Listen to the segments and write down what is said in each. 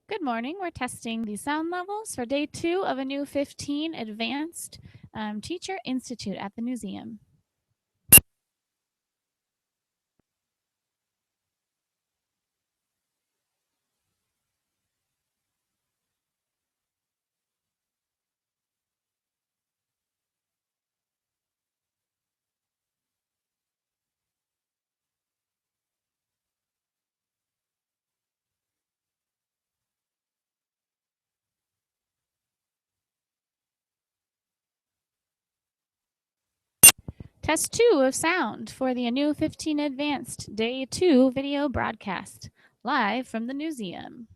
Good morning. We're testing the sound levels for day 2 of ANEW15 Advanced Teacher Institute at the museum. Test 2 of sound for the ANEW15 Advanced Day 2 video broadcast, live from the museum.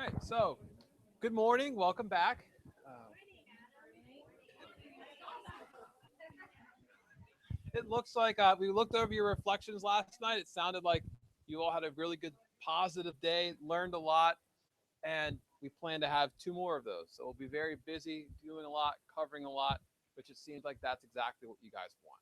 right, so good morning. Welcome back. Uh, it looks like we looked over your reflections last night. It sounded like you all had a really good, positive day, learned a lot, and we plan to have two more of those. So we'll be very busy, doing a lot, covering a lot, which it seems like that's exactly what you guys want.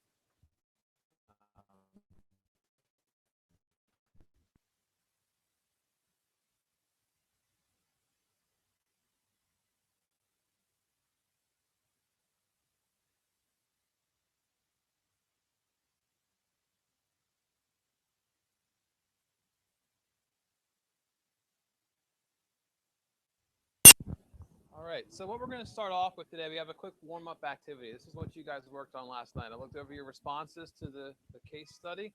All right, so what we're going to start off with today, we have a quick warm up activity. This is what you guys worked on last night. I looked over your responses to the case study.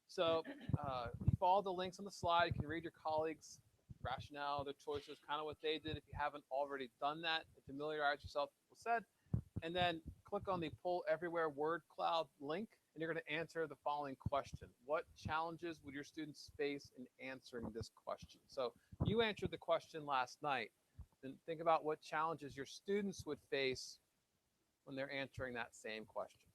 So you follow the links on the slide. You can read your colleagues' rationale, their choices, kind of what they did if you haven't already done that. Familiarize yourself with what was said. And then click on the Pull Everywhere word cloud link, and you're going to answer the following question. What challenges would your students face in answering this question? So you answered the question last night. Then think about what challenges your students would face when they're answering that same question.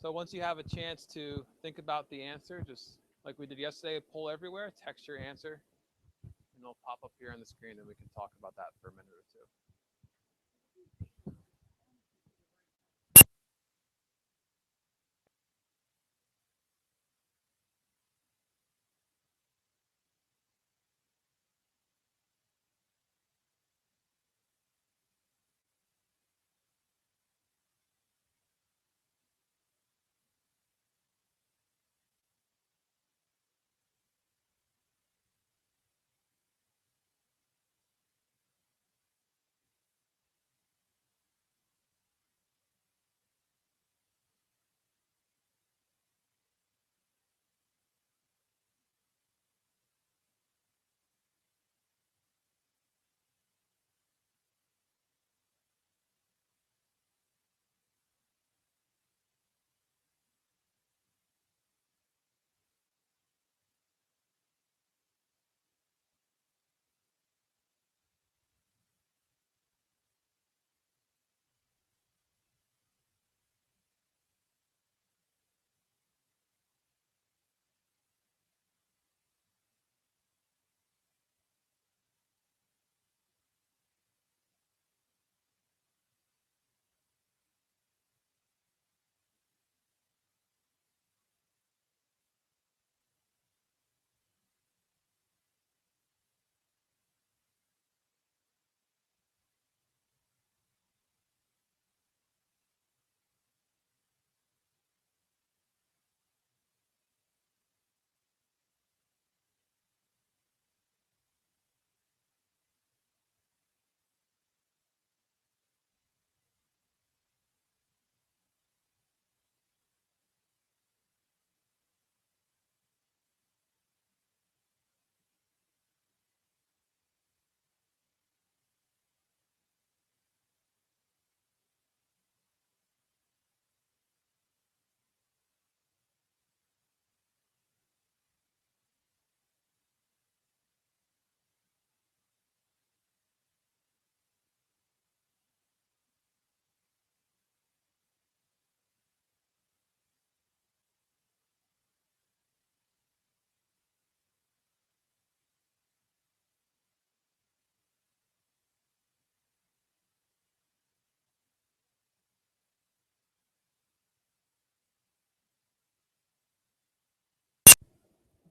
So once you have a chance to think about the answer, just like we did yesterday, Pull Everywhere, text your answer, and it'll pop up here on the screen, and we can talk about that for a minute or two.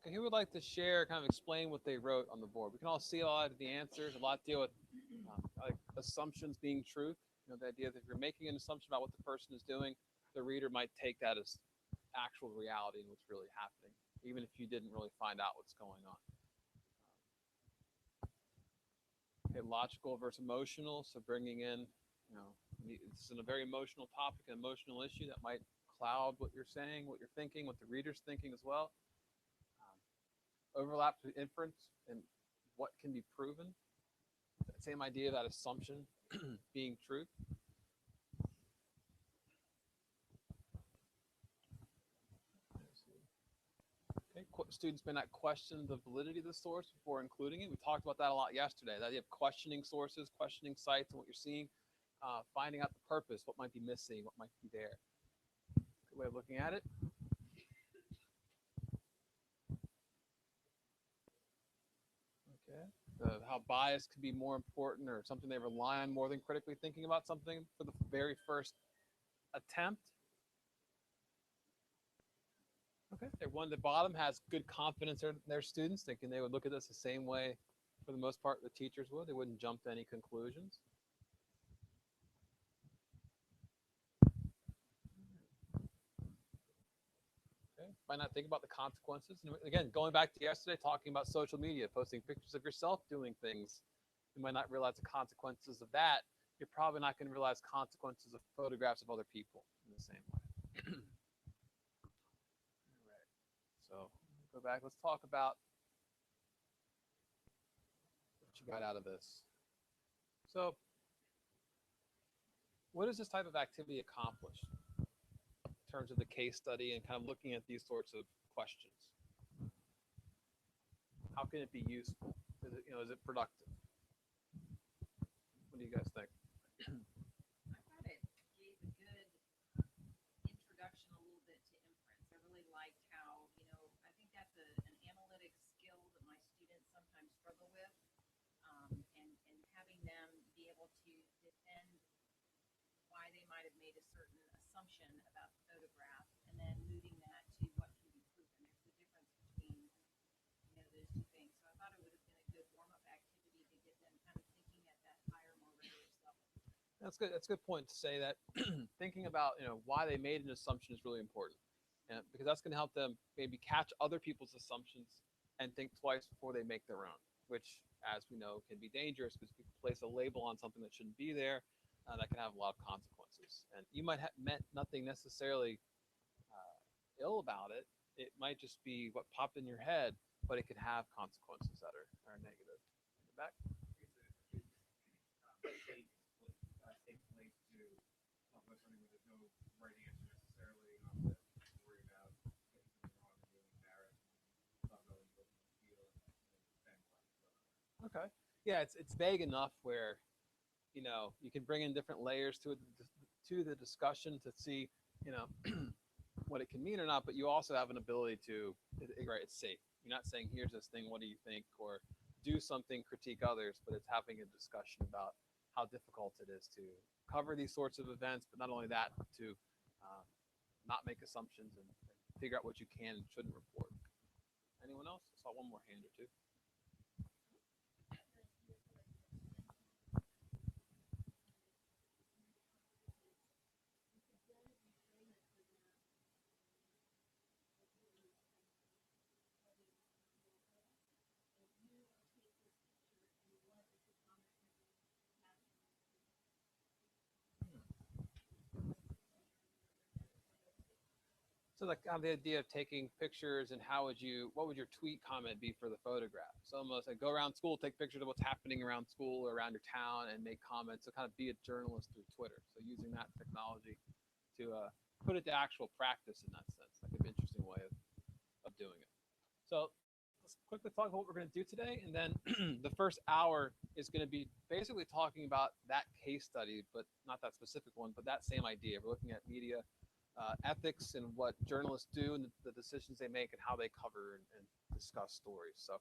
Okay, who would like to share, kind of explain what they wrote on the board? We can all see a lot of the answers, a lot deal with like assumptions being truth. You know, the idea that if you're making an assumption about what the person is doing, the reader might take that as actual reality and what's really happening, even if you didn't really find out what's going on. Okay, logical versus emotional. So bringing in, you know, this is a very emotional topic, an emotional issue that might cloud what you're saying, what you're thinking, what the reader's thinking as well. Overlaps with inference and what can be proven. That same idea, that assumption being truth. Okay, students may not question the validity of the source before including it. We talked about that a lot yesterday. That idea of questioning sources, questioning sites and what you're seeing, finding out the purpose, what might be missing, what might be there. Good way of looking at it. Okay. How bias could be more important, or something they rely on more than critically thinking about something for the very first attempt. Okay. Everyone at the bottom has good confidence in their students, thinking they would look at this the same way, for the most part, the teachers would. They wouldn't jump to any conclusions. Okay. Might not think about the consequences. And again, going back to yesterday, talking about social media, posting pictures of yourself doing things, you might not realize the consequences of that. You're probably not going to realize consequences of photographs of other people in the same way. All right. So go back. Let's talk about what you got out of this. So what does this type of activity accomplish in terms of the case study and kind of looking at these sorts of questions? How can it be useful? Is it, is it productive? What do you guys think? I thought it gave a good introduction a little bit to inference. I really liked how, I think that's an analytic skill that my students sometimes struggle with, and having them be able to defend why they might have made a certain assumption about the photograph, and then moving that to what can be proven. There's a difference between, those two things. So I thought it would have been a good warm-up activity to get them kind of thinking at that higher, more rigorous level. That's good. That's a good point to say that thinking about why they made an assumption is really important, and because that's going to help them maybe catch other people's assumptions and think twice before they make their own, which, as we know, can be dangerous because people place a label on something that shouldn't be there. That can have a lot of consequences. And you might have meant nothing necessarily ill about it. It might just be what popped in your head, but it could have consequences that are negative. In the back. Okay. Yeah, it's vague enough where you can bring in different layers to the discussion to see what it can mean or not, but you also have an ability to right, it's safe. You're not saying here's this thing, what do you think, or do something, critique others, but it's having a discussion about how difficult it is to cover these sorts of events, but not only that, to not make assumptions and figure out what you can and shouldn't report. Anyone else? I saw one more hand or two. So like the idea of taking pictures and what would your tweet comment be for the photograph? So almost like go around school, take pictures of what's happening around school or around your town and make comments. So kind of be a journalist through Twitter. So using that technology to put it to actual practice in that sense. That could be an interesting way of doing it. So let's quickly talk about what we're going to do today. And then the first hour is going to be basically talking about that case study, but not that specific one, but that same idea. We're looking at media ethics and what journalists do and the decisions they make and how they cover and discuss stories. So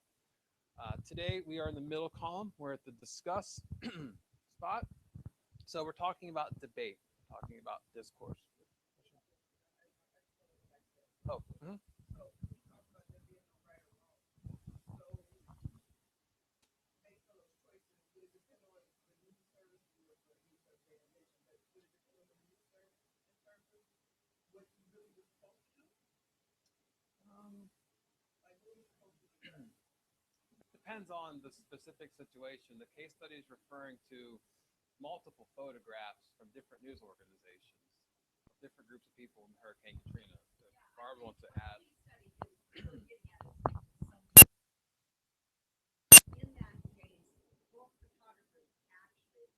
today we are in the middle column. We're at the discuss spot. So we're talking about debate, talking about discourse. Oh. Mm-hmm. Um, depends on the specific situation. The case study is referring to multiple photographs from different news organizations, different groups of people in Hurricane Katrina. If Barb wants to add. In that case, both photographers actually,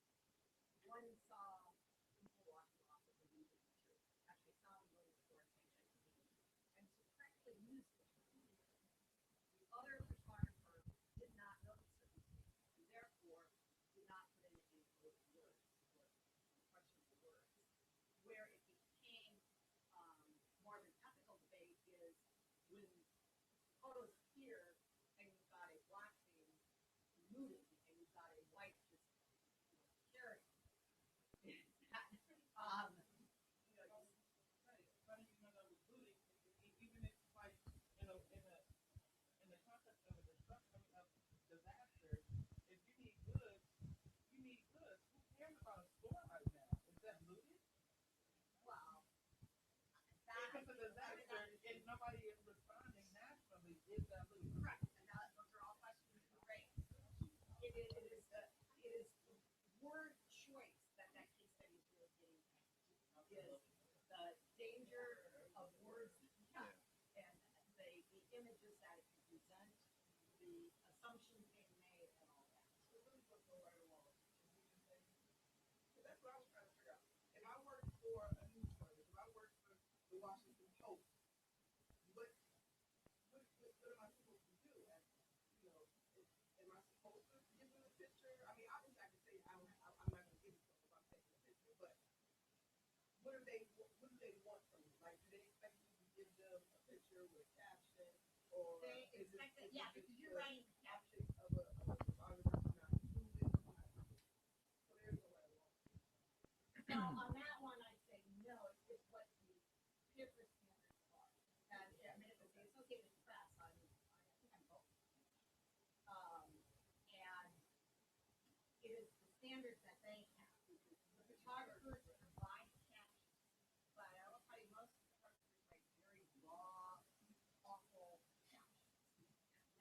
one saw people walking off of the movie too. Actually saw them go to the store and and so correctly used it. The other photographer did not notice certain things, and therefore did not put in any words or questions of words. Where it became more of an ethical debate is when photos appear and you've got a black thing moving and you've got a white just carrying. Well, correct, and those are all questions you raise. It is word choice that case study is really getting at, is the danger of words and the images that it can present, the assumptions being made, and all that. They expect that, yeah, because you're writing the caption. Now, on that one, I'd say no, it's what the paper standards are. And I mean, it was the Associated Press on both. And it is the standards that they have. The photographers provide captions, but I will tell you, most photographers write very raw, awful captions.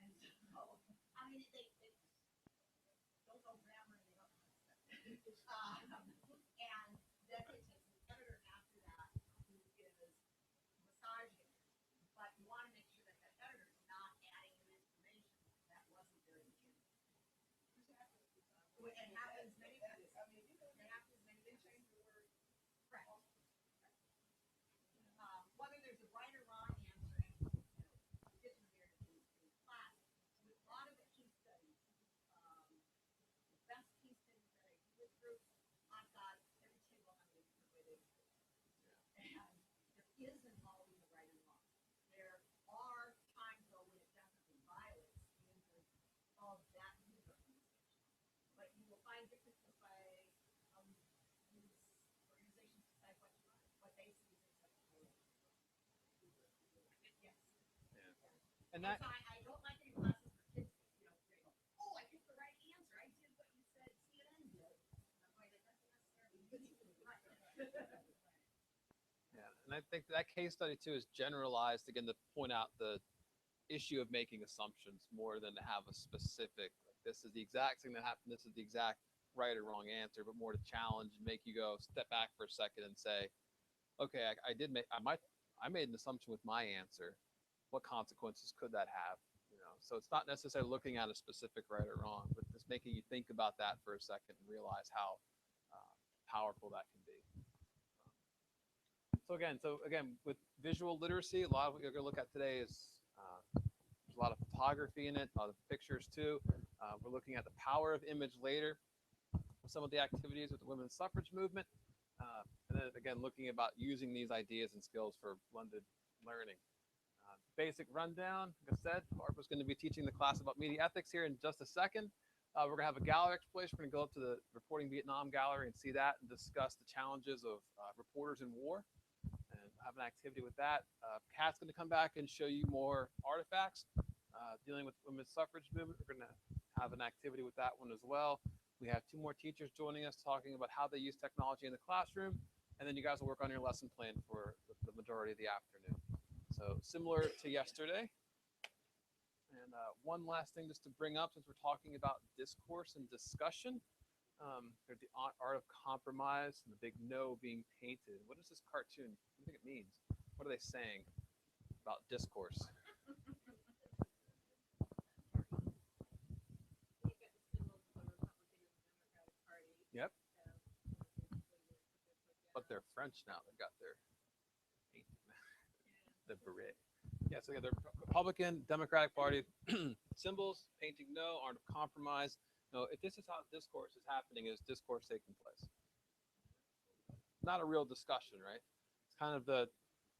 And so, I mean, they don't know grammar and they don't know stuff. And then it takes an editor after that who is massaging it. But you want to make sure that editor is not adding in information that wasn't there in the beginning. It happens many times. It happens many times. Correct. Whether there's a right or wrong answer, and get to here in class, with a lot of the case studies, the best case studies that I do with groups, I've got every table on the different way they do it. And there isn't always a right and wrong. There are times though when it definitely violates the interest of that news organization. But you will find different news organizations decide what they see as acceptable. Yes. Yeah. And that. So I don't like any classes for kids. They go, oh, I picked the right answer. I did what you said CNN did. I'm like, that doesn't necessarily mean right. Yeah, and I think that case study too is generalized again to point out the issue of making assumptions more than to have a specific. Like, this is the exact thing that happened. This is the exact right or wrong answer, but more to challenge and make you go step back for a second and say, okay, I made an assumption with my answer. What consequences could that have? So it's not necessarily looking at a specific right or wrong, but just making you think about that for a second and realize how powerful that can be. So again, with visual literacy, a lot of what you're going to look at today is there's a lot of photography in it, a lot of pictures too. We're looking at the power of image later, some of the activities with the women's suffrage movement, and then again looking about using these ideas and skills for blended learning. Basic rundown, like I said, Barbara's going to be teaching the class about media ethics here in just a second. We're going to have a gallery exploration. We're going to go up to the Reporting Vietnam gallery and see that and discuss the challenges of reporters in war and have an activity with that. Kat's going to come back and show you more artifacts dealing with women's suffrage movement. We're going to have an activity with that one as well. We have two more teachers joining us talking about how they use technology in the classroom. and then you guys will work on your lesson plan for the majority of the afternoon. So similar to yesterday. And one last thing just to bring up, since we're talking about discourse and discussion, there's the art of compromise and the big no being painted. What is this cartoon? What do you think it means? What are they saying about discourse? Yep. But they're French now. They've got their the beret. Yeah, so the Republican, Democratic Party symbols, painting no, art of compromise. No, if this is how discourse is happening, is discourse taking place? Not a real discussion, right? It's kind of the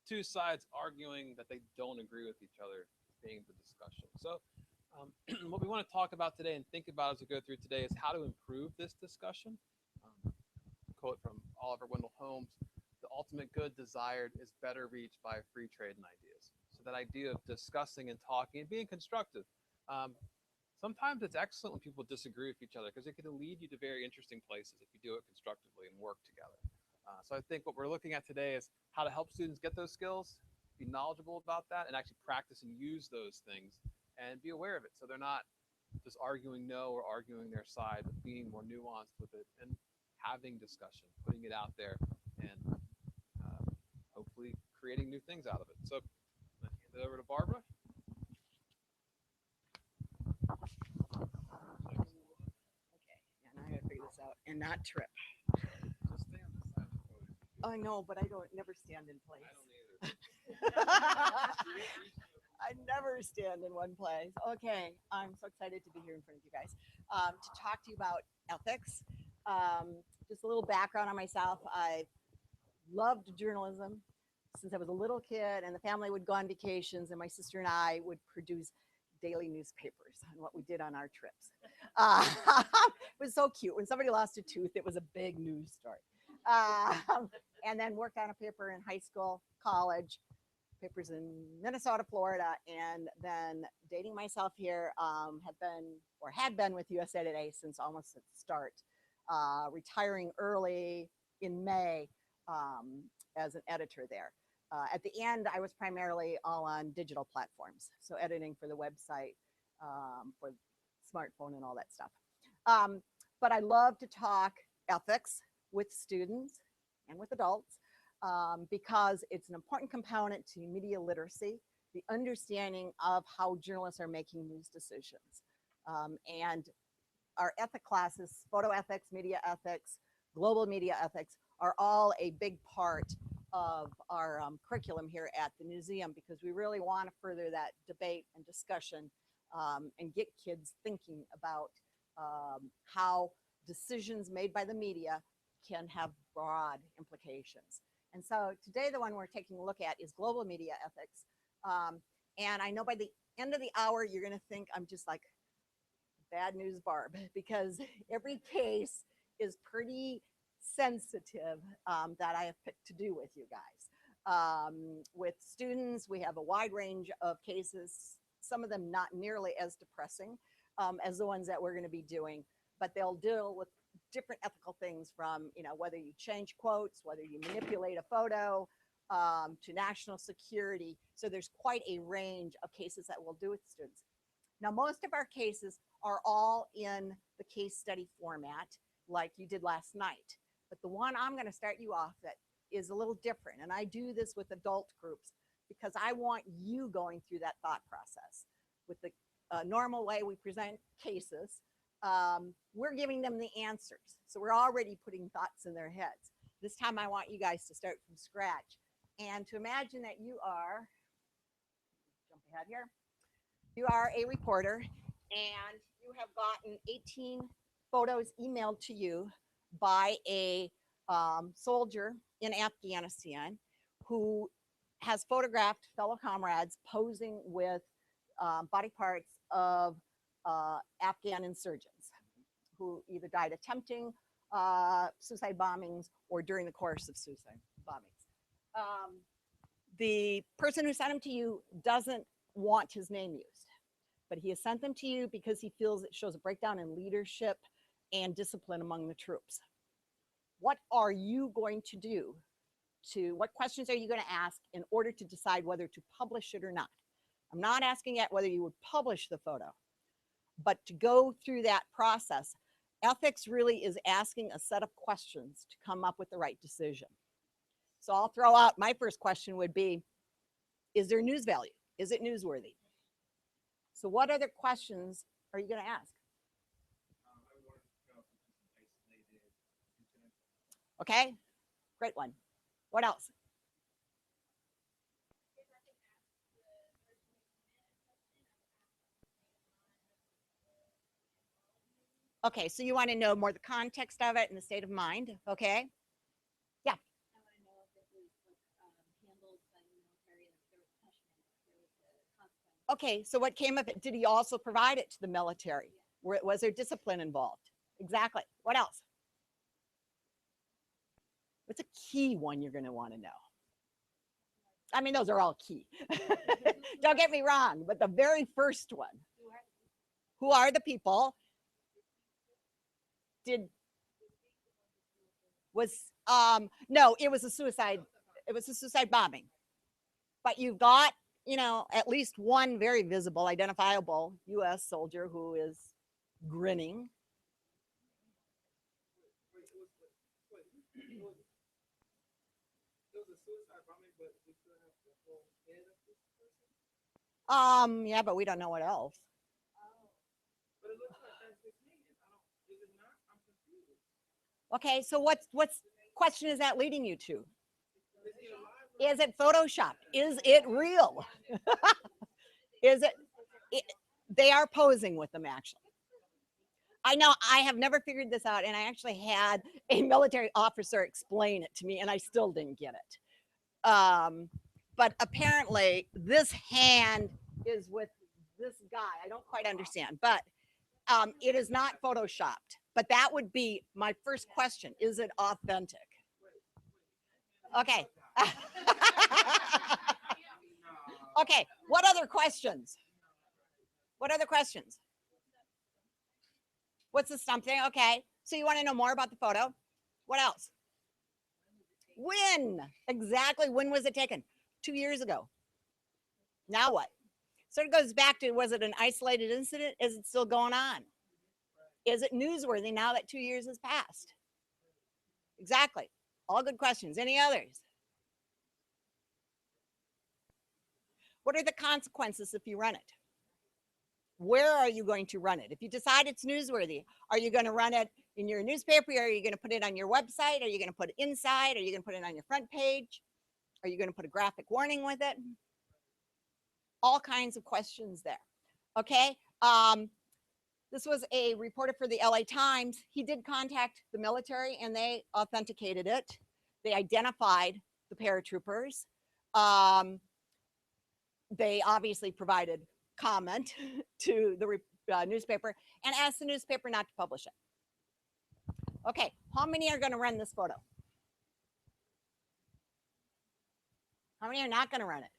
two sides arguing that they don't agree with each other being the discussion. So what we want to talk about today and think about as we go through today is how to improve this discussion. Quote from Oliver Wendell Holmes: "The ultimate good desired is better reached by free trade in ideas." So that idea of discussing and talking and being constructive. Sometimes it's excellent when people disagree with each other because it can lead you to very interesting places if you do it constructively and work together. So I think what we're looking at today is how to help students get those skills, be knowledgeable about that, and actually practice and use those things and be aware of it. So they're not just arguing no or arguing their side, but being more nuanced with it and having discussion, putting it out there, and hopefully creating new things out of it. So I'm going to hand it over to Barbara. Okay, and I gotta figure this out and not trip. Just stay on this side of the podium. I know, but I don't never stand in place. I don't either. I never stand in one place. Okay, I'm so excited to be here in front of you guys to talk to you about ethics. Just a little background on myself. I loved journalism since I was a little kid, and the family would go on vacations, and my sister and I would produce daily newspapers on what we did on our trips. It was so cute. When somebody lost a tooth, it was a big news story. And then worked on a paper in high school, college, papers in Minnesota, Florida, and then dating myself here, had been with USA Today since almost its start, retiring early in May as an editor there. At the end, I was primarily all on digital platforms, so editing for the website, for smartphone and all that stuff. But I love to talk ethics with students and with adults because it's an important component to media literacy, the understanding of how journalists are making news decisions. And our ethic classes, photo ethics, media ethics, global media ethics, are all a big part of our curriculum here at the museum because we really want to further that debate and discussion and get kids thinking about how decisions made by the media can have broad implications. And so today the one we're taking a look at is global media ethics. And I know by the end of the hour, you're going to think I'm just like bad news Barb because every case is pretty sensitive that I have picked to do with you guys. With students, we have a wide range of cases, some of them not nearly as depressing as the ones that we're going to be doing, but they'll deal with different ethical things from, whether you change quotes, whether you manipulate a photo, to national security. So there's quite a range of cases that we'll do with students. Now, most of our cases are all in the case study format like you did last night. But the one I'm going to start you off that is a little different. And I do this with adult groups because I want you going through that thought process. With the normal way we present cases, we're giving them the answers. So we're already putting thoughts in their heads. This time I want you guys to start from scratch and to imagine that you are, jump ahead here, you are a reporter and you have gotten 18 photos emailed to you by a soldier in Afghanistan who has photographed fellow comrades posing with body parts of Afghan insurgents who either died attempting suicide bombings or during the course of suicide bombings. The person who sent them to you doesn't want his name used, but he has sent them to you because he feels it shows a breakdown in leadership and discipline among the troops. What are you going to do what questions are you going to ask in order to decide whether to publish it or not? I'm not asking yet whether you would publish the photo, but to go through that process. Ethics really is asking a set of questions to come up with the right decision. So I'll throw out, my first question would be, is there news value? Is it newsworthy? So what other questions are you going to ask? Okay, great one. What else? Okay, so you want to know more the context of it and the state of mind, okay? Yeah. I want to know if it was handled by the military and if there was punishment, if there was a consequence. Okay, so what came of it? Did he also provide it to the military? Was there discipline involved? Exactly. What else? What's a key one you're going to want to know? I mean, those are all key. Don't get me wrong, but the very first one, who are the people? No, it was a suicide. It was a suicide bombing. But you've got, you know, at least one very visible, identifiable U.S. soldier who is grinning. Yeah, but we don't know what else. Okay, so what's question is that leading you to? Is it photoshopped? Is it real? Is it, they are posing with them actually. I know I have never figured this out, and I actually had a military officer explain it to me and I still didn't get it. But apparently this hand is with this guy. I don't quite understand, but it is not photoshopped. But that would be my first question. Is it authentic? Okay. Okay, what other questions? What other questions? What's the something? Okay, so you want to know more about the photo? What else? When? Exactly, when was it taken? 2 years ago. Now what? So it goes back to, was it an isolated incident? Is it still going on? Is it newsworthy now that 2 years has passed? Exactly. All good questions. Any others? What are the consequences if you run it? Where are you going to run it? If you decide it's newsworthy, are you going to run it in your newspaper? Are you going to put it on your website? Are you going to put it inside? Are you going to put it on your front page? Are you going to put a graphic warning with it? All kinds of questions there. Okay. This was a reporter for the LA Times. He did contact the military and they authenticated it. They identified the paratroopers. They obviously provided comment to the newspaper and asked the newspaper not to publish it. Okay, how many are going to run this photo? How many are not going to run it?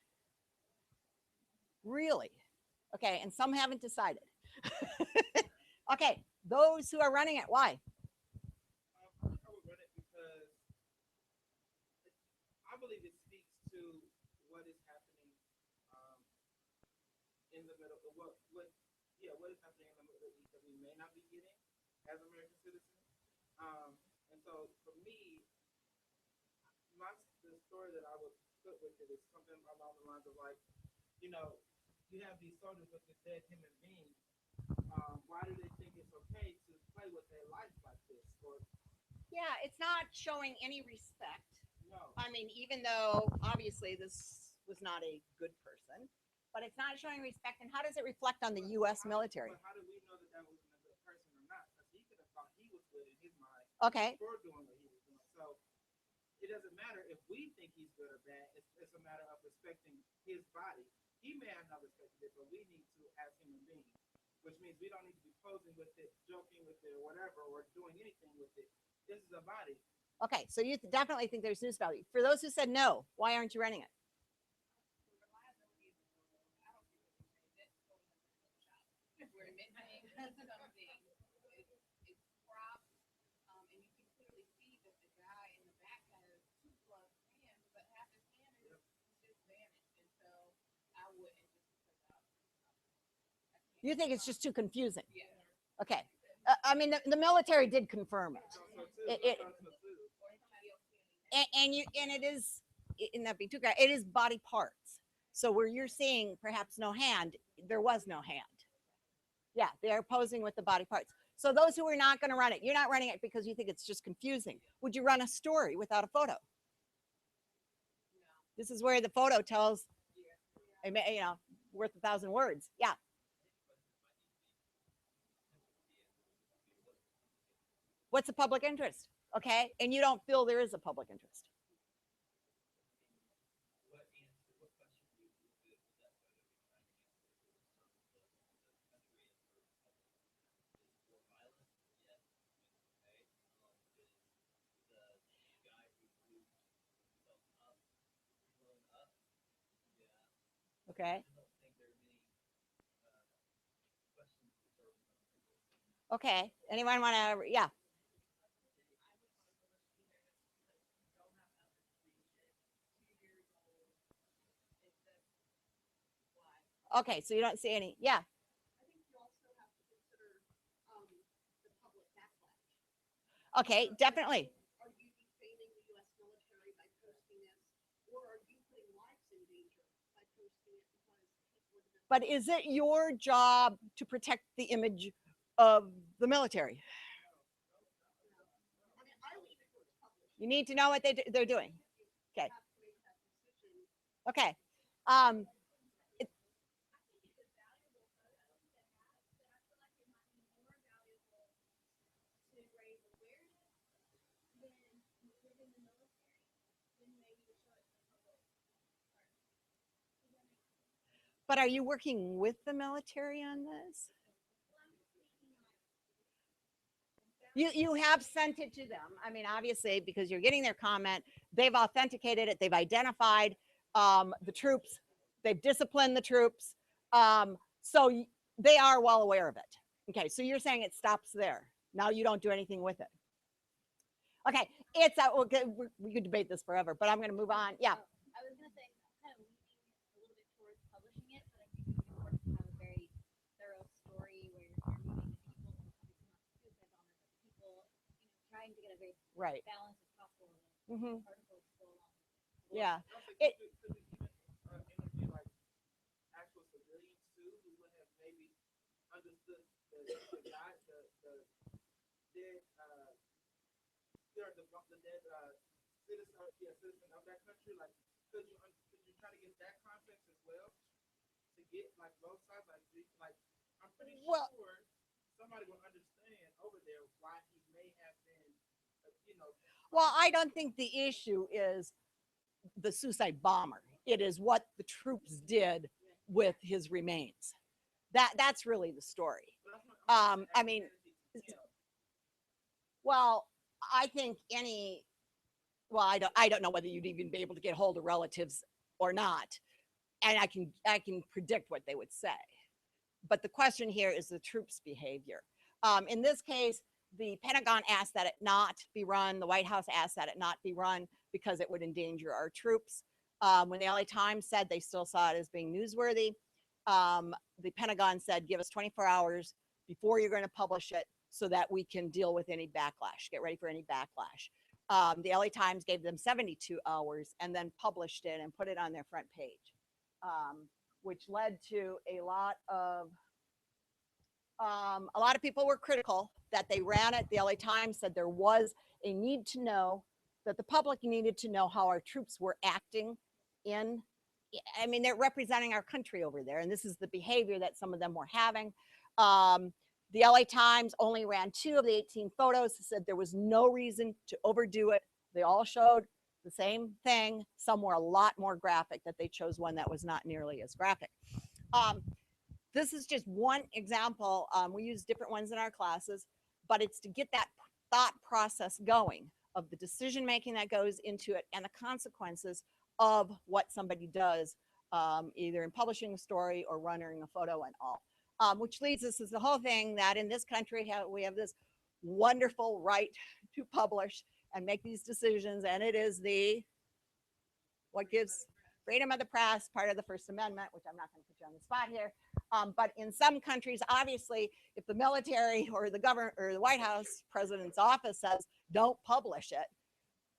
Really? Okay, and some haven't decided. Okay, those who are running it, why? I would run it because I believe it speaks to what is happening in the middle. What is happening in the Middle East that we may not be getting as American citizens. And so for me, the story that I would put with it is something along the lines of like, you know, you have these soldiers with this dead human being. Why do they think it's okay to play with their life like this? Or Yeah, it's not showing any respect. no, I mean, even though obviously this was not a good person, but it's not showing respect. And how does it reflect on the U.S. military? But how do we know that that wasn't a good person or not? Because he could have thought he was good in his mind Okay. for doing what he was doing. So it doesn't matter if we think he's good or bad. It's a matter of respecting his body. He may have not respected it, but we need to as human beings, which means we don't need to be posing with it, joking with it, or whatever, or doing anything with it. This is a body. Okay, so you definitely think there's news value. For those who said no, why aren't you running it? Where midnight has something, it's cropped, and you can clearly see that the guy in the back has 2 gloved hands You think it's just too confusing? Okay. I mean, the military did confirm it. And it is, and not be too great, it is body parts. So where you're seeing perhaps no hand, there was no hand. Yeah, they're posing with the body parts. So those who are not going to run it, you're not running it because you think it's just confusing. Would you run a story without a photo? This is where the photo tells, you know, worth 1,000 words. Yeah. What's the public interest? Okay. And you don't feel there is a public interest. Okay. Okay. Anyone want to? Yeah. Okay. So you don't see any. Yeah. Okay. Definitely. Are you defaming the U.S. military by posting this, or are you putting lives in danger by posting it because But is it your job to protect the image of the military? I mean, I leave it where it's published. You need to know what they're doing. Okay. You have to make that decision. Okay. But are you working with the military on this? You have sent it to them. I mean, obviously, because you're getting their comment, they've authenticated it. They've identified the troops. They've disciplined the troops. So they are well aware of it. Okay, so you're saying it stops there. Now you don't do anything with it. Okay, we could debate this forever, but I'm going to move on. Yeah. I was going to say, kind of leaning a little bit towards publishing it, but I think it's important to have a very thorough story where you're meeting the people, obviously not suicide bombers, but people, trying to get a very Right. balance as possible. Mhm. Articles go along. Yeah. Interview like actual civilians too, who would have maybe understood the guy, the dead, the dead citizen of that country. Like, could you try to get that context as well to get like both sides? Like I'm pretty sure somebody will understand over there why he may have been, Well, I don't think the issue is the suicide bomber. It is what the troops did with his remains. That's really the story. I mean, well, I think I don't know whether you'd even be able to get hold of relatives or not. And I can predict what they would say. But the question here is the troops' behavior. In this case, the Pentagon asked that it not be run. The White House asked that it not be run because it would endanger our troops. When the LA Times said they still saw it as being newsworthy, the Pentagon said, give us 24 hours before you're going to publish it so that we can deal with any backlash, get ready for any backlash. The LA Times gave them 72 hours and then published it and put it on their front page, which led to a lot of people were critical that they ran it. The LA Times said there was a need to know, that the public needed to know how our troops were acting they're representing our country over there. And this is the behavior that some of them were having. The LA Times only ran 2 of the 18 photos. Said there was no reason to overdo it. They all showed the same thing. Some were a lot more graphic, that they chose one that was not nearly as graphic. This is just one example. We use different ones in our classes, but it's to get that thought process going of the decision making that goes into it and the consequences of what somebody does, either in publishing a story or running a photo and all. Which leads us to the whole thing that in this country, we have this wonderful right to publish and make these decisions. And it is what gives freedom of the press, part of the First Amendment, which I'm not going to put you on the spot here. But in some countries, obviously, if the military or the government or the White House president's office says, don't publish it,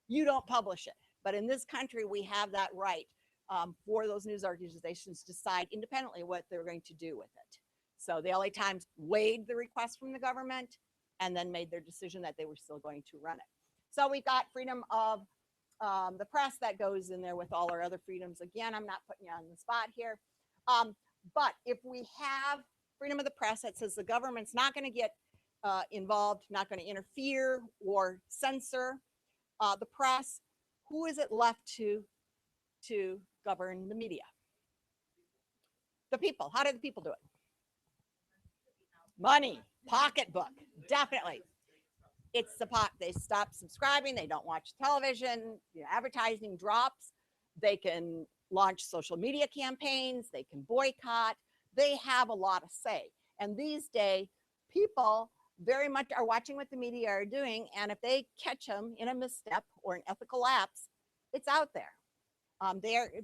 you don't publish it. But in this country, we have that right for those news organizations to decide independently what they're going to do with it. So the LA Times weighed the request from the government and then made their decision that they were still going to run it. So we've got freedom of the press that goes in there with all our other freedoms. Again, I'm not putting you on the spot here. But if we have freedom of the press that says the government's not going to get involved, not going to interfere or censor the press, who is it left to govern the media? The people. How do the people do it? Money, pocketbook, definitely. It's the pot. They stop subscribing. They don't watch television. Advertising drops. They can launch social media campaigns. They can boycott. They have a lot of say. And these days, people very much are watching what the media are doing. And if they catch them in a misstep or an ethical lapse, it's out there.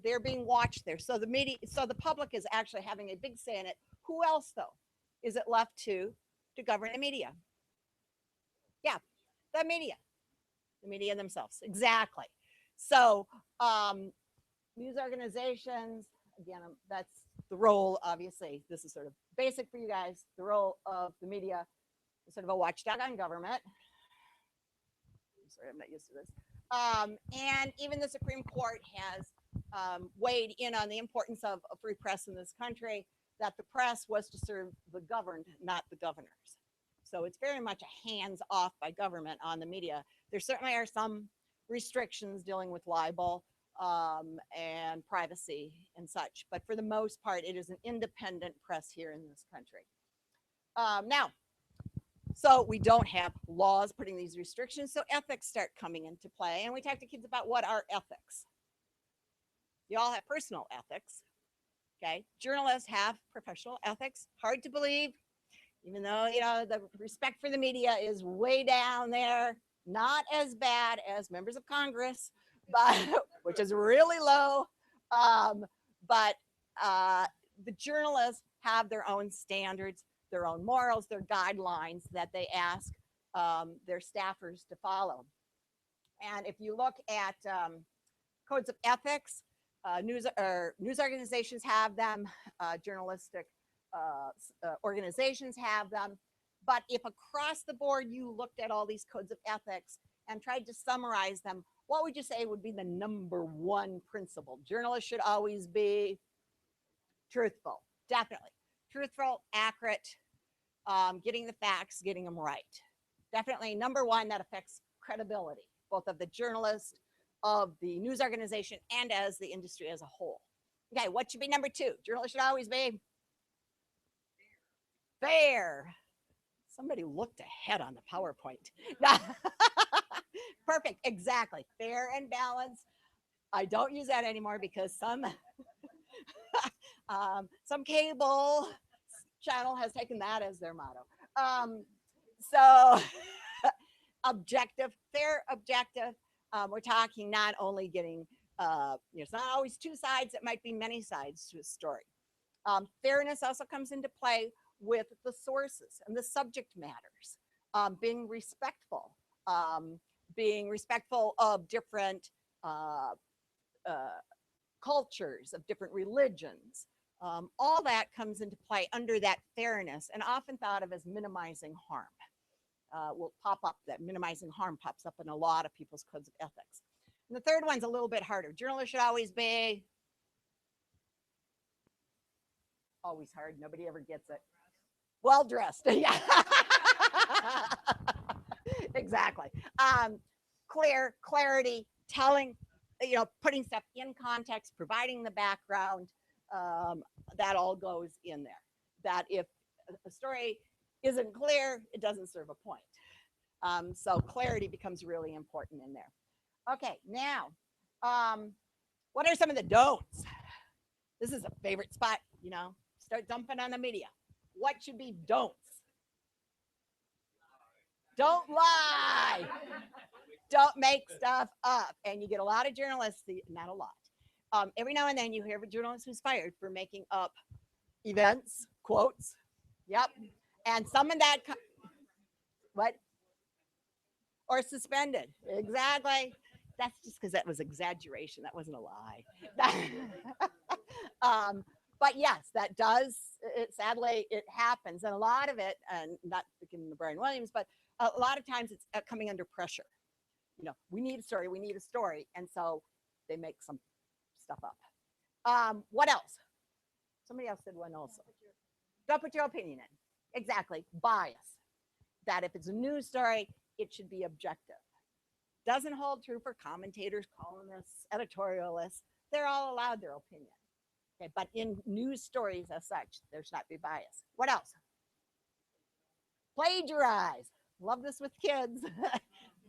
They're being watched there. So the media, so the public is actually having a big say in it. Who else, though, is it left to govern the media? Yeah, the media themselves. Exactly. So news organizations, again, that's the role, obviously, this is sort of basic for you guys, the role of the media is sort of a watchdog on government. Sorry, I'm not used to this. And even the Supreme Court has weighed in on the importance of a free press in this country, that the press was to serve the governed, not the governors. So it's very much a hands off by government on the media. There certainly are some restrictions dealing with libel and privacy and such, but for the most part, it is an independent press here in this country. Now, so we don't have laws putting these restrictions, so ethics start coming into play, and we talk to kids about what are ethics. You all have personal ethics, okay? Journalists have professional ethics. Hard to believe, even though, the respect for the media is way down there, not as bad as members of Congress, but which is really low. But the journalists have their own standards, their own morals, their guidelines that they ask their staffers to follow. And if you look at codes of ethics, news organizations have them, journalistic organizations have them. But if across the board you looked at all these codes of ethics and tried to summarize them, what would you say would be the number one principle? Journalists should always be truthful, definitely. Truthful, accurate, getting the facts, getting them right. Definitely number one, that affects credibility, both of the journalist, of the news organization, and as the industry as a whole. Okay, what should be number two? Journalists should always be fair. Somebody looked ahead on the PowerPoint. Perfect, exactly. Fair and balanced. I don't use that anymore because some cable channel has taken that as their motto. So objective, fair, objective. We're talking not only getting, it's not always two sides, it might be many sides to a story. Fairness also comes into play with the sources and the subject matters, being respectful of different cultures, of different religions. All that comes into play under that fairness, and often thought of as minimizing harm. Will pop up, that minimizing harm pops up in a lot of people's codes of ethics. And the third one's a little bit harder. Journalists should always be always hard. Nobody ever gets it. Well dressed. Yeah. Exactly. Clarity, telling, putting stuff in context, providing the background. That all goes in there. That if a story isn't clear, it doesn't serve a point. So clarity becomes really important in there. Okay, now, what are some of the don'ts? This is a favorite spot, start dumping on the media. What should be don'ts? Don't lie. Don't make stuff up. And you get a lot of journalists, not a lot, Every now and then you hear of a journalist who's fired for making up events, quotes. Yep. And some of that, what? Or suspended. Exactly. That's just because that was exaggeration. That wasn't a lie. But yes, that does, sadly, it happens. And a lot of it, and not thinking of Brian Williams, but a lot of times it's coming under pressure. You know, we need a story, we need a story. And so they make some stuff up. What else? Somebody else said one also. Don't put your opinion in. Exactly. Bias. That if it's a news story, it should be objective. Doesn't hold true for commentators, columnists, editorialists. They're all allowed their opinion. Okay, but in news stories as such, there should not be bias. What else? Plagiarize. Love this with kids.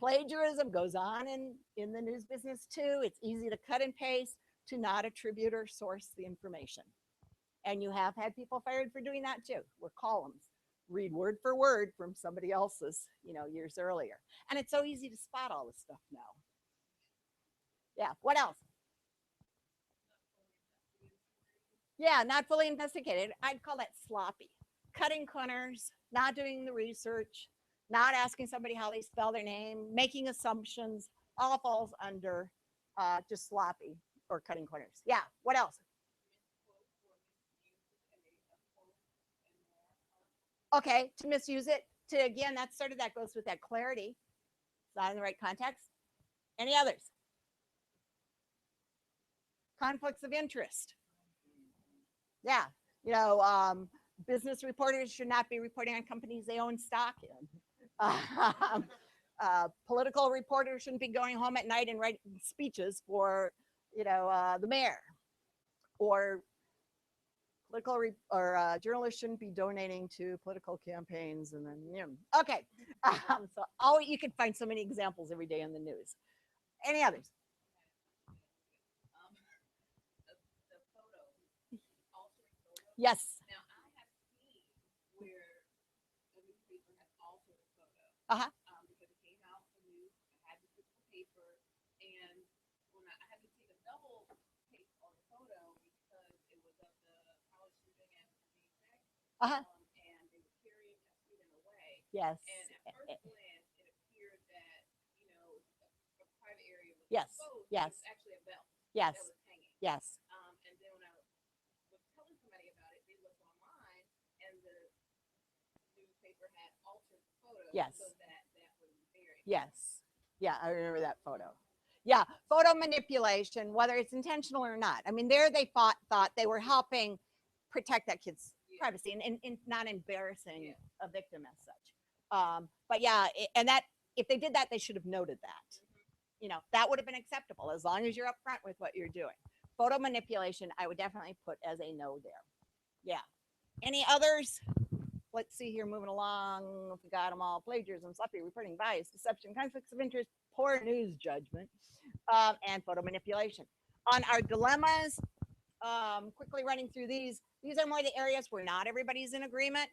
Plagiarism goes on in the news business too. It's easy to cut and paste, to not attribute or source the information. And you have had people fired for doing that too, where columns read word for word from somebody else's, years earlier. And it's so easy to spot all this stuff now. Yeah, what else? Yeah, not fully investigated. I'd call that sloppy. Cutting corners, not doing the research, not asking somebody how they spell their name, making assumptions, all falls under just sloppy or cutting corners. Yeah, what else? Okay, to misuse it, again, that goes with that clarity. It's not in the right context. Any others? Conflicts of interest. Yeah, business reporters should not be reporting on companies they own stock in. Political reporters shouldn't be going home at night and writing speeches for, the mayor. Or journalists shouldn't be donating to political campaigns. And then, okay. So you can find so many examples every day in the news. Any others? Yes. Now, I have seen where the newspaper has altered a photo. Because it came out in the news, I had to put the paper, and when I had to take a double take on the photo because it was of the college student at Virginia Tech, and they were carrying that student away. Yes. And at first glance, it appeared that, a private area was exposed. Yes. It was actually a belt Yes. that was hanging. Yes. And then when I was telling somebody about it, they looked online, and the newspaper had altered the photo Yes. so that was buried. Yes. Yeah, I remember that photo. Yeah, photo manipulation, whether it's intentional or not. I mean, there they thought they were helping protect that kid's privacy and not embarrassing a victim as such. But yeah, and that if they did that, they should have noted that. That would have been acceptable as long as you're upfront with what you're doing. Photo manipulation, I would definitely put as a no there. Yeah. Any others? Let's see here, moving along. If we got them all: plagiarism, sloppy reporting, bias, deception, conflicts of interest, poor news judgment, and photo manipulation. On our dilemmas, quickly running through these are more the areas where not everybody's in agreement.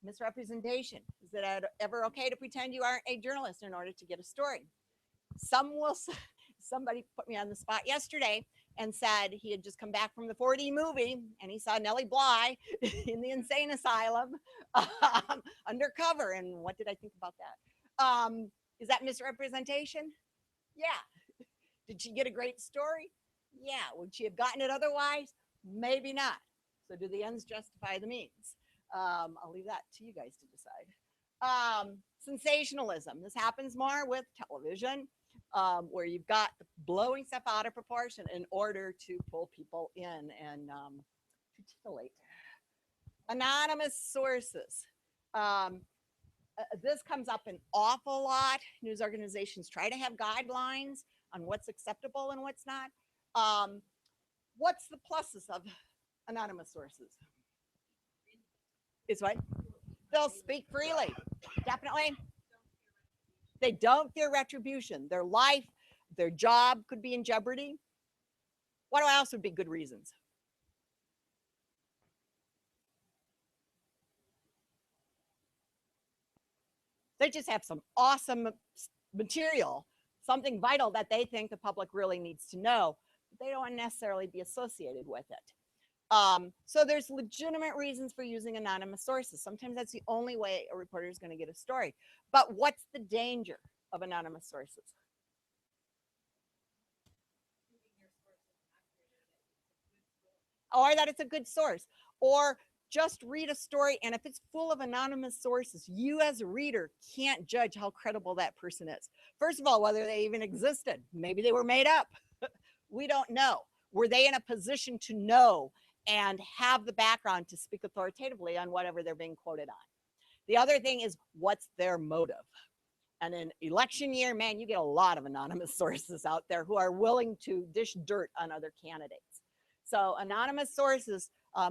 Misrepresentation. Is it ever okay to pretend you aren't a journalist in order to get a story? Somebody put me on the spot yesterday and said he had just come back from the 4D movie and he saw Nellie Bly in the insane asylum undercover. And what did I think about that? Is that misrepresentation? Yeah. Did she get a great story? Yeah. Would she have gotten it otherwise? Maybe not. So do the ends justify the means? I'll leave that to you guys to decide. Sensationalism. This happens more with television. Where you've got blowing stuff out of proportion in order to pull people in and to titillate. Anonymous sources. This comes up an awful lot. News organizations try to have guidelines on what's acceptable and what's not. What's the pluses of anonymous sources? Is what? They'll speak freely. Definitely. They don't fear retribution. Their life, their job could be in jeopardy. What else would be good reasons? They just have some awesome material, something vital that they think the public really needs to know. they don't necessarily be associated with it. So there's legitimate reasons for using anonymous sources. Sometimes that's the only way a reporter is going to get a story. But what's the danger of anonymous sources? Or that it's a good source, or just read a story, and if it's full of anonymous sources, you as a reader can't judge how credible that person is. First of all, whether they even existed. Maybe they were made up. We don't know. Were they in a position to know and have the background to speak authoritatively on whatever they're being quoted on? The other thing is, what's their motive? And in election year, man, you get a lot of anonymous sources out there who are willing to dish dirt on other candidates. So anonymous sources,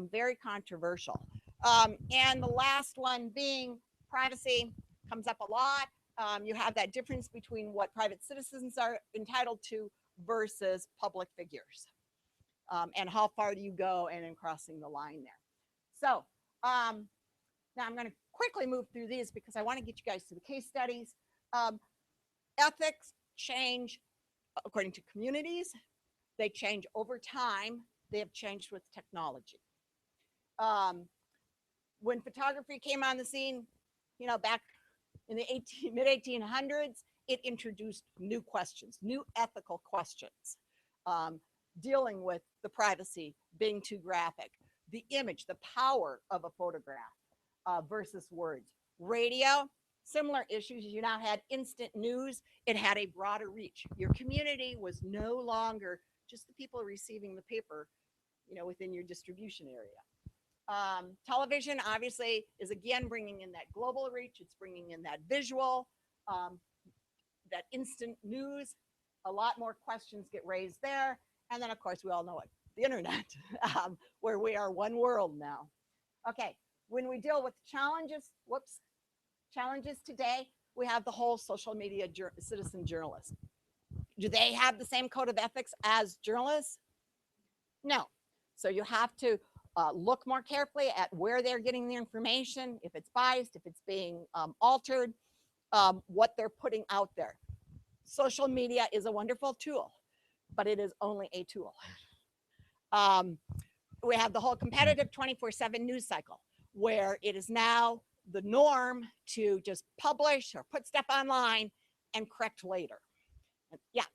very controversial. And the last one being privacy, comes up a lot. You have that difference between what private citizens are entitled to versus public figures. And how far do you go and in crossing the line there. So now I'm going to quickly move through these because I want to get you guys to the case studies. Ethics change according to communities. They change over time. They have changed with technology. When photography came on the scene, you know, back in the mid 1800s, it introduced new questions, new ethical questions, dealing with the privacy being too graphic, the image, the power of a photograph versus words. Radio, similar issues. You now had instant news. It had a broader reach. Your community was no longer just the people receiving the paper, you know, within your distribution area. Television obviously is again bringing in that global reach. It's bringing in that visual, that instant news. A lot more questions get raised there. And then of course we all know it, the internet, where we are one world now. Okay, when we deal with challenges, challenges today, we have the whole social media citizen journalist. Do they have the same code of ethics as journalists? No. So you have to look more carefully at where they're getting the information, if it's biased, if it's being altered, what they're putting out there. Social media is a wonderful tool, but it is only a tool. We have the whole competitive 24/7 news cycle, where it is now the norm to just publish or put stuff online and correct later. Yeah.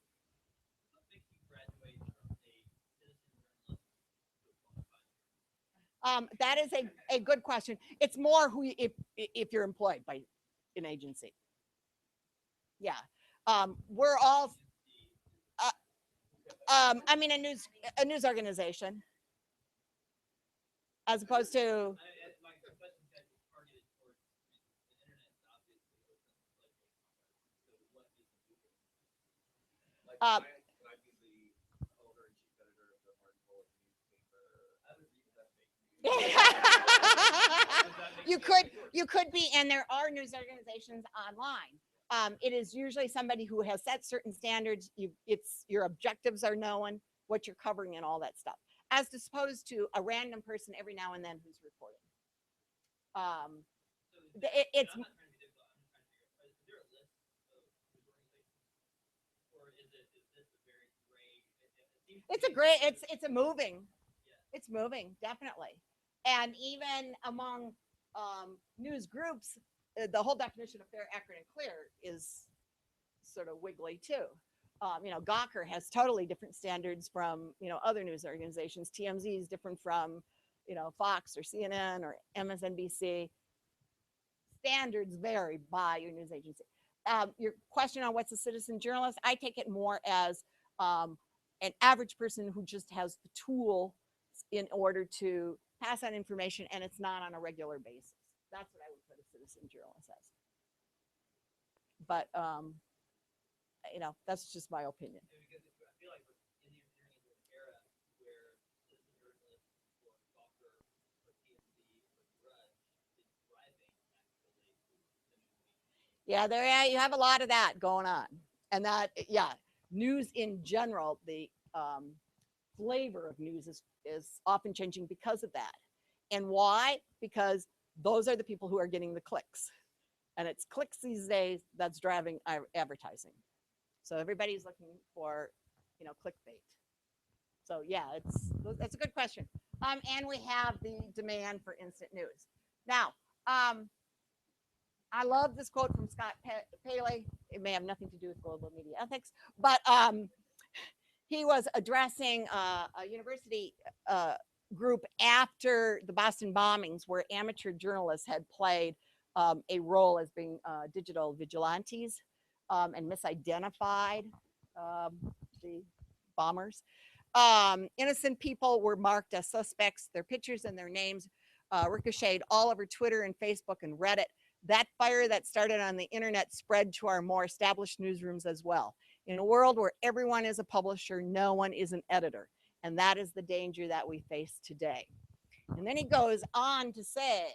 That is a good question. It's more who if you're employed by an agency. Yeah. We're all I mean a news organization as opposed to you could be, and there are news organizations online. It is usually somebody who has set certain standards. Your objectives are known, what you're covering, and all that stuff, as opposed to a random person every now and then who's reporting. It's moving, definitely. And even among news groups, the whole definition of fair, accurate, and clear is sort of wiggly too. You know, Gawker has totally different standards from, you know, other news organizations. TMZ is different from, you know, Fox or CNN or MSNBC. Standards vary by your news agency. Your question on what's a citizen journalist, I take it more as an average person who just has the tool in order to pass on information, and it's not on a regular basis. That's what I would put a citizen journalist as. But you know, that's just my opinion. Because I feel like in the era where citizen journalists or Gawker or TMZ or Grudge is thriving, yeah, you have a lot of that going on, and that, yeah, news in general, the flavor of news is often changing because of that. And why? Because those are the people who are getting the clicks, and it's clicks these days that's driving advertising. So everybody's looking for, you know, clickbait. So yeah, that's a good question. And we have the demand for instant news. Now, I love this quote from Scott Paley. It may have nothing to do with global media ethics, but he was addressing a university group after the Boston bombings, where amateur journalists had played a role as being digital vigilantes and misidentified the bombers. Innocent people were marked as suspects. Their pictures and their names ricocheted all over Twitter and Facebook and Reddit. That fire that started on the internet spread to our more established newsrooms as well. In a world where everyone is a publisher, no one is an editor. And that is the danger that we face today. And then he goes on to say,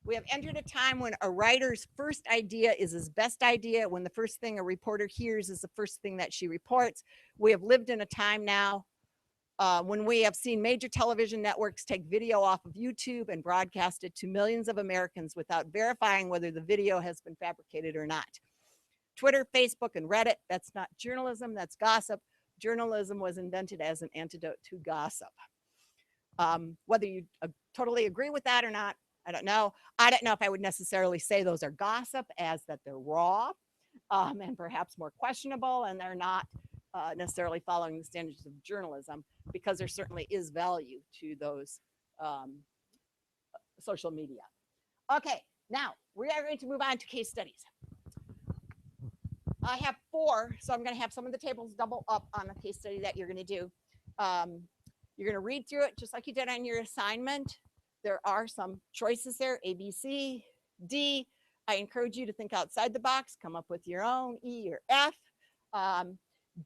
we have entered a time when a writer's first idea is his best idea, when the first thing a reporter hears is the first thing that she reports. We have lived in a time now when we have seen major television networks take video off of YouTube and broadcast it to millions of Americans without verifying whether the video has been fabricated or not. Twitter, Facebook, and Reddit, that's not journalism, that's gossip. Journalism was invented as an antidote to gossip. Whether you totally agree with that or not, I don't know. I don't know if I would necessarily say those are gossip, as that they're raw and perhaps more questionable, and they're not necessarily following the standards of journalism, because there certainly is value to those social media. Okay, now we are going to move on to case studies. I have 4, so I'm going to have some of the tables double up on the case study that you're going to do. You're going to read through it just like you did on your assignment. There are some choices there, A, B, C, D. I encourage you to think outside the box, come up with your own, E or F,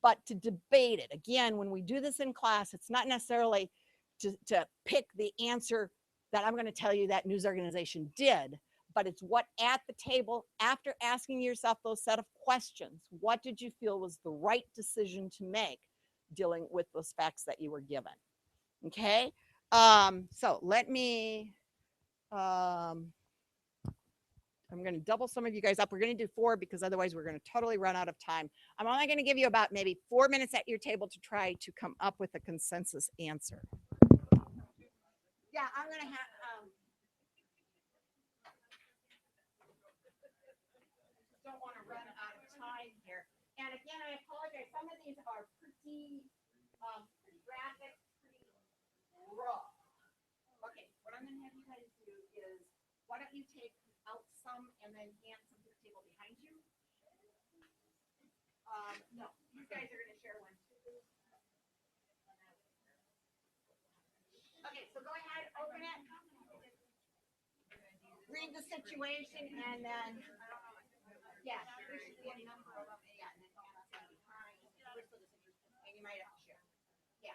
but to debate it. Again, when we do this in class, it's not necessarily to pick the answer that I'm going to tell you that news organization did, but it's what at the table, after asking yourself those set of questions, what did you feel was the right decision to make dealing with those facts that you were given? Okay, so let me, I'm going to double some of you guys up. We're going to do 4 because otherwise we're going to totally run out of time. I'm only going to give you about maybe 4 minutes at your table to try to come up with a consensus answer. Yeah, I'm going to have, don't want to run out of time here. And again, I apologize. Some of these are pretty graphic, pretty raw. Okay, what I'm going to have you guys do is, why don't you take out some and then hand some to the table behind you? No, you guys are going to share one too. Okay, so go ahead, open it. Read the situation, and then, yeah, there should be a number of them. Yeah, and then behind. And you might have to share. Yeah.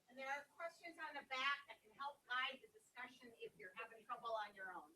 And there are questions on the back that can help guide the discussion if you're having trouble on your own.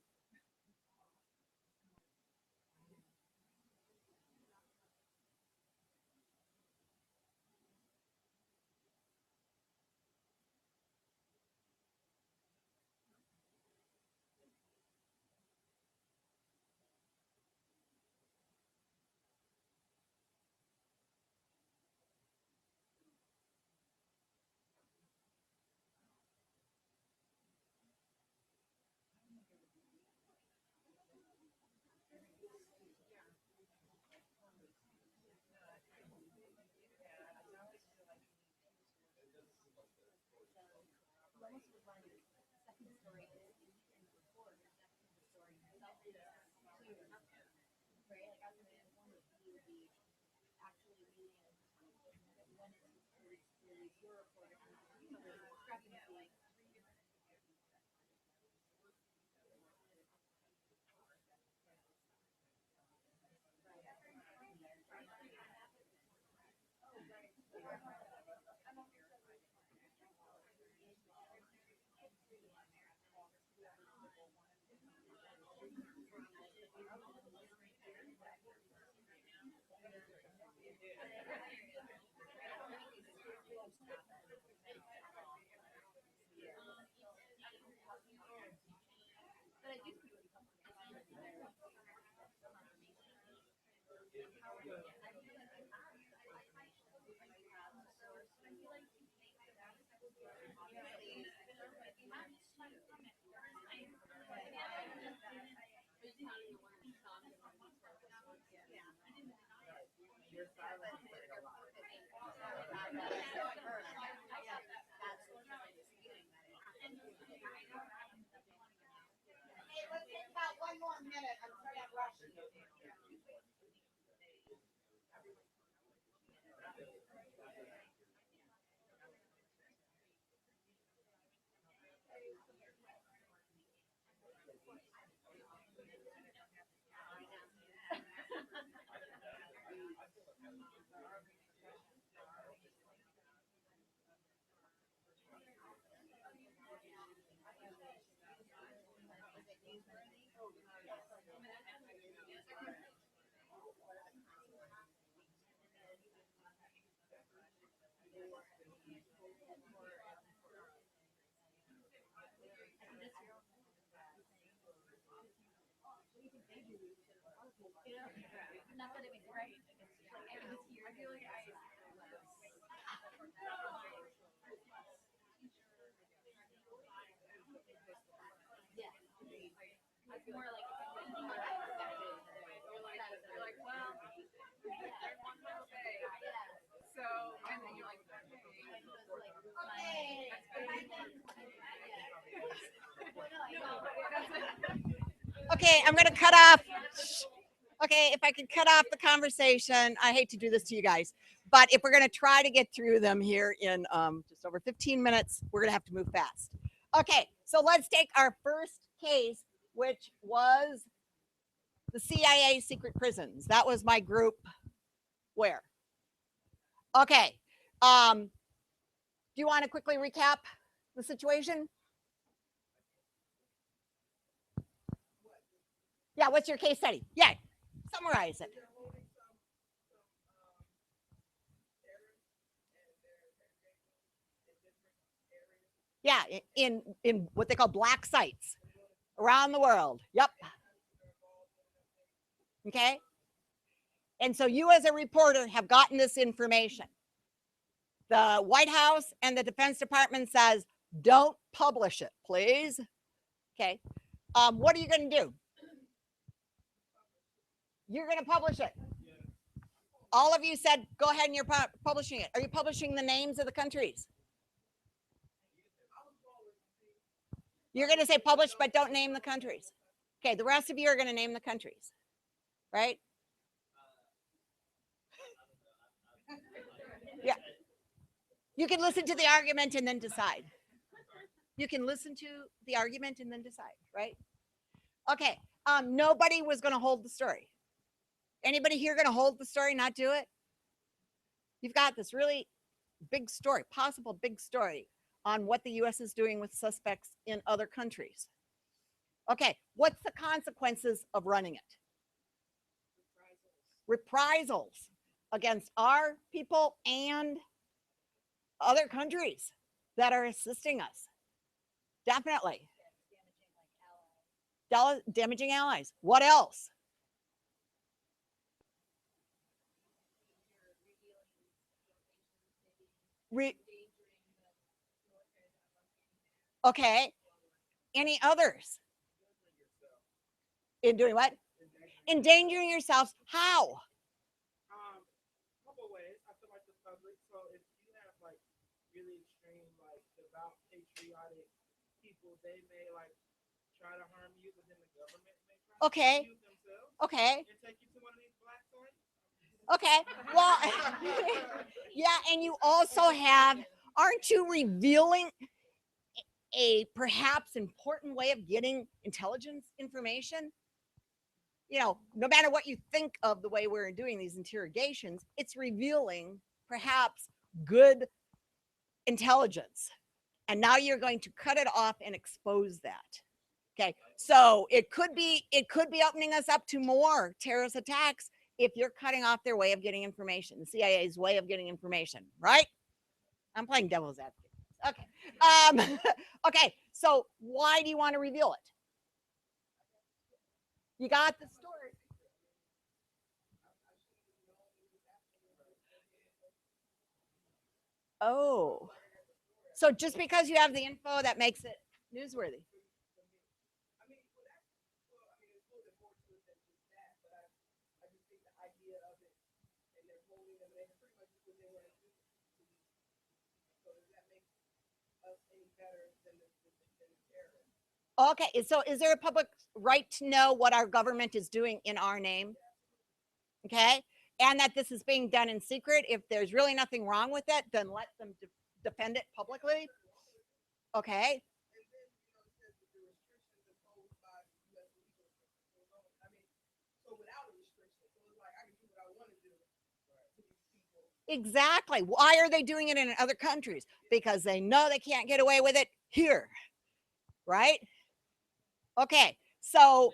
Hey, let's take about one more minute. I'm sorry I'm rushing you. Not that it makes it right. I feel like it's more like you're like, well, one more day. So, and then you're like, Okay, I'm gonna cut off. Okay, if I could cut off the conversation, I hate to do this to you guys, but if we're gonna try to get through them here in just over 15 minutes, we're gonna have to move fast. Okay, so let's take our first case, which was the CIA secret prisons. That was my group. Where? Okay. Do you want to quickly recap the situation? Yeah, what's your case study? Yeah, summarize it. Yeah, in what they call black sites around the world. Yep. Okay. And so you as a reporter have gotten this information. The White House and the Defense Department says, don't publish it, please. Okay. What are you going to do? You're going to publish it. All of you said, go ahead and you're publishing it. Are you publishing the names of the countries? You're going to say publish, but don't name the countries. Okay, the rest of you are going to name the countries, right? Yeah. You can listen to the argument and then decide. You can listen to the argument and then decide, right? Okay, nobody was going to hold the story. Anybody here going to hold the story, not do it? You've got this really big story, possible big story on what the U.S. is doing with suspects in other countries. Okay, what's the consequences of running it? Reprisals against our people and other countries that are assisting us. Definitely. Damaging allies. What else? Okay. Any others? In doing what? Endangering yourselves. How? Couple ways. I feel like the public. So if you have like really extreme, like devout, patriotic people, they may like try to harm you, but then the government may try to harm you themselves. Okay. And take you to one of these black sites. Okay. Well, yeah, and you also have, aren't you revealing a perhaps important way of getting intelligence information? You know, no matter what you think of the way we're doing these interrogations, it's revealing perhaps good intelligence. And now you're going to cut it off and expose that. Okay, so it could be opening us up to more terrorist attacks if you're cutting off their way of getting information, the CIA's way of getting information, right? I'm playing devil's advocate. Okay. Okay, so why do you want to reveal it? You got the story. Oh, so just because you have the info, that makes it newsworthy. Okay, so is there a public right to know what our government is doing in our name? Okay, and that this is being done in secret. If there's really nothing wrong with it, then let them defend it publicly. Okay. Exactly. Why are they doing it in other countries? Because they know they can't get away with it here, right? Okay, so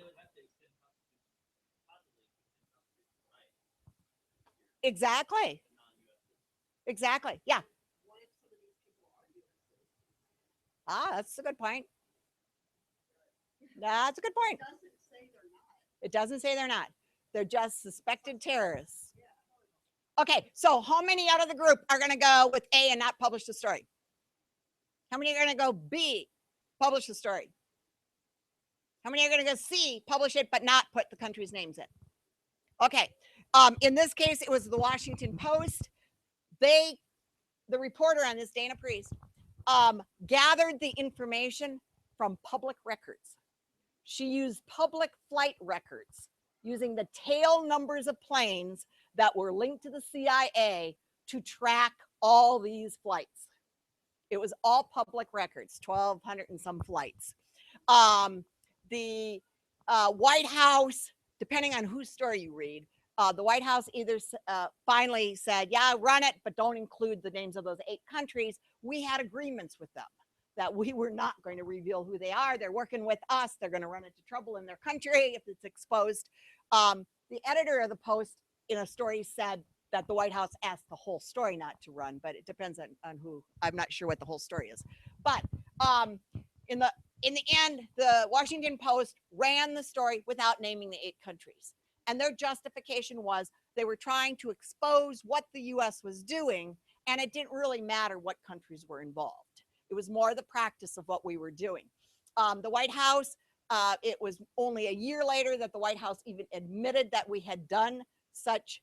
exactly. Exactly. Yeah. Ah, that's a good point. That's a good point. It doesn't say they're not. They're just suspected terrorists. Okay, so how many out of the group are going to go with A and not publish the story? How many are going to go B, publish the story? How many are going to go C, publish it, but not put the country's names in? Okay, in this case, it was the Washington Post. The reporter on this, Dana Priest, gathered the information from public records. She used public flight records using the tail numbers of planes that were linked to the CIA to track all these flights. It was all public records, 1,200 and some flights. The White House, depending on whose story you read, the White House either finally said, yeah, run it, but don't include the names of those 8 countries. We had agreements with them that we were not going to reveal who they are. They're working with us. They're going to run into trouble in their country if it's exposed. The editor of the Post in a story said that the White House asked the whole story not to run, but it depends on who. I'm not sure what the whole story is. But in the end, the Washington Post ran the story without naming the 8 countries. And their justification was they were trying to expose what the US was doing, and it didn't really matter what countries were involved. It was more the practice of what we were doing. The White House, it was only a year later that the White House even admitted that we had done such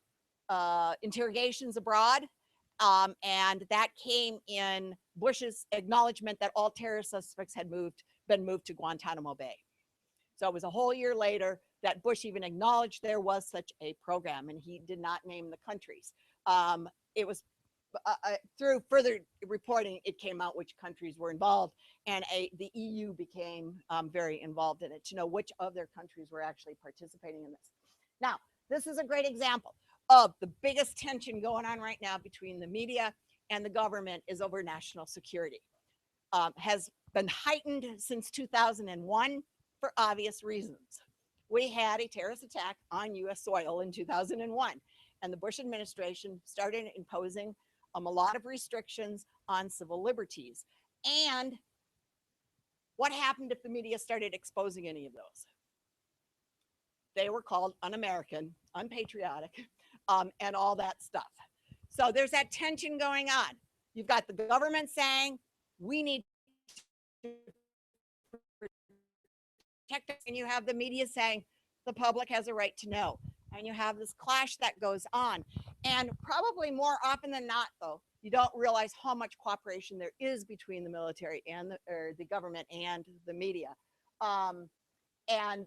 interrogations abroad. And that came in Bush's acknowledgement that all terrorist suspects had been moved to Guantanamo Bay. So it was a whole year later that Bush even acknowledged there was such a program, and he did not name the countries. It was through further reporting, it came out which countries were involved, and the EU became very involved in it to know which other countries were actually participating in this. Now, this is a great example of the biggest tension going on right now between the media and the government is over national security. Has been heightened since 2001 for obvious reasons. We had a terrorist attack on US soil in 2001, and the Bush administration started imposing a lot of restrictions on civil liberties. And what happened if the media started exposing any of those? They were called un-American, unpatriotic, and all that stuff. So there's that tension going on. You've got the government saying, we need to protect us, and you have the media saying, the public has a right to know. And you have this clash that goes on. And probably more often than not, though, you don't realize how much cooperation there is between the military and the government and the media. And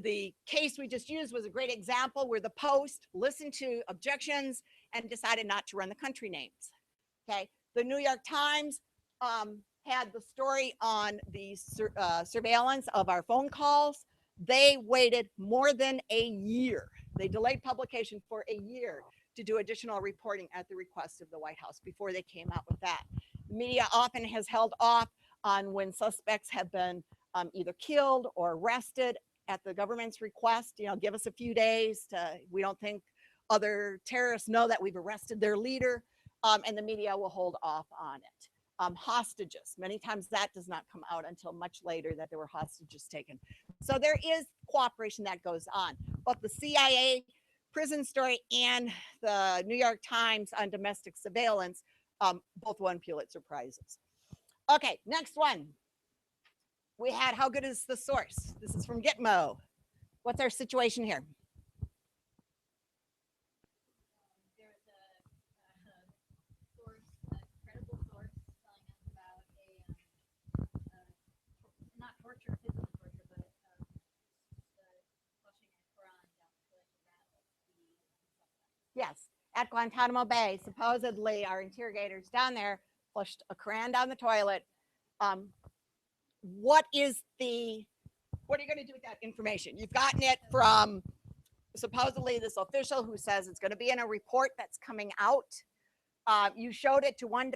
the case we just used was a great example where the Post listened to objections and decided not to run the country names. Okay, the New York Times had the story on the surveillance of our phone calls. They waited more than a year. They delayed publication for a year to do additional reporting at the request of the White House before they came out with that. The media often has held off on when suspects have been either killed or arrested at the government's request. Give us a few days we don't think other terrorists know that we've arrested their leader, and the media will hold off on it. Hostages, many times that does not come out until much later that there were hostages taken. So there is cooperation that goes on. But the CIA prison story and the New York Times on domestic surveillance both won Pulitzer Prizes. Okay, next one. We had how good is the source? This is from Gitmo. What's our situation here? There's a source, a credible source, telling us about not torture, physical torture, but flushing a Quran down the toilet to rattle the Yes, at Guantanamo Bay, supposedly our interrogators down there flushed a Quran down the toilet. What are you going to do with that information? You've gotten it from supposedly this official who says it's going to be in a report that's coming out. You showed it to one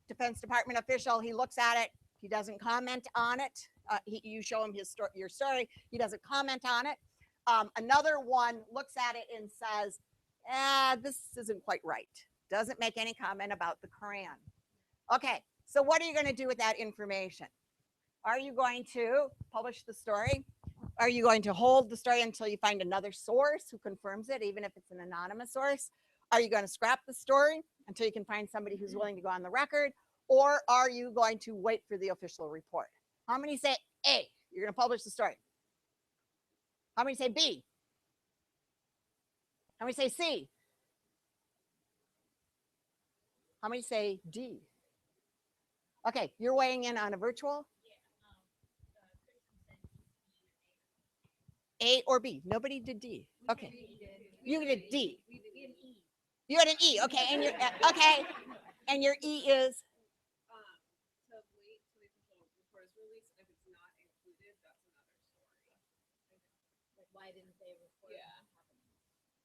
Defense Department official. He looks at it. He doesn't comment on it. You show him your story. He doesn't comment on it. Another one looks at it and says, this isn't quite right. Doesn't make any comment about the Quran. Okay, so what are you going to do with that information? Are you going to publish the story? Are you going to hold the story until you find another source who confirms it, even if it's an anonymous source? Are you going to scrap the story until you can find somebody who's willing to go on the record? Or are you going to wait for the official report? How many say A, you're going to publish the story? How many say B? How many say C? How many say D? Okay, you're weighing in on a virtual? A or B? Nobody did D. Okay. You did D. You had an E. Okay, and you're okay. And your E is To wait till the official report is released, and if it's not included, that's another story. Like, why didn't they report?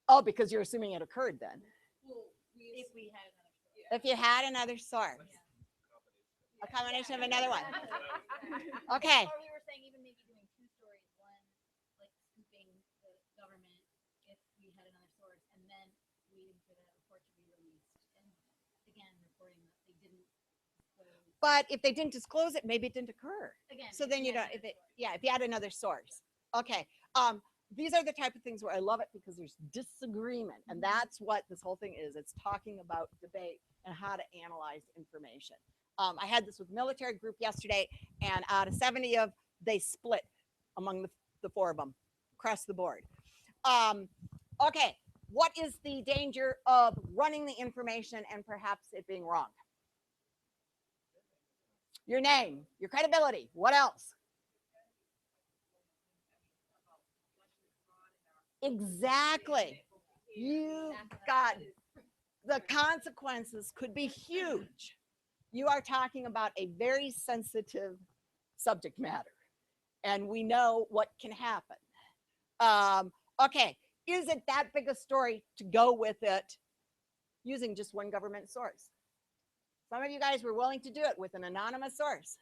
oh, because you're assuming it occurred then. Well, If we had another story. If you had another source, a combination of another one. Okay. Or we were saying even maybe doing two stories, one like scooping the government if we had another source, and then waiting for the report to be released, and again reporting that they didn't. But if they didn't disclose it, maybe it didn't occur. Again, So then you don't. If you had another source. Okay. These are the type of things where I love it because there's disagreement, and that's what this whole thing is. It's talking about debate and how to analyze information. I had this with military group yesterday, and out of 70 they split among the four of them across the board. Okay, what is the danger of running the information and perhaps it being wrong? Your name, your credibility. What else? Exactly. You got the consequences could be huge. You are talking about a very sensitive subject matter, and we know what can happen. Okay, is it that big a story to go with it using just one government source? Some of you guys were willing to do it with an anonymous source.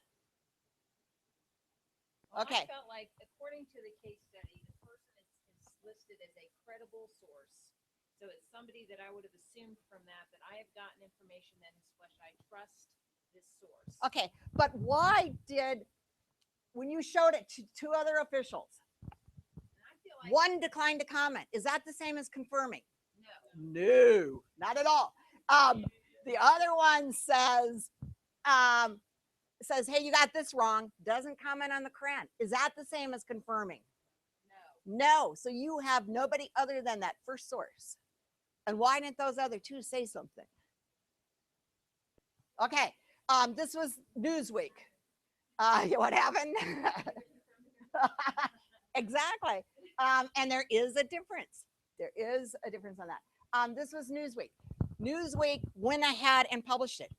Well, Okay. I felt like, according to the case study, the person is listed as a credible source. So it's somebody that I would have assumed from that I have gotten information that is fresh. I trust this source. Okay, but why when you showed it to two other officials, And I feel like one declined to comment? Is that the same as confirming? no. No, not at all. The other one says, hey, you got this wrong, doesn't comment on the Quran. Is that the same as confirming? No. So you have nobody other than that first source. And why didn't those other two say something? Okay, this was Newsweek. What happened? Exactly. And there is a difference. There is a difference on that. This was Newsweek. Newsweek went ahead and published it.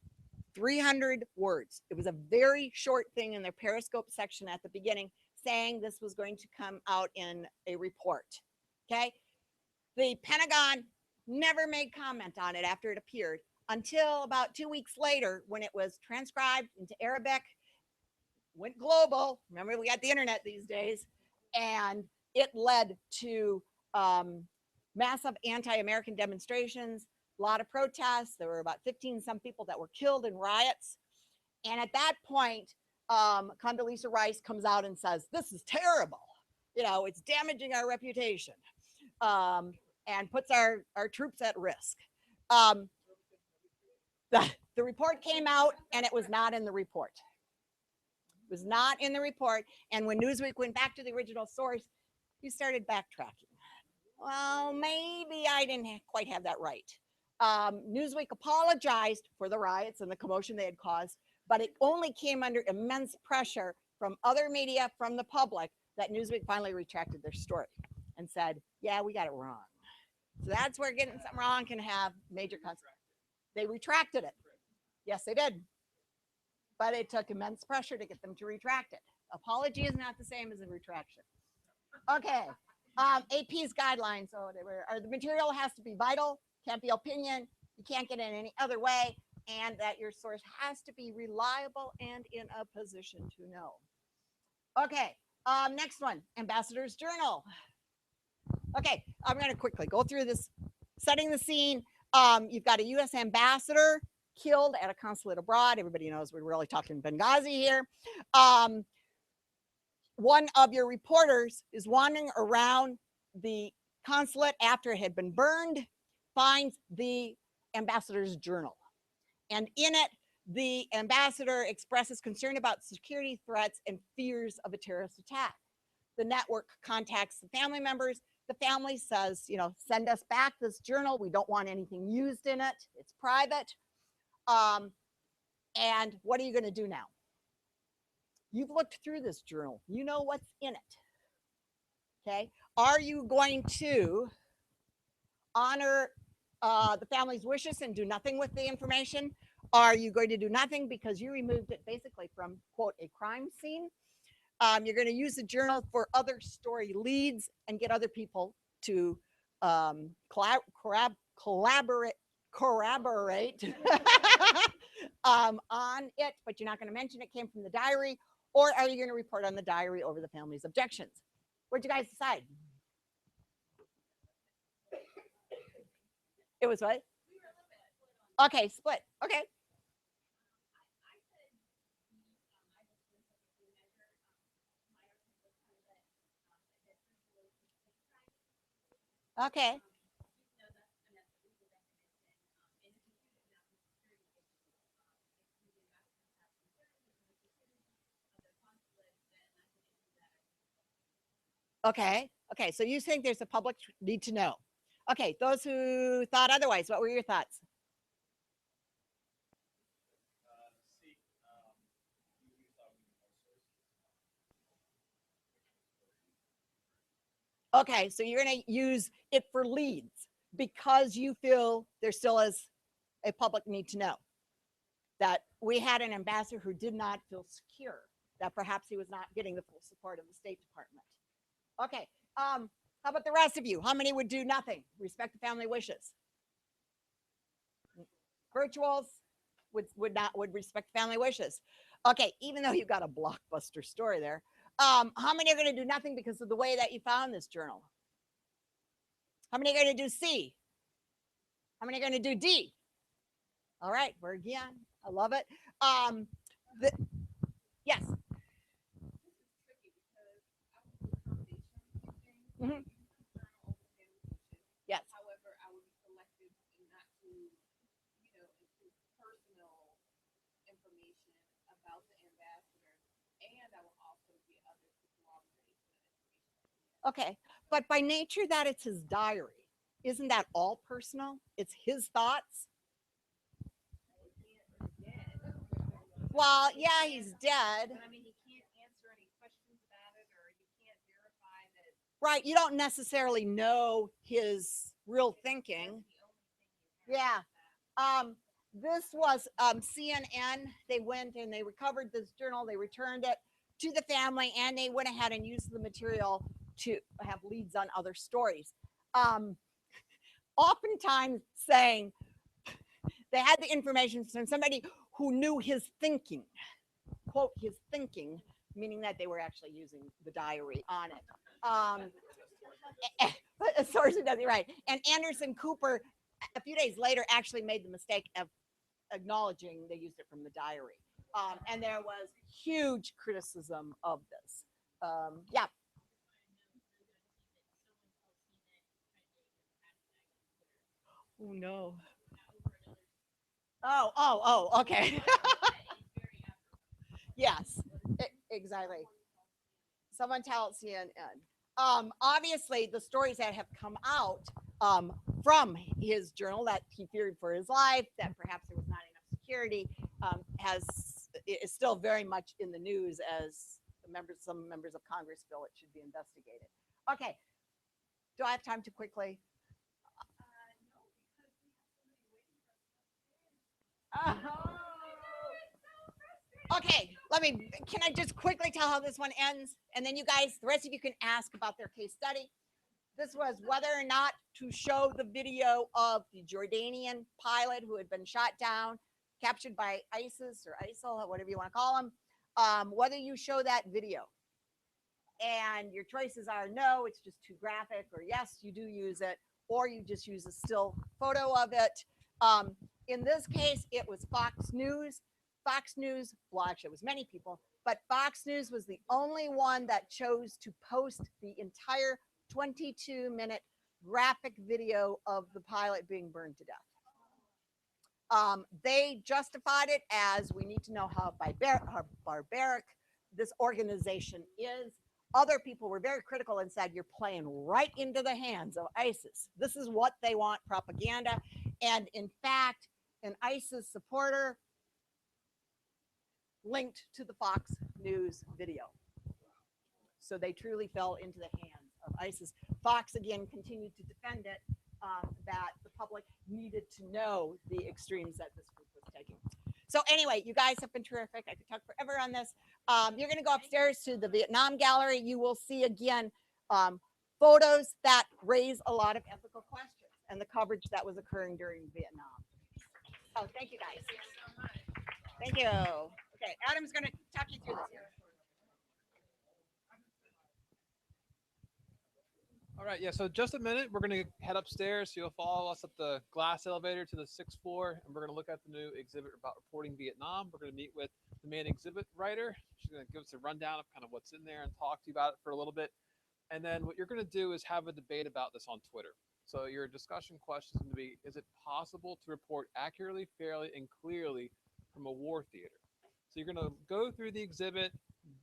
300 words. It was a very short thing in their Periscope section at the beginning saying this was going to come out in a report. Okay. The Pentagon never made comment on it after it appeared until about 2 weeks later when it was transcribed into Arabic. went global. Remember, we got the internet these days, and it led to massive anti-American demonstrations, a lot of protests. There were about 15 some people that were killed in riots. And at that point, Condoleezza Rice comes out and says, "This is terrible. You know, it's damaging our reputation," and puts our troops at risk. The report came out, and it was not in the report. It was not in the report. And when Newsweek went back to the original source, he started backtracking. Well, maybe I didn't quite have that right. Newsweek apologized for the riots and the commotion they had caused, but it only came under immense pressure from other media, from the public, that Newsweek finally retracted their story and said, yeah, we got it wrong. So that's where getting something wrong can have major consequences. They retracted it. Yes, they did. But it took immense pressure to get them to retract it. Apology is not the same as a retraction. Okay. AP's guidelines. So the material has to be vital, can't be opinion, you can't get in any other way, and that your source has to be reliable and in a position to know. Okay, next one, Ambassador's Journal. Okay, I'm going to quickly go through this, setting the scene. You've got a U.S. ambassador killed at a consulate abroad. Everybody knows we're really talking Benghazi here. One of your reporters is wandering around the consulate after it had been burned, finds the ambassador's journal. And in it, the ambassador expresses concern about security threats and fears of a terrorist attack. The network contacts the family members. The family says, you know, send us back this journal. We don't want anything used in it. It's private. And what are you going to do now? You've looked through this journal. You know what's in it. Okay. Are you going to honor the family's wishes and do nothing with the information? Are you going to do nothing because you removed it basically from, quote, a crime scene? You're going to use the journal for other story leads and get other people to corroborate on it, but you're not going to mention it came from the diary. Or are you going to report on the diary over the family's objections? What'd you guys decide? It was what? Okay, split. Okay. Okay. Okay. Okay. So you think there's a public need to know. Okay. Those who thought otherwise, what were your thoughts? Okay. So you're going to use it for leads because you feel there still is a public need to know that we had an ambassador who did not feel secure, that perhaps he was not getting the full support of the State Department. Okay. How about the rest of you? How many would do nothing? Respect the family wishes. Virtuals would respect family wishes. Okay, even though you've got a blockbuster story there, how many are going to do nothing because of the way that you found this journal? How many are going to do C? How many are going to do D? All right, we're again. I love it. Yes. Mm-hmm. Yes. However, I would be selective not to, include personal information about the ambassador, and I will also get others to corroborate the information. Okay, but by nature that it's his diary, isn't that all personal? It's his thoughts. Well, yeah, he's dead. But I mean, he can't answer any questions about it, or he can't verify that. Right, you don't necessarily know his real thinking. Yeah. This was CNN. They went and they recovered this journal. They returned it to the family, and they went ahead and used the material to have leads on other stories. Oftentimes saying they had the information from somebody who knew his thinking. quote his thinking, meaning that they were actually using the diary on it. But a source who does it right. And Anderson Cooper, a few days later, actually made the mistake of acknowledging they used it from the diary. And there was huge criticism of this. Yeah. Oh no. Okay. Yes, exactly. Someone tell CNN. Obviously, the stories that have come out from his journal that he feared for his life, that perhaps there was not enough security, is still very much in the news as some members of Congress feel it should be investigated. Okay, do I have time to quickly? Okay, can I just quickly tell how this one ends? And then you guys, the rest of you can ask about their case study. This was whether or not to show the video of the Jordanian pilot who had been shot down, captured by ISIS or ISIL, whatever you want to call them, whether you show that video. And your choices are no, it's just too graphic, or yes, you do use it, or you just use a still photo of it. In this case, it was Fox News. Fox News, well, actually, it was many people, but Fox News was the only one that chose to post the entire 22-minute graphic video of the pilot being burned to death. They justified it as we need to know how barbaric this organization is. Other people were very critical and said, you're playing right into the hands of ISIS. This is what they want, propaganda. And in fact, an ISIS supporter linked to the Fox News video. So they truly fell into the hands of ISIS. Fox, again, continued to defend it, that the public needed to know the extremes that this group was taking. So anyway, you guys have been terrific. I could talk forever on this. You're going to go upstairs to the Vietnam Gallery. You will see, again, photos that raise a lot of ethical questions and the coverage that was occurring during Vietnam. Oh, thank you, guys. Thank you. Okay, Adam's going to talk you through this here. All right, yeah, so just a minute, we're going to head upstairs. So you'll follow us up the glass elevator to the 6th floor, and we're going to look at the new exhibit about reporting Vietnam. We're going to meet with the main exhibit writer. She's going to give us a rundown of kind of what's in there and talk to you about it for a little bit. And then what you're going to do is have a debate about this on Twitter. So your discussion question is going to be, is it possible to report accurately, fairly, and clearly from a war theater? So you're going to go through the exhibit,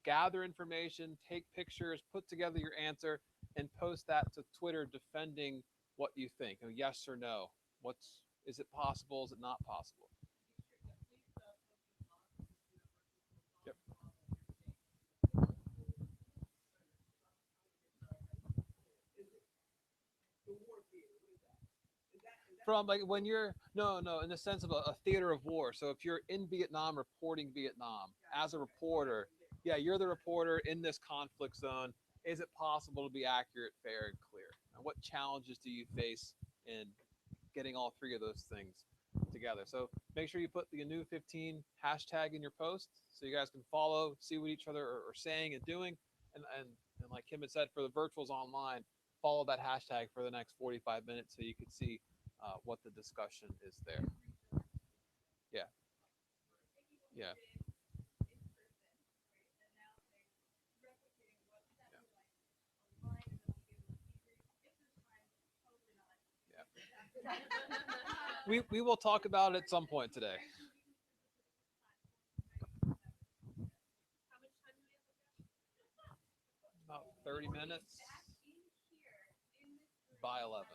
gather information, take pictures, put together your answer, and post that to Twitter defending what you think. Yes or no. Is it possible? Is it not possible? Yep. From like when you're no in the sense of a theater of war. So if you're in Vietnam reporting Vietnam as a reporter, yeah, you're the reporter in this conflict zone. Is it possible to be accurate, fair, and clear? And what challenges do you face in getting all three of those things together? So make sure you put the ANEW15 hashtag in your post so you guys can follow, see what each other are saying and doing. And like Kim had said, for the virtuals online, follow that hashtag for the next 45 minutes so you can see what the discussion is there. Yeah. Yeah. We will talk about it at some point today. About 30 minutes by 11.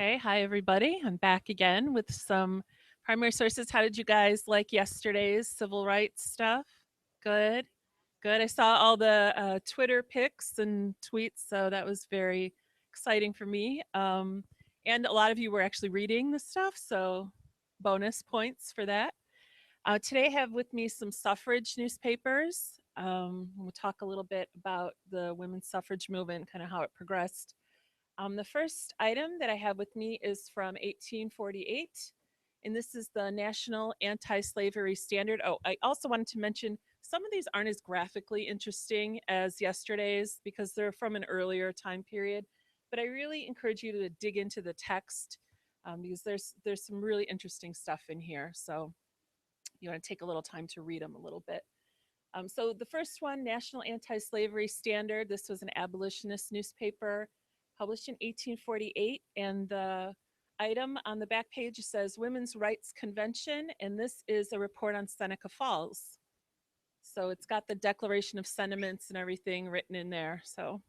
Okay, hi everybody. I'm back again with some primary sources. How did you guys like yesterday's civil rights stuff? Good, good. I saw all the Twitter pics and tweets, so that was very exciting for me. And a lot of you were actually reading the stuff, so bonus points for that. Today I have with me some suffrage newspapers. We'll talk a little bit about the women's suffrage movement, kind of how it progressed. The first item that I have with me is from 1848, and this is the National Anti-Slavery Standard. Oh, I also wanted to mention some of these aren't as graphically interesting as yesterday's because they're from an earlier time period, but I really encourage you to dig into the text because there's some really interesting stuff in here. So you want to take a little time to read them a little bit. So the first one, National Anti-Slavery Standard, this was an abolitionist newspaper published in 1848, and the item on the back page says Women's Rights Convention, and this is a report on Seneca Falls. So it's got the Declaration of Sentiments and everything written in there. So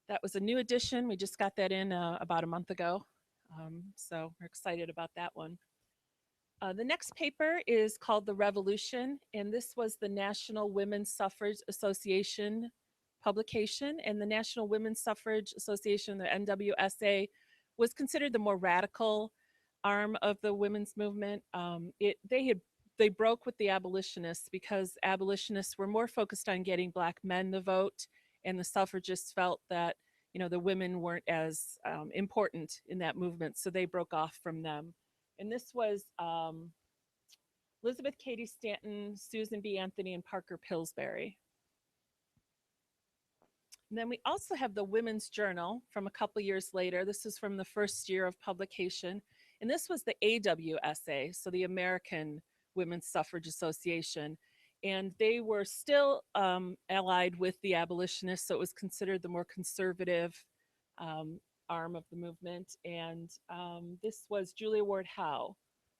that was a new edition. We just got that in about a month ago. So we're excited about that one. The next paper is called The Revolution, and this was the National Women's Suffrage Association publication. And the National Women's Suffrage Association, the NWSA, was considered the more radical arm of the women's movement. They broke with the abolitionists because abolitionists were more focused on getting Black men the vote, and the suffragists felt that the women weren't as important in that movement, so they broke off from them. And this was Elizabeth Cady Stanton, Susan B. Anthony, and Parker Pillsbury. And then we also have the Women's Journal from a couple years later. This is from the first year of publication. And this was the AWSA, so the American Women's Suffrage Association. And they were still allied with the abolitionists, so it was considered the more conservative arm of the movement. And this was Julia Ward Howe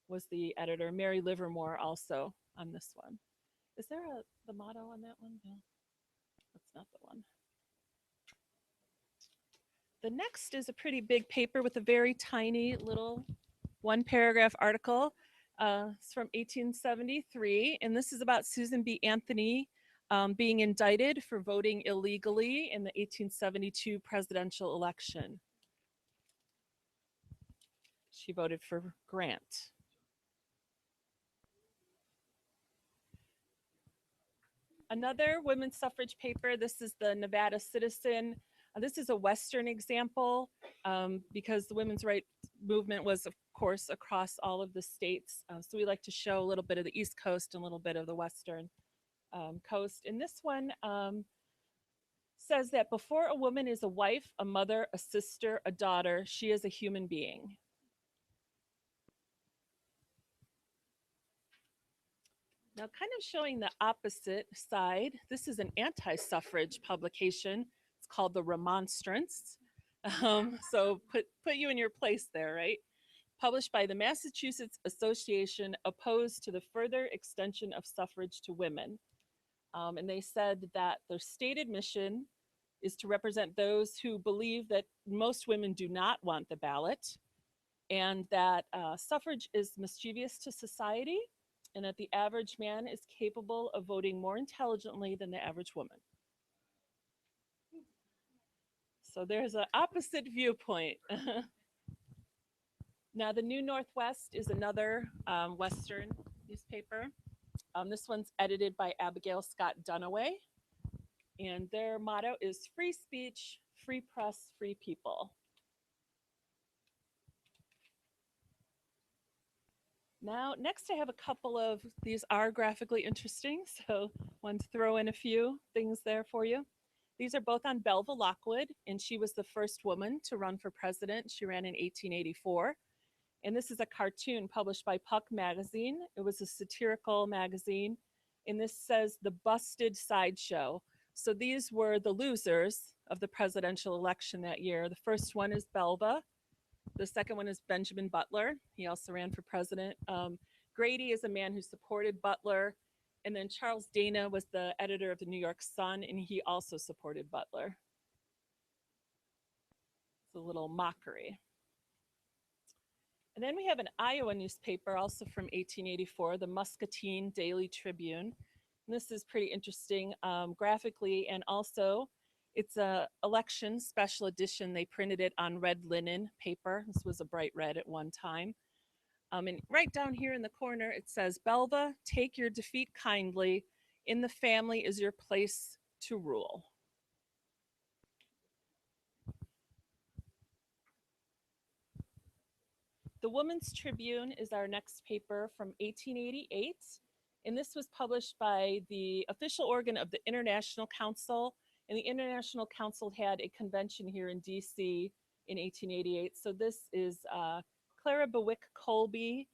was the editor. Mary Livermore also on this one. Is there the motto on that one? No, that's not the one. The next is a pretty big paper with a very tiny little one paragraph article. It's from 1873, and this is about Susan B. Anthony being indicted for voting illegally in the 1872 presidential election. She voted for Grant. Another women's suffrage paper, this is the Nevada Citizen. This is a Western example because the women's rights movement was, of course, across all of the states. So we like to show a little bit of the East Coast and a little bit of the Western coast. And this one says that before a woman is a wife, a mother, a sister, a daughter, she is a human being. Now, kind of showing the opposite side, this is an anti-suffrage publication. It's called The Remonstrance. So put you in your place there, right? Published by the Massachusetts Association Opposed to the Further Extension of Suffrage to Women. And they said that their stated mission is to represent those who believe that most women do not want the ballot, and that suffrage is mischievous to society, and that the average man is capable of voting more intelligently than the average woman. So there's an opposite viewpoint. Now, the New Northwest is another Western newspaper. This one's edited by Abigail Scott Duniway, and their motto is free speech, free press, free people. Now, next I have a couple of, these are graphically interesting, so I wanted to throw in a few things there for you. These are both on Belva Lockwood, and she was the first woman to run for president. She ran in 1884. And this is a cartoon published by Puck Magazine. It was a satirical magazine, and this says the busted sideshow. So these were the losers of the presidential election that year. The first one is Belva. The second one is Benjamin Butler. He also ran for president. Grady is a man who supported Butler. And then Charles Dana was the editor of the New York Sun, and he also supported Butler. It's a little mockery. And then we have an Iowa newspaper, also from 1884, the Muscatine Daily Tribune. And this is pretty interesting graphically, and also it's a election special edition. They printed it on red linen paper. This was a bright red at one time. And right down here in the corner, it says, "Belva, take your defeat kindly. In the family is your place to rule." The Woman's Tribune is our next paper from 1888. And this was published by the official organ of the International Council. And the International Council had a convention here in DC in 1888. So this is Clara Bewick Colby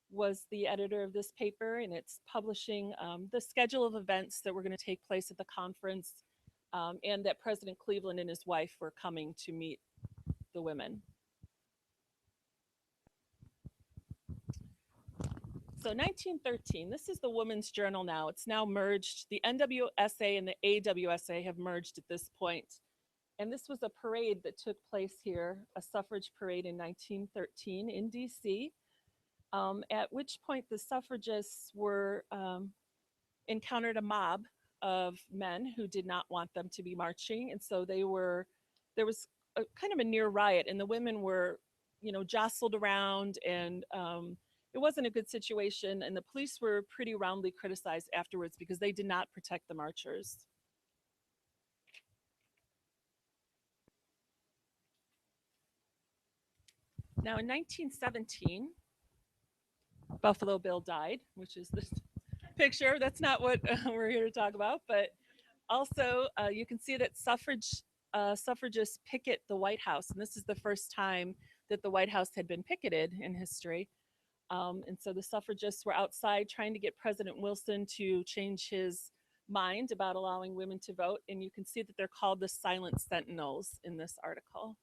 was the editor of this paper, and it's publishing the schedule of events that were going to take place at the conference, and that President Cleveland and his wife were coming to meet the women. So 1913, this is the Women's Journal now. It's now merged. The NWSA and the AWSA have merged at this point. And this was a parade that took place here, a suffrage parade in 1913 in DC, at which point the suffragists were encountered a mob of men who did not want them to be marching. And so there was a kind of a near riot, and the women were, jostled around, and it wasn't a good situation, and the police were pretty roundly criticized afterwards because they did not protect the marchers. Now in 1917, Buffalo Bill died, which is this picture. That's not what we're here to talk about, but also you can see that suffragists picket the White House, and this is the first time that the White House had been picketed in history. And so the suffragists were outside trying to get President Wilson to change his mind about allowing women to vote. And you can see that they're called the Silent Sentinels in this article.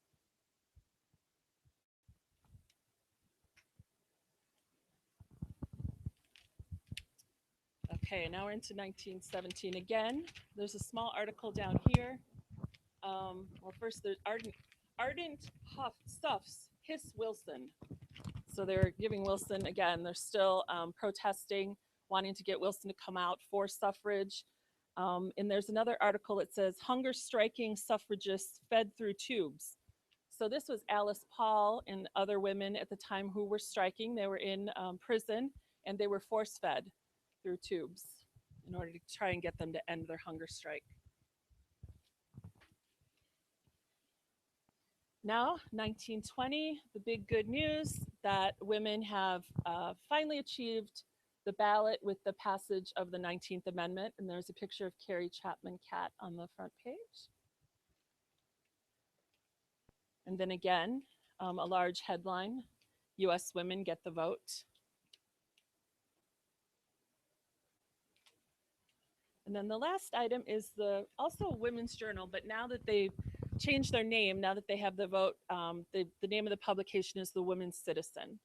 Okay, now we're into 1917 again. There's a small article down here. Well, first there's Ardent Stuffs Hiss Wilson. So they're giving Wilson, again, they're still protesting, wanting to get Wilson to come out for suffrage. And there's another article that says, "Hunger striking suffragists fed through tubes." So this was Alice Paul and other women at the time who were striking. They were in prison, and they were force fed through tubes in order to try and get them to end their hunger strike. Now, 1920, the big good news that women have finally achieved the ballot with the passage of the 19th Amendment. And there's a picture of Carrie Chapman Catt on the front page. And then again, a large headline, "U.S. women get the vote." And then the last item is also a Women's Journal, but now that they've changed their name, now that they have the vote, the name of the publication is the Women's Citizen.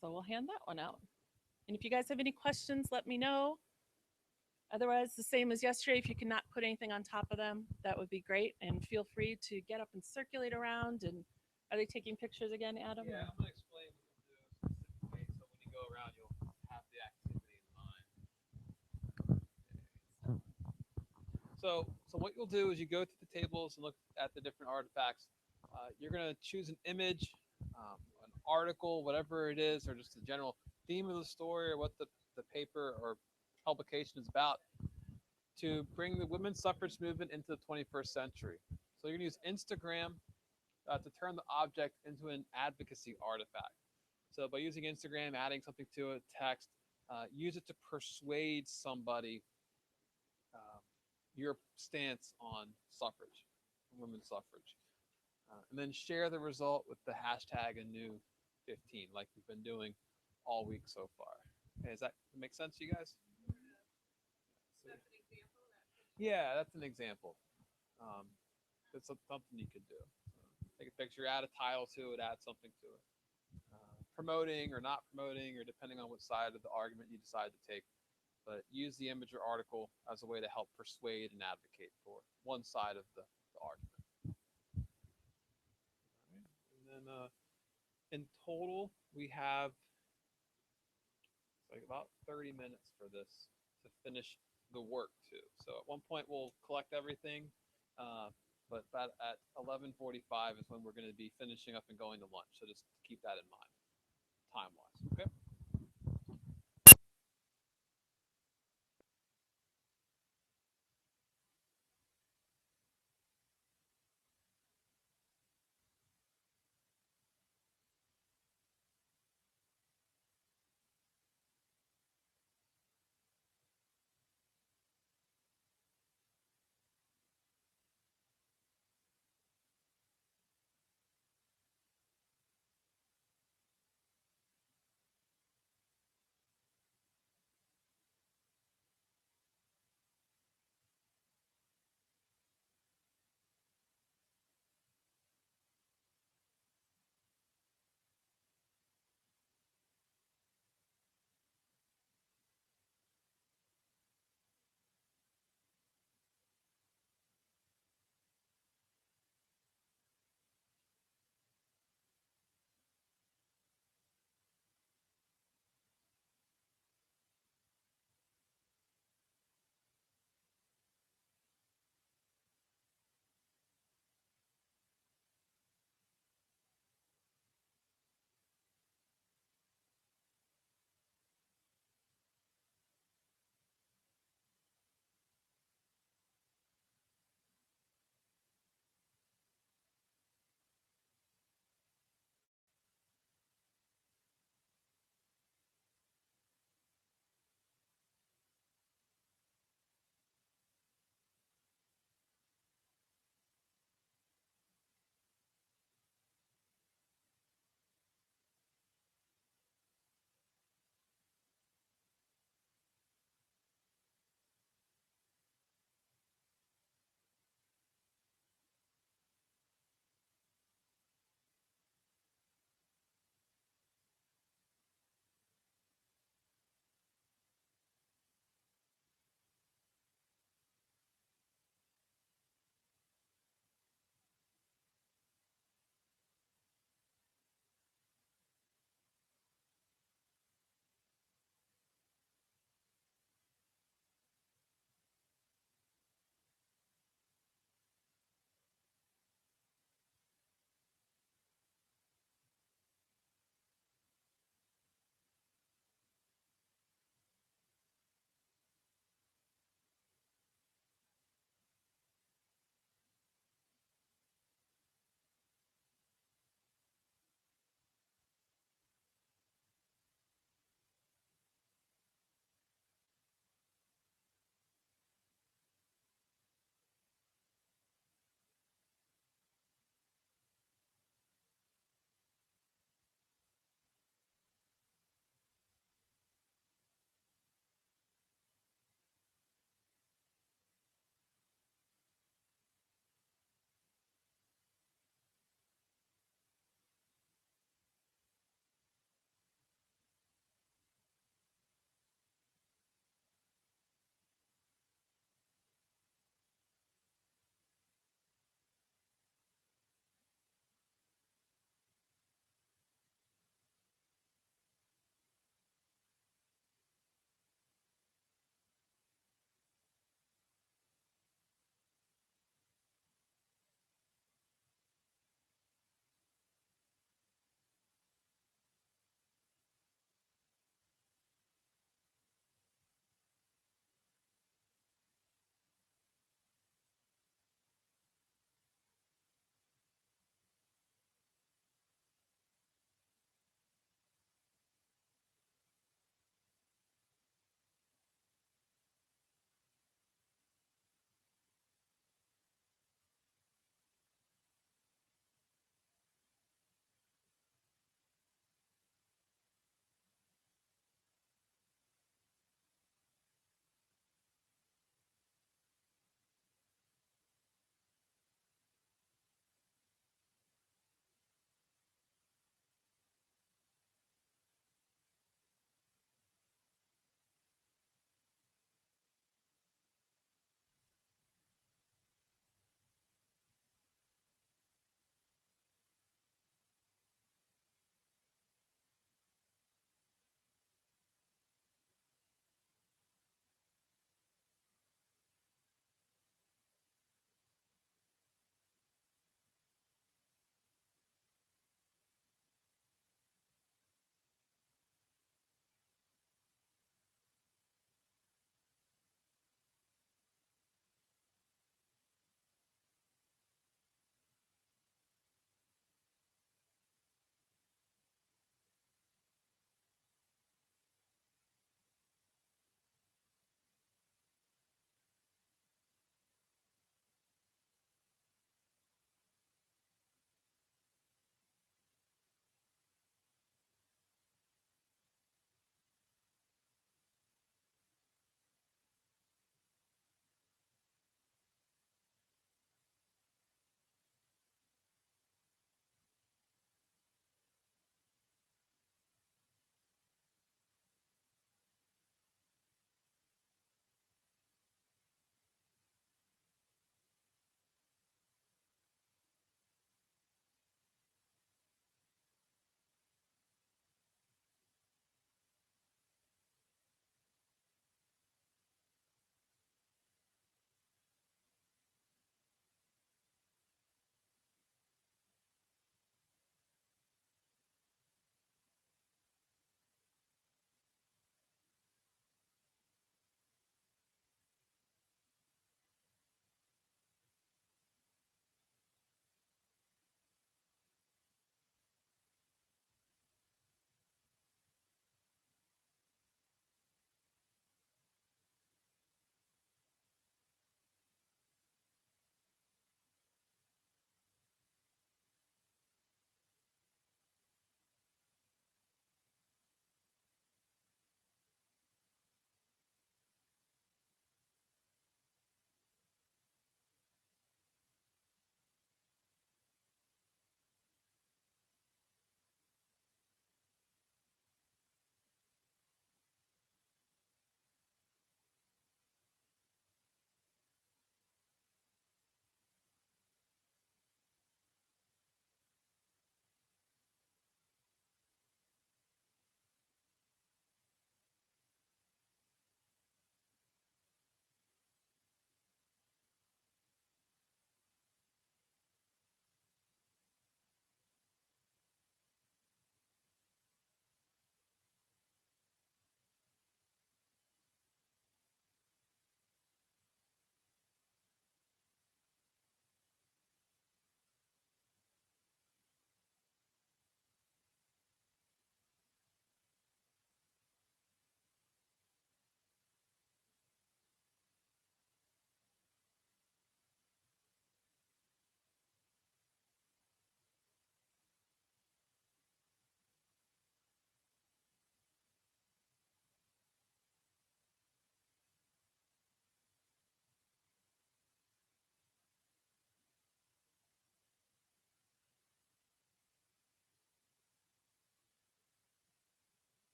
So we'll hand that one out. And if you guys have any questions, let me know. Otherwise, the same as yesterday, if you cannot put anything on top of them, that would be great. And feel free to get up and circulate around. And are they taking pictures again, Adam? Yeah, I'm going to explain what we'll do specifically, so when you go around, you'll have the activity in mind. So what you'll do is you go through the tables and look at the different artifacts. You're going to choose an image, an article, whatever it is, or just the general theme of the story or what the paper or publication is about, to bring the women's suffrage movement into the 21st century. So you're going to use Instagram to turn the object into an advocacy artifact. So by using Instagram, adding something to it, text, use it to persuade somebody your stance on suffrage, women's suffrage. And then share the result with the hashtag ANEW15, like we've been doing all week so far. Okay, does that make sense to you guys? That's an example. Yeah, that's an example. That's something you could do. Take a picture, add a title to it, add something to it. Promoting or not promoting, or depending on what side of the argument you decide to take. But use the image or article as a way to help persuade and advocate for one side of the argument. And then in total, we have like about 30 minutes for this to finish the work too. So at one point we'll collect everything, but that at 11:45 is when we're going to be finishing up and going to lunch. So just keep that in mind, time wise. Okay.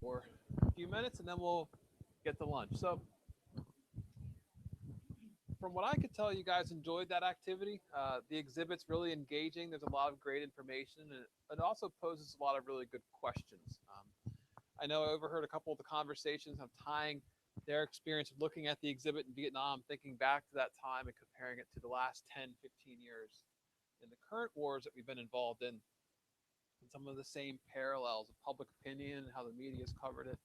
for a few minutes, and then we'll get to lunch. So from what I could tell, you guys enjoyed that activity. The exhibit's really engaging. There's a lot of great information, and it also poses a lot of really good questions. I know I overheard a couple of the conversations of tying their experience of looking at the exhibit in Vietnam, thinking back to that time and comparing it to the last 10, 15 years in the current wars that we've been involved in, and some of the same parallels of public opinion and how the media has covered it.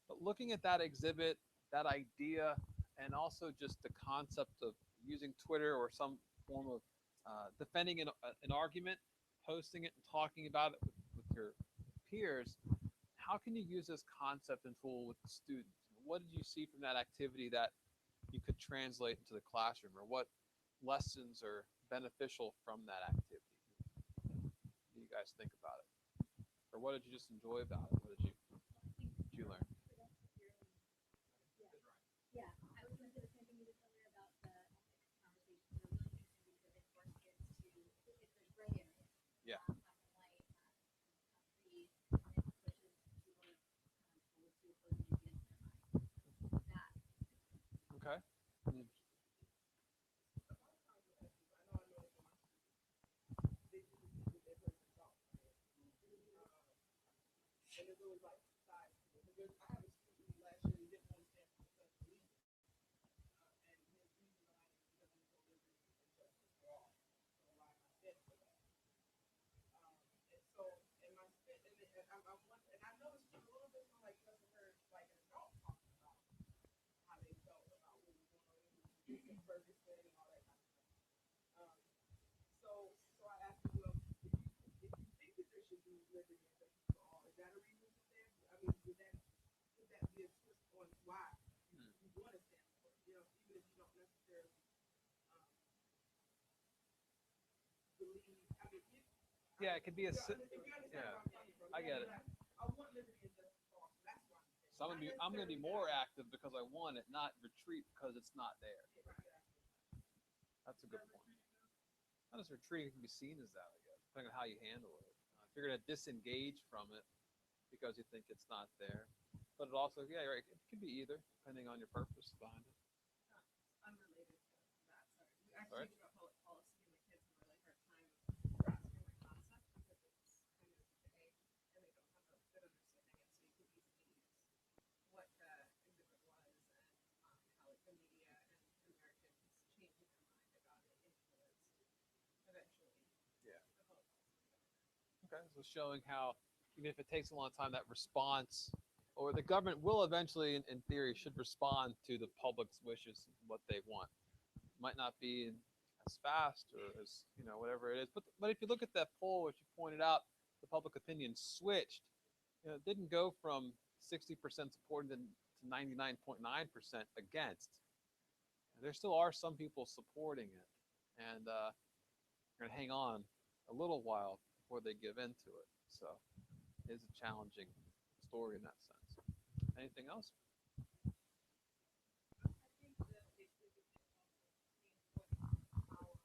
But looking at that exhibit, that idea, and also just the concept of using Twitter or some form of defending an argument, posting it and talking about it with your peers, how can you use this concept and tool with the students? What did you see from that activity that you could translate into the classroom, or what lessons are beneficial from that activity? What do you guys think about it? Or what did you just enjoy about it? What did you learn? Yeah, I was going to say the same thing you just told me about the ethics conversation. They're really interesting because it forces kids to, if there's gray areas, Yeah. black and white, concrete, and it pushes people to opposing against their mind. That. Okay. And there's always like sides to it. Because I have a student last year who didn't understand the belief. And his reason behind it is because he's so liberty and justice for all. So why am I fit for that? And so, and my and I noticed a little bit from like cousin her, like an adult talking about how they felt about what was going on in Ferguson and all that kind of stuff. So I asked him, well, if you think that there should be liberty and justice for all, is that a reason to stand? I mean, would that be a twist on why you want to stand for it? You know, even if you don't necessarily believe. I mean, Yeah, it could be a. if you understand Yeah, where I'm coming from, I get it. I want liberty and justice for all. So that's why I'm saying. So I'm gonna be more active because I want it, not retreat because it's not there. That's a good point. Not as retreating can be seen as that, I guess, depending on how you handle it. If you're gonna disengage from it because you think it's not there, but it also, yeah, you're right, it could be either, depending on your purpose behind it. Unrelated to that, sorry. We Sorry? actually teach about public policy, and the kids have a really hard time grasping the concept because it's kind of vague and they don't have a good understanding. And so you could easily use what the exhibit was and how like the media and Americans changing their mind about it influenced eventually Yeah. the public policy. Okay, so showing how even if it takes a long time, that response, or the government will eventually, in theory, should respond to the public's wishes, what they want. Might not be as fast or as, whatever it is. But if you look at that poll, which you pointed out, the public opinion switched. It didn't go from 60% supported to 99.9% against. There still are some people supporting it, and they're going to hang on a little while before they give in to it. So it is a challenging story in that sense. Anything else? I think the exhibit also reinforced how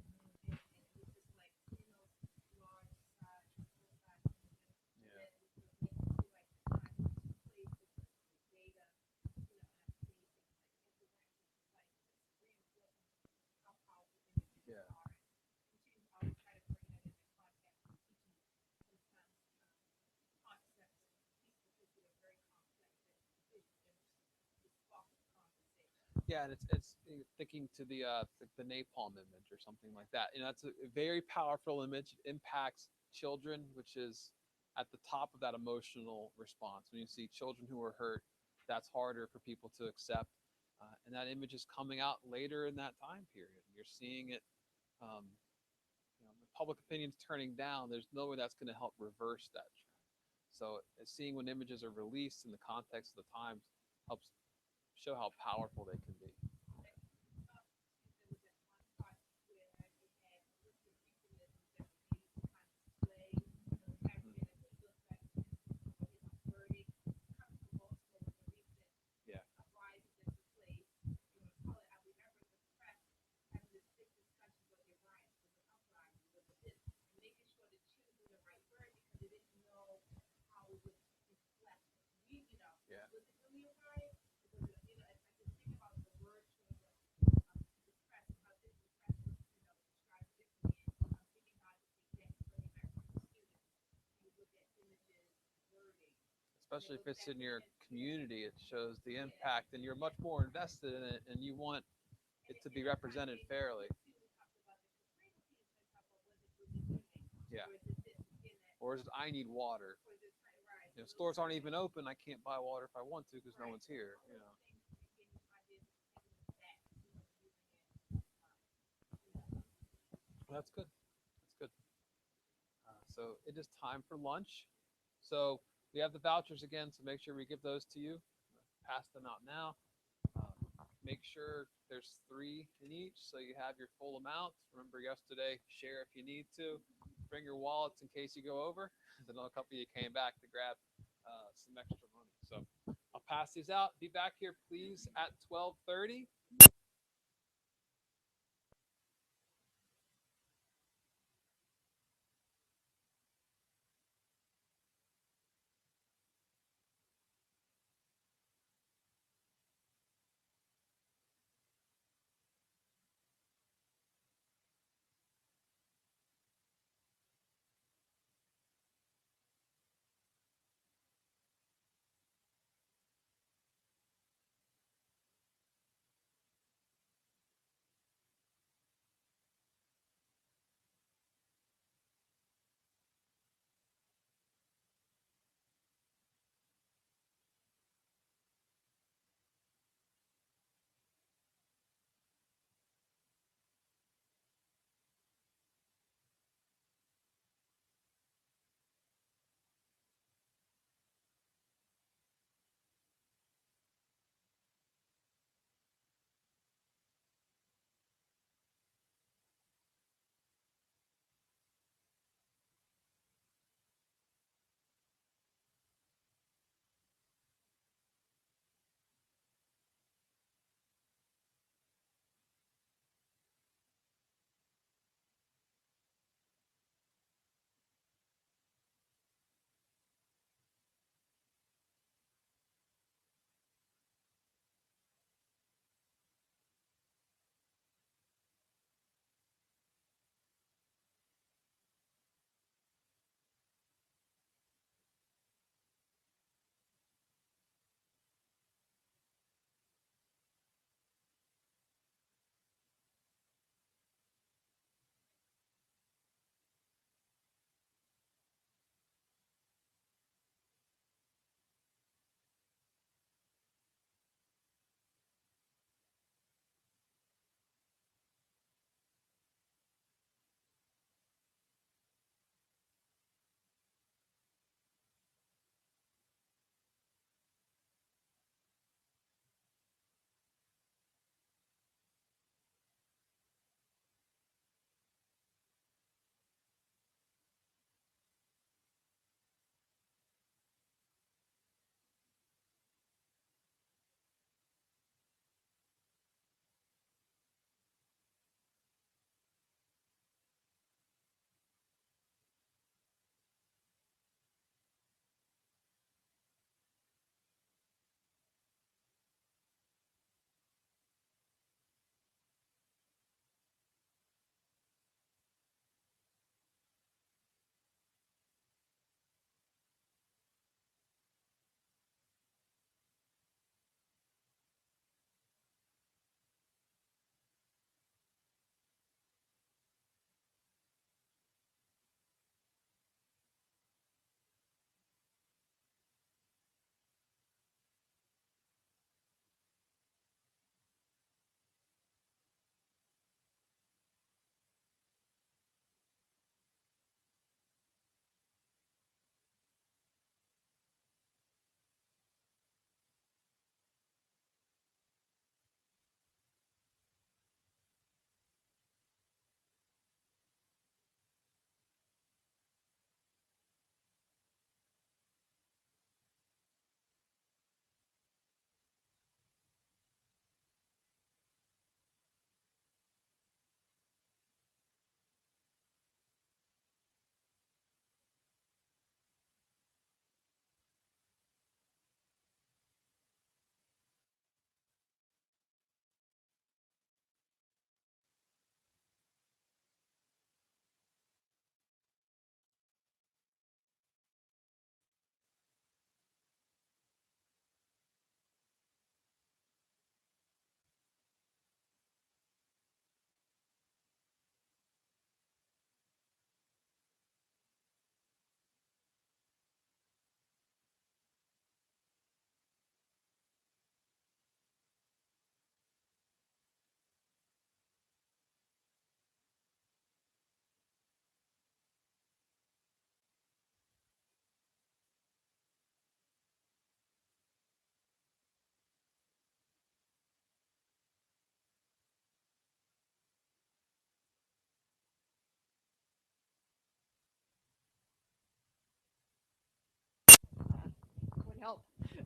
and it was just like in those large size, full size images. Yeah. And it was making you like find two places with data, and I see things like infographics, like just reinforcing how powerful images Yeah. are. And continue to always try to bring that in the context of teaching sometimes concepts and pieces because they're very complex and just focus conversation. Yeah, and it's thinking to the napalm image or something like that. That's a very powerful image. It impacts children, which is at the top of that emotional response. When you see children who are hurt, that's harder for people to accept. And that image is coming out later in that time period. You're seeing it. The public opinion's turning down. There's no way that's going to help reverse that trend. So seeing when images are released in the context of the times helps show how powerful they can be. Yeah. especially if it's in your community. It shows the impact, and you're much more invested in it, and you want it to be represented fairly. Yeah. Or is it I need water? You know, stores aren't even open. I can't buy water if I want to because no one's here. You know. Well, that's good. That's good. So it is time for lunch. So we have the vouchers again, so make sure we give those to you. Pass them out now. Make sure there's 3 in each, so you have your full amount. Remember yesterday, share if you need to. Bring your wallets in case you go over. Then a couple of you came back to grab some extra money. So I'll pass these out. Be back here, please, at 12:30.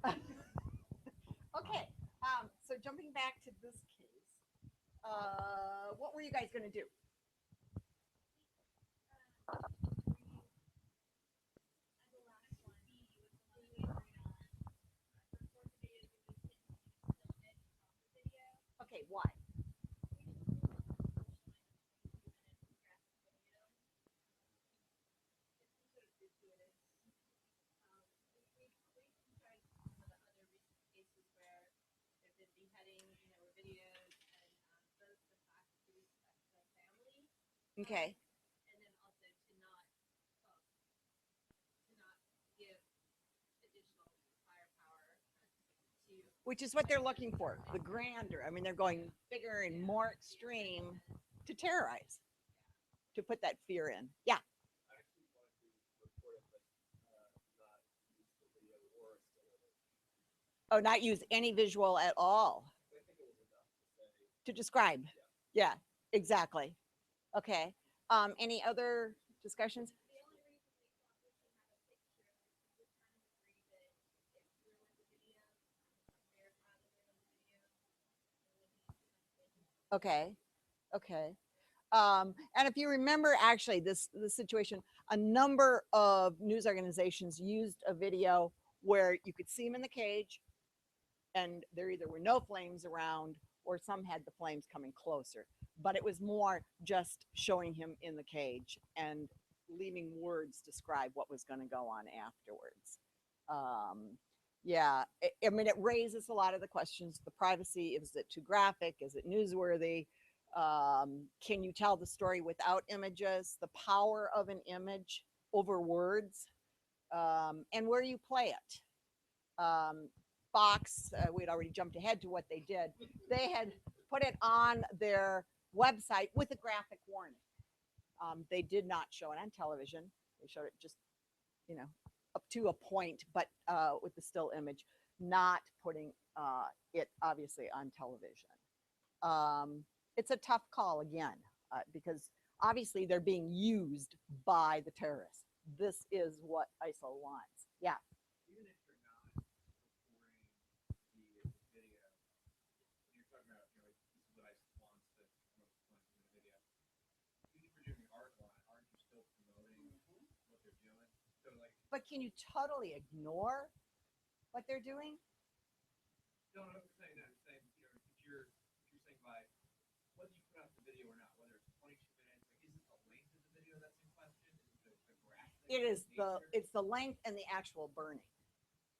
Okay, so jumping back to this case, what were you guys going to do? Okay, why? Okay. And then also to not give additional firepower to. Which is what they're looking for, the grander. I mean, they're going bigger and more extreme to terrorize, to put that fear in. Yeah. I actually wanted to report it, but not use the video or a still image. Oh, not use any visual at all I think it was enough to say. to describe. Yeah, exactly. Okay. Any other discussions? The only reason we thought we should have a picture is we kind of agree that if we're in the video, verify that we're in the video, Okay. Okay. And if you remember, actually, this situation, a number of news organizations used a video where you could see him in the cage, and there either were no flames around or some had the flames coming closer. But it was more just showing him in the cage and leaving words describe what was going to go on afterwards. Yeah, I mean, it raises a lot of the questions. The privacy, is it too graphic? Is it newsworthy? Can you tell the story without images? The power of an image over words, and where you play it. Fox, we'd already jumped ahead to what they did. They had put it on their website with a graphic warning. They did not show it on television. They showed it just, you know, up to a point, but with the still image, not putting it obviously on television. It's a tough call again, because obviously they're being used by the terrorists. This is what ISIL wants. Yeah. Even if you're not reporting the video, you're talking about, you know, this is what ISIS wants to promote points in the video. Even if you're doing the article on it, aren't you still promoting what they're doing? So like, But can you totally ignore what they're doing? no, I'm saying that. I'm saying, you know, if you're saying by whether you put out the video or not, whether it's 22 minutes, like, is it the length of the video that's in question? Is it the graphic? It is it's the length and the actual burning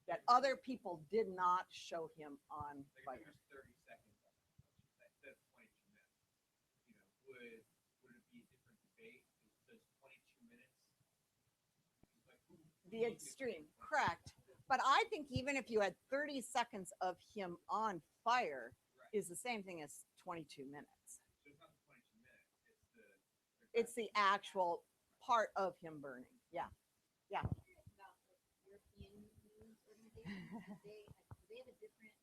that other people did not show him on Like if fire. there's 30 seconds of it, instead of 22 minutes, you know, would it be a different debate if it says 22 minutes? Like, The extreme, correct. But I think even if you had 30 seconds of him on fire, right. is the same thing as 22 minutes. So it's not the 22 minutes, It's the actual part of him burning. Yeah. Yeah. about like European news organizations. Do they have a different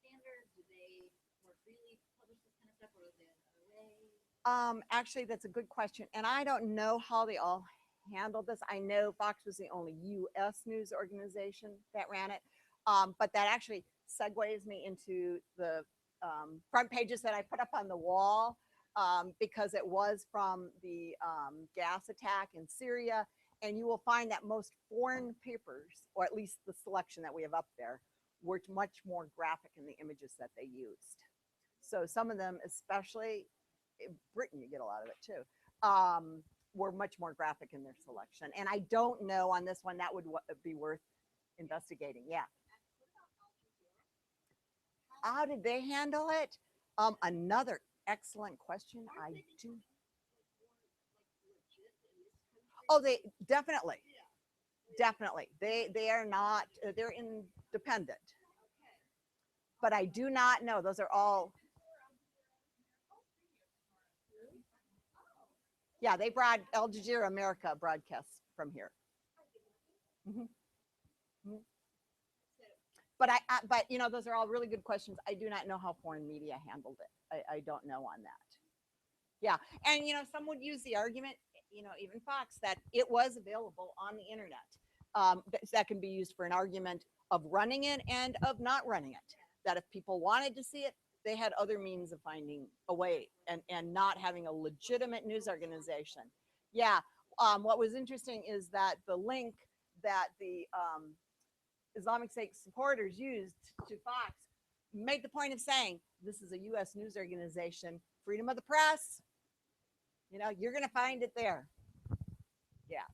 standard? Do they more freely publish this kind of stuff, or is it another way? Actually, that's a good question. And I don't know how they all handled this. I know Fox was the only U.S. news organization that ran it. But that actually segues me into the front pages that I put up on the wall, because it was from the gas attack in Syria. And you will find that most foreign papers, or at least the selection that we have up there, were much more graphic in the images that they used. So some of them, especially in Britain, you get a lot of it too, were much more graphic in their selection. And I don't know on this one, that would be worth investigating. Yeah. How did they handle it? Another excellent question. I do. Oh, they definitely, definitely. They are not. They're independent. But I do not know. Those are all. Yeah, they brought Al Jazeera America broadcasts from here. Mm-hmm. Mm-hmm. But but you know, those are all really good questions. I do not know how foreign media handled it. I don't know on that. Yeah, and you know, some would use the argument, you know, even Fox, that it was available on the internet. that can be used for an argument of running it and of not running it. That if people wanted to see it, they had other means of finding a way and not having a legitimate news organization. Yeah, what was interesting is that the link that the Islamic State supporters used to Fox made the point of saying, this is a U.S. news organization, freedom of the press, you know, you're going to find it there. Yeah.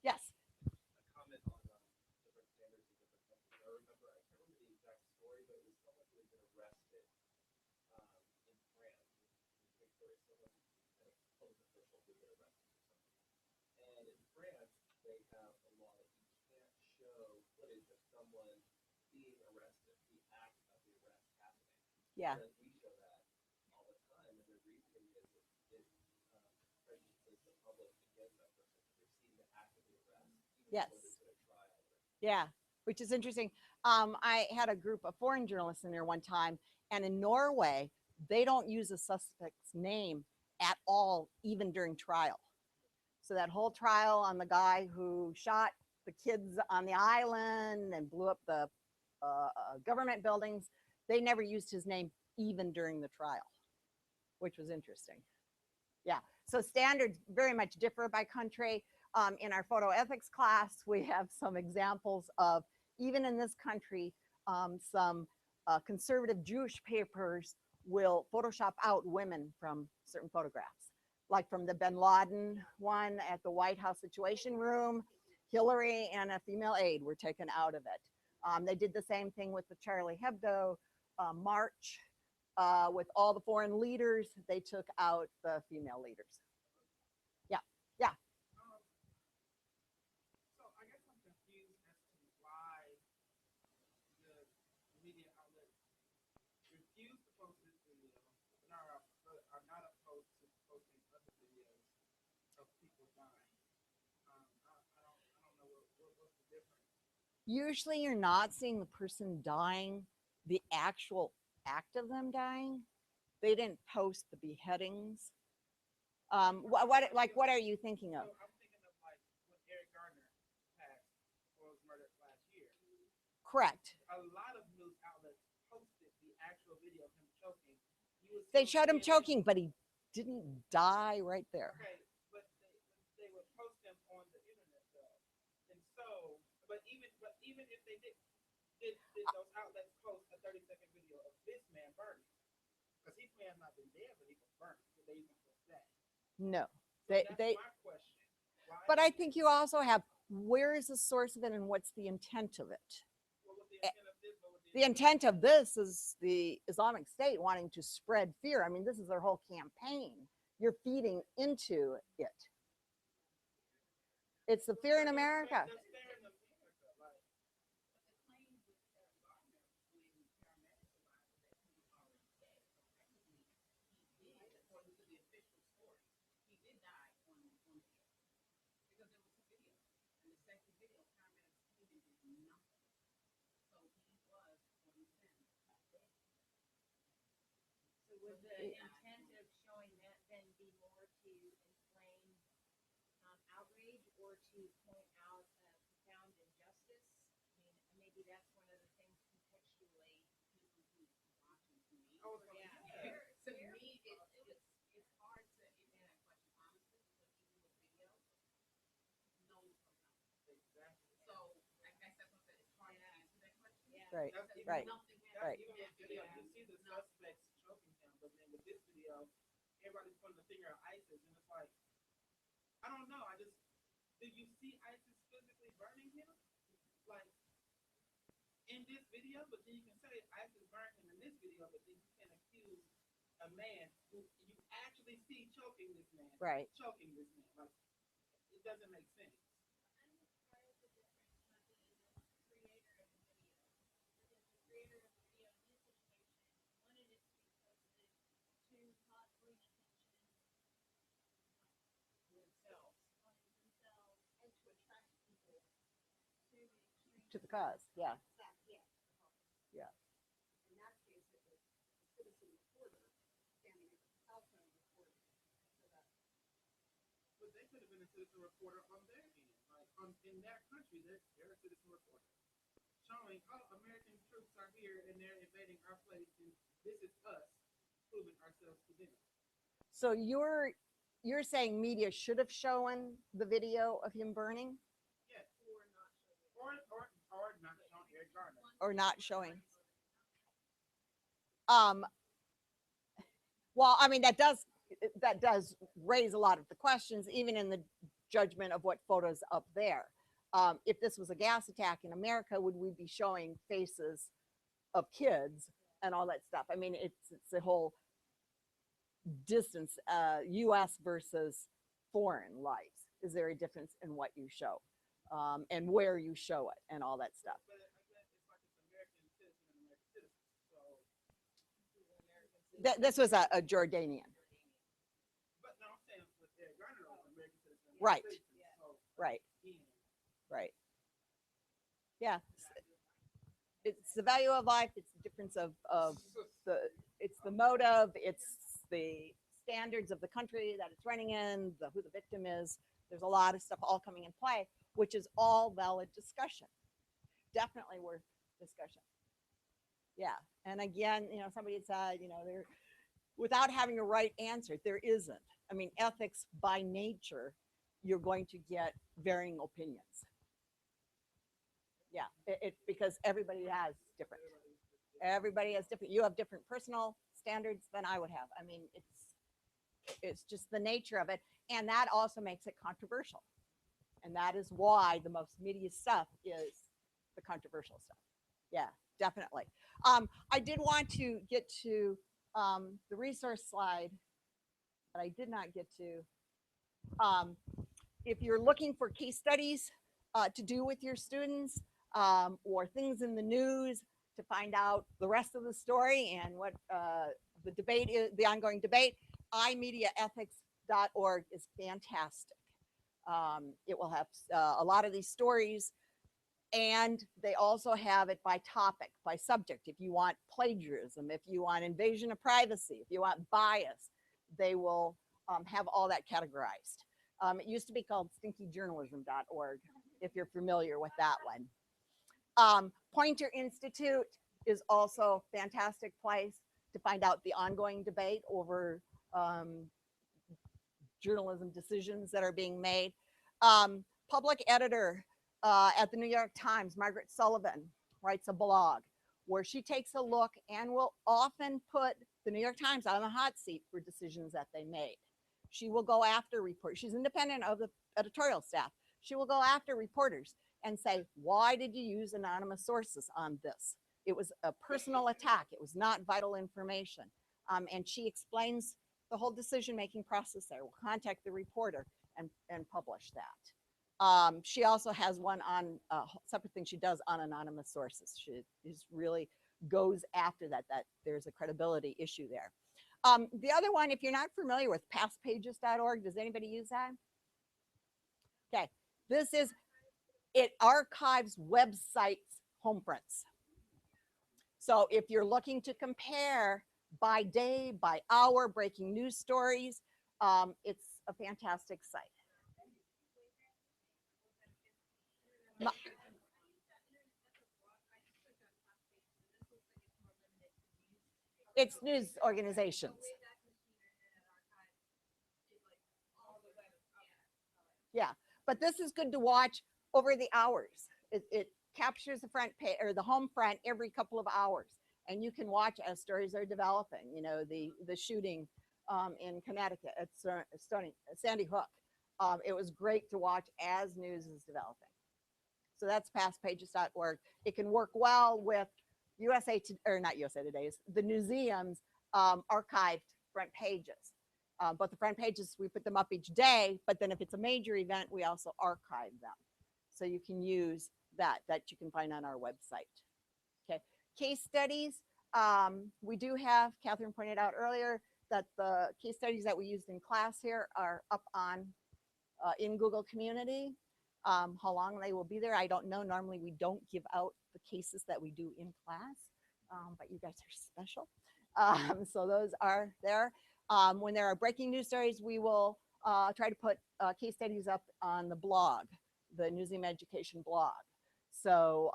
Yes. A comment on different standards in different countries. I can't remember the exact story, but it was someone who had been arrested in France. Big story. Someone, a public official who had been arrested for something. And in France, they have a law that you can't show footage of someone being arrested, the act of the arrest happening. Yeah. Whereas we show that all the time, and the reasoning is it prejudices the public against that person because they've seen the act of the arrest. Yes. Whether it's in a trial or Yeah, which is interesting. I had a group of foreign journalists in there one time, and in Norway, they don't use a suspect's name at all, even during trial. So that whole trial on the guy who shot the kids on the island and blew up the government buildings, they never used his name even during the trial, which was interesting. Yeah, so standards very much differ by country. In our photo ethics class, we have some examples of, even in this country, some conservative Jewish papers will Photoshop out women from certain photographs. Like from the bin Laden one at the White House Situation Room, Hillary and a female aide were taken out of it. They did the same thing with the Charlie Hebdo march. With all the foreign leaders, they took out the female leaders. Yeah, yeah. So I guess I'm confused as to why the media outlets refuse to post this video and are not opposed to posting other videos of people dying. I don't know what's the difference. Usually you're not seeing the person dying, the actual act of them dying. They didn't post the beheadings. What are you thinking of? So I'm thinking of like when Eric Gardner passed or was murdered last year. Correct. A lot of news outlets posted the actual video of him choking. They showed him choking, but he didn't die right there. Okay, but they would post them on the internet though. And so, but even if they did those outlets post a 30-second video of this man burning? Because he may have not been dead, but he was burning. So they even post that. No, So that's my question. Why but I think you also have, where is the source of it and what's the intent of it? what was the intent of this? What was The intent of this is the Islamic State wanting to spread fear. I mean, this is their whole campaign. You're feeding into it. It's the fear in America. That's fair in America. Like, But the claim with Gardner, when paramedics arrived, that he was already dead. So technically, he did, according to the official story, he did die on the hill. Because there was a video. And the second video, paramedics came and did nothing. So he was on the scene. So would the intent of showing that then be more to inflame outrage or to point out profound injustice? I mean, maybe that's one of the things contextually. Watching to me. oh, Yeah. To me, it's hard to answer that question honestly, because even with video, no one comes out. exactly. So I guess that's what I said. It's hard to answer that question. Yeah. Right, That's even- right. Nothing That's Right. even with video. You see the suspects choking him, but then with this video, everybody's pointing the finger at ISIS, and it's like, I don't know. Did you see ISIS physically burning him? Like, in this video, but then you can say ISIS burned him in this video, but then you can accuse a man who you actually see choking this man. Right. Choking this man. Like, it doesn't make sense. To the cause, yeah. Yeah. In that case, it was a citizen reporter standing at the cell phone recording. So that But they could have been a citizen reporter on their end, like in in their country, they're a citizen reporter, showing, oh, American troops are here and they're invading our place, and this is us proving ourselves to them. So you're saying media should have shown the video of him burning Yes. Or not shown Eric Garner. or not showing? Well, I mean, that does raise a lot of the questions, even in the judgment of what photos up there. If this was a gas attack in America, would we be showing faces of kids and all that stuff? I mean, it's a whole distance, U.S. versus foreign lives. Is there a difference in what you show and where you show it and all that stuff? But it's like it's American citizen and American citizen. So This was a Jordanian. but no, I'm saying with Eric Garner was an American citizen. and Right. American citizen, so Right, he- right. Yeah. It's the value of life. It's the difference of it's the motive. It's the standards of the country that it's running in, who the victim is. There's a lot of stuff all coming in play, which is all valid discussion. Definitely worth discussion. Yeah. And again, somebody had said, there, without having a right answer, there isn't. I mean, ethics by nature, you're going to get varying opinions. Yeah, because everybody has different. Everybody has different. You have different personal standards than I would have. I mean, it's just the nature of it, and that also makes it controversial. And that is why the most media stuff is the controversial stuff. Yeah, definitely. I did want to get to the resource slide, but I did not get to. If you're looking for case studies to do with your students or things in the news to find out the rest of the story and what the debate is, the ongoing debate, imediaethics.org is fantastic. It will have a lot of these stories, and they also have it by topic, by subject. If you want plagiarism, if you want invasion of privacy, if you want bias, they will have all that categorized. It used to be called stinkyjournalism.org, if you're familiar with that one. Pointer Institute is also a fantastic place to find out the ongoing debate over journalism decisions that are being made. Public editor at the New York Times, Margaret Sullivan, writes a blog where she takes a look and will often put the New York Times on the hot seat for decisions that they made. She will go after reporters. She's independent of the editorial staff. She will go after reporters and say, why did you use anonymous sources on this? It was a personal attack. It was not vital information. And she explains the whole decision-making process there. We'll contact the reporter and publish that. She also has one on a separate thing she does on anonymous sources. She really goes after that there's a credibility issue there. The other one, if you're not familiar with pastpages.org, does anybody use that? Okay, it archives websites' home prints. So if you're looking to compare by day, by hour, breaking news stories, it's a fantastic site. It's news organizations. Yeah, but this is good to watch over the hours. It captures the front page or the home front every couple of hours, and you can watch as stories are developing. The shooting in Connecticut at Sandy Hook. It was great to watch as news is developing. So that's pastpages.org. It can work well with not USA Today's, the museum's archived front pages. But the front pages, we put them up each day, but then if it's a major event, we also archive them. So you can use that you can find on our website. Okay, case studies. We do have, Catherine pointed out earlier, that the case studies that we used in class here are up on in Google Community. How long they will be there, I don't know. Normally we don't give out the cases that we do in class, but you guys are special. So those are there. When there are breaking news stories, we will try to put case studies up on the blog the Newseum Education blog. So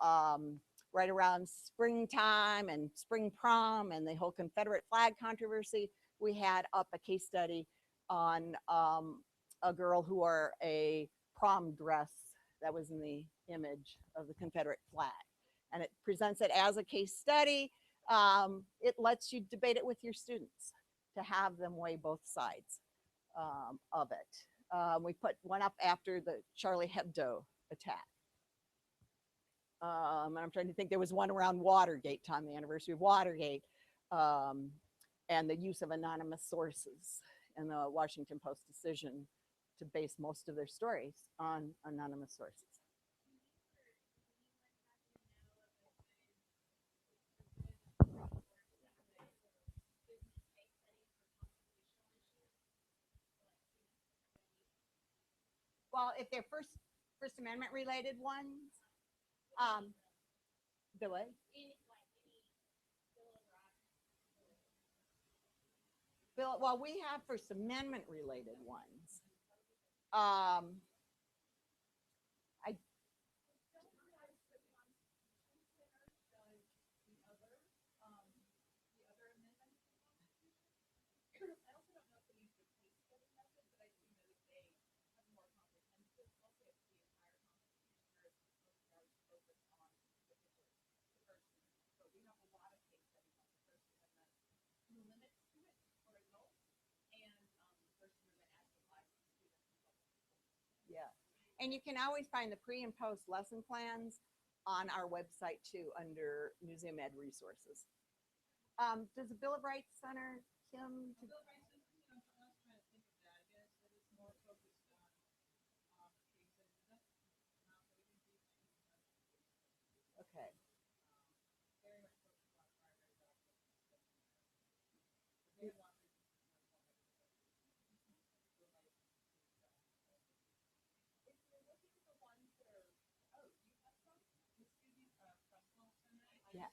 right around springtime and spring prom and the whole Confederate flag controversy, we had up a case study on a girl who wore a prom dress that was in the image of the Confederate flag. And it presents it as a case study. It lets you debate it with your students to have them weigh both sides of it. We put one up after the Charlie Hebdo attack. And I'm trying to think, there was one around Watergate time, the anniversary of Watergate, and the use of anonymous sources and the Washington Post decision to base most of their stories on anonymous sources. Well, if they're First Amendment related ones, the what? Bill, well, we have First Amendment related ones. I Yeah. And you can always find the pre and post lesson plans on our website too, under Newseum Ed resources. Does the Bill of Rights Center, Kim? Okay. Yeah.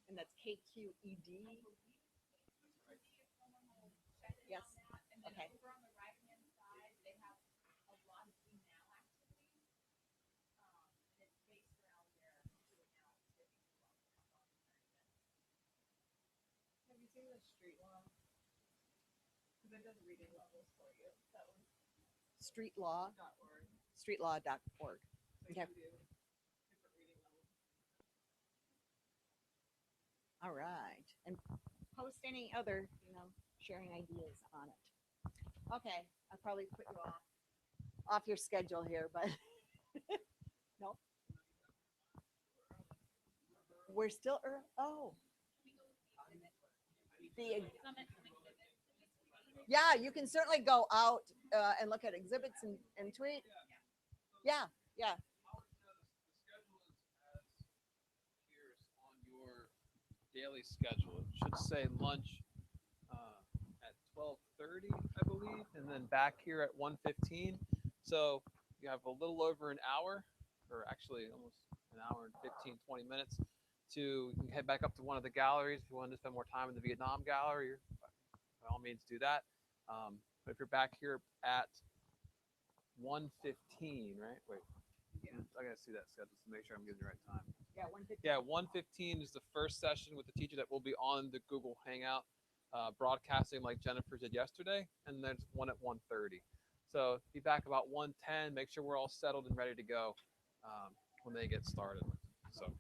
And that's KQED. Yes. Okay. Have you seen the street law? Because it does reading levels for you. That one. Streetlaw.org. Streetlaw.org. Okay. All right. And post any other, sharing ideas on it. Okay. I'll probably put you off your schedule here, but no. We're still early. Oh. Yeah, you can certainly go out and look at exhibits and tweet. Yeah, yeah. Daily schedule. It should say lunch at 12:30, I believe, and then back here at 1:15. So you have a little over an hour, or actually almost an hour and 15, 20 minutes to head back up to one of the galleries. If you want to spend more time in the Vietnam gallery, by all means do that. But if you're back here at 1:15, right? Wait, yeah. I gotta see that schedule to make sure I'm getting the right time. Yeah, 1:15. Yeah, 1:15 is the first session with the teacher that will be on the Google Hangout, broadcasting like Jennifer did yesterday, and there's one at 1:30. So be back about 1:10. Make sure we're all settled and ready to go when they get started. So.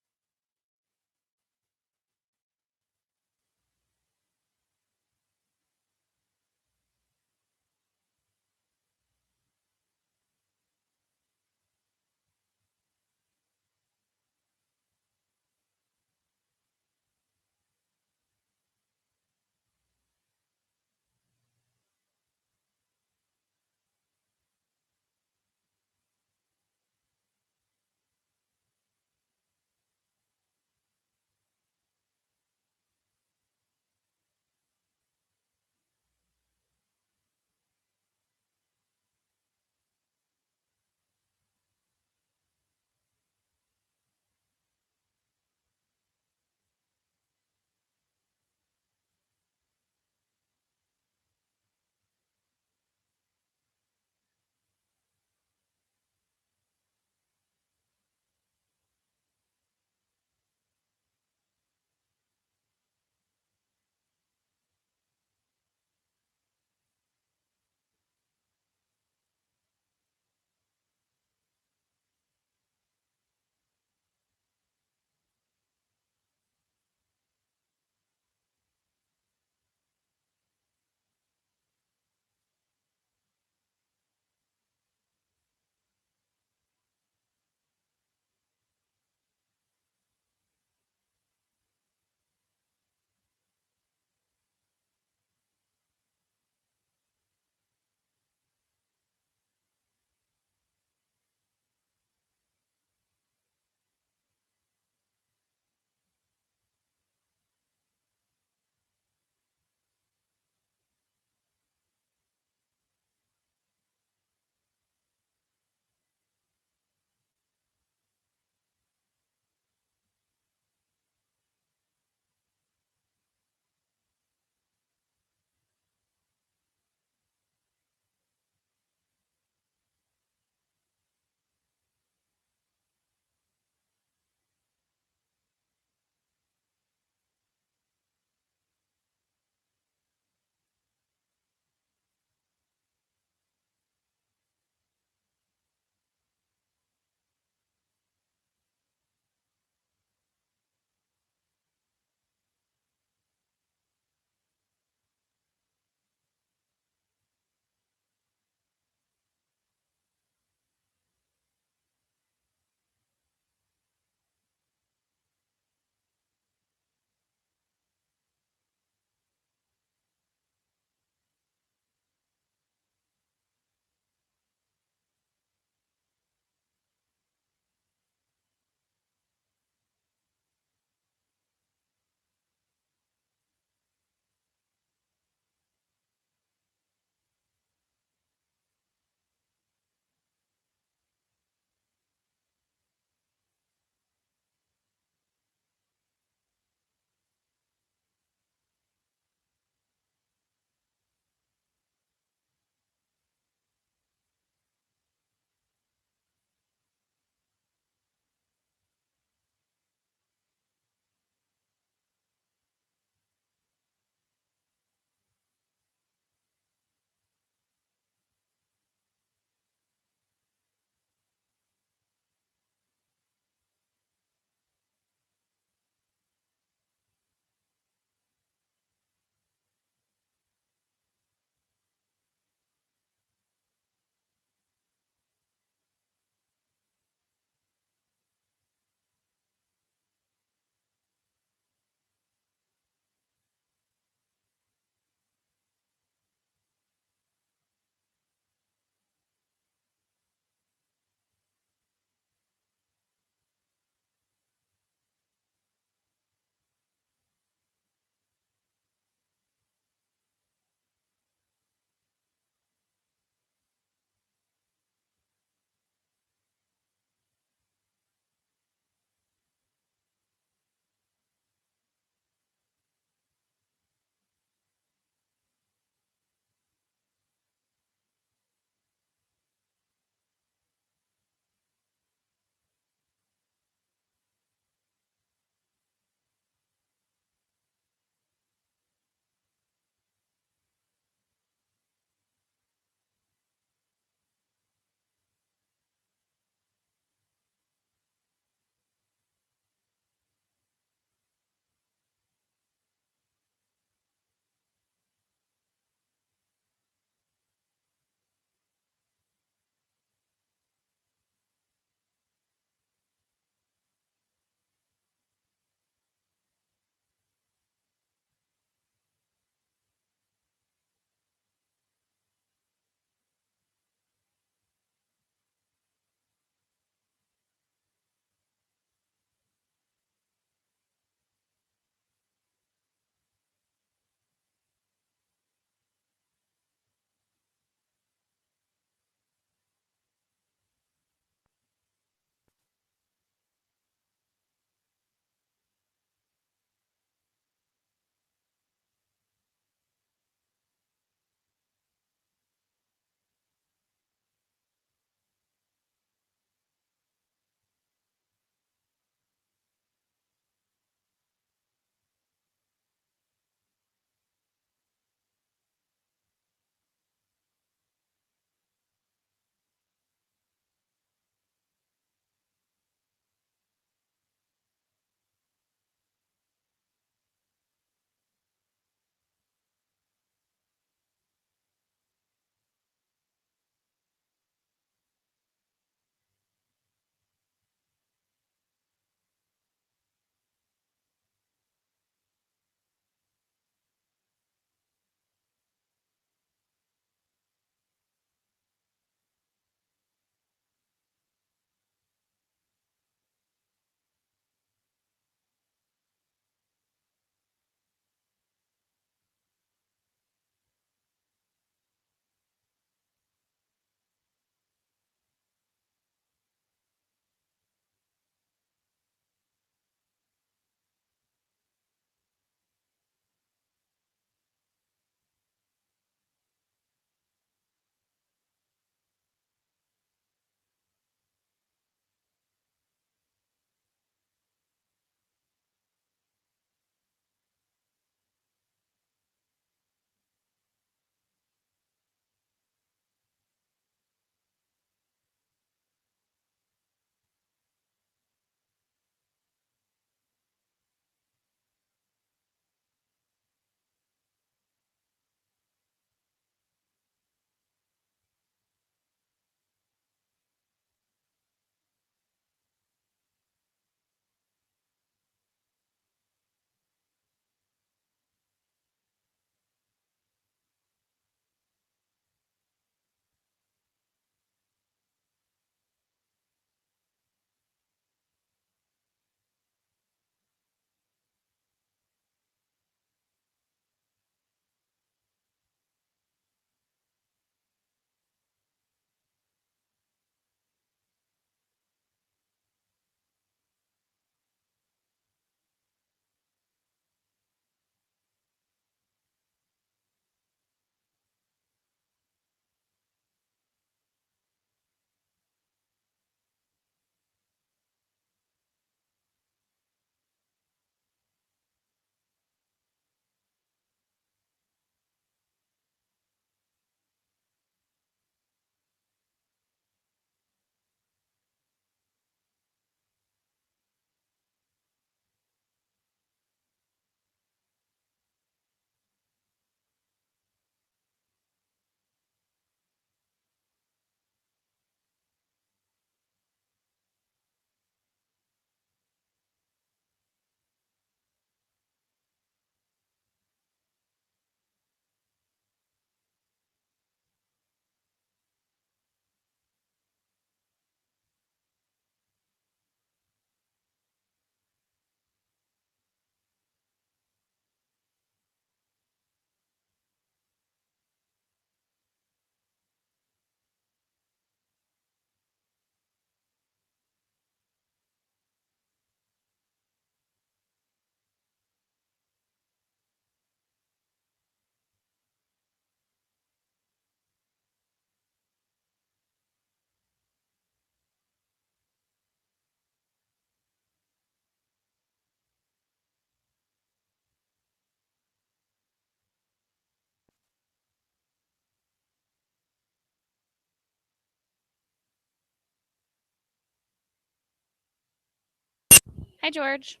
Hi, George.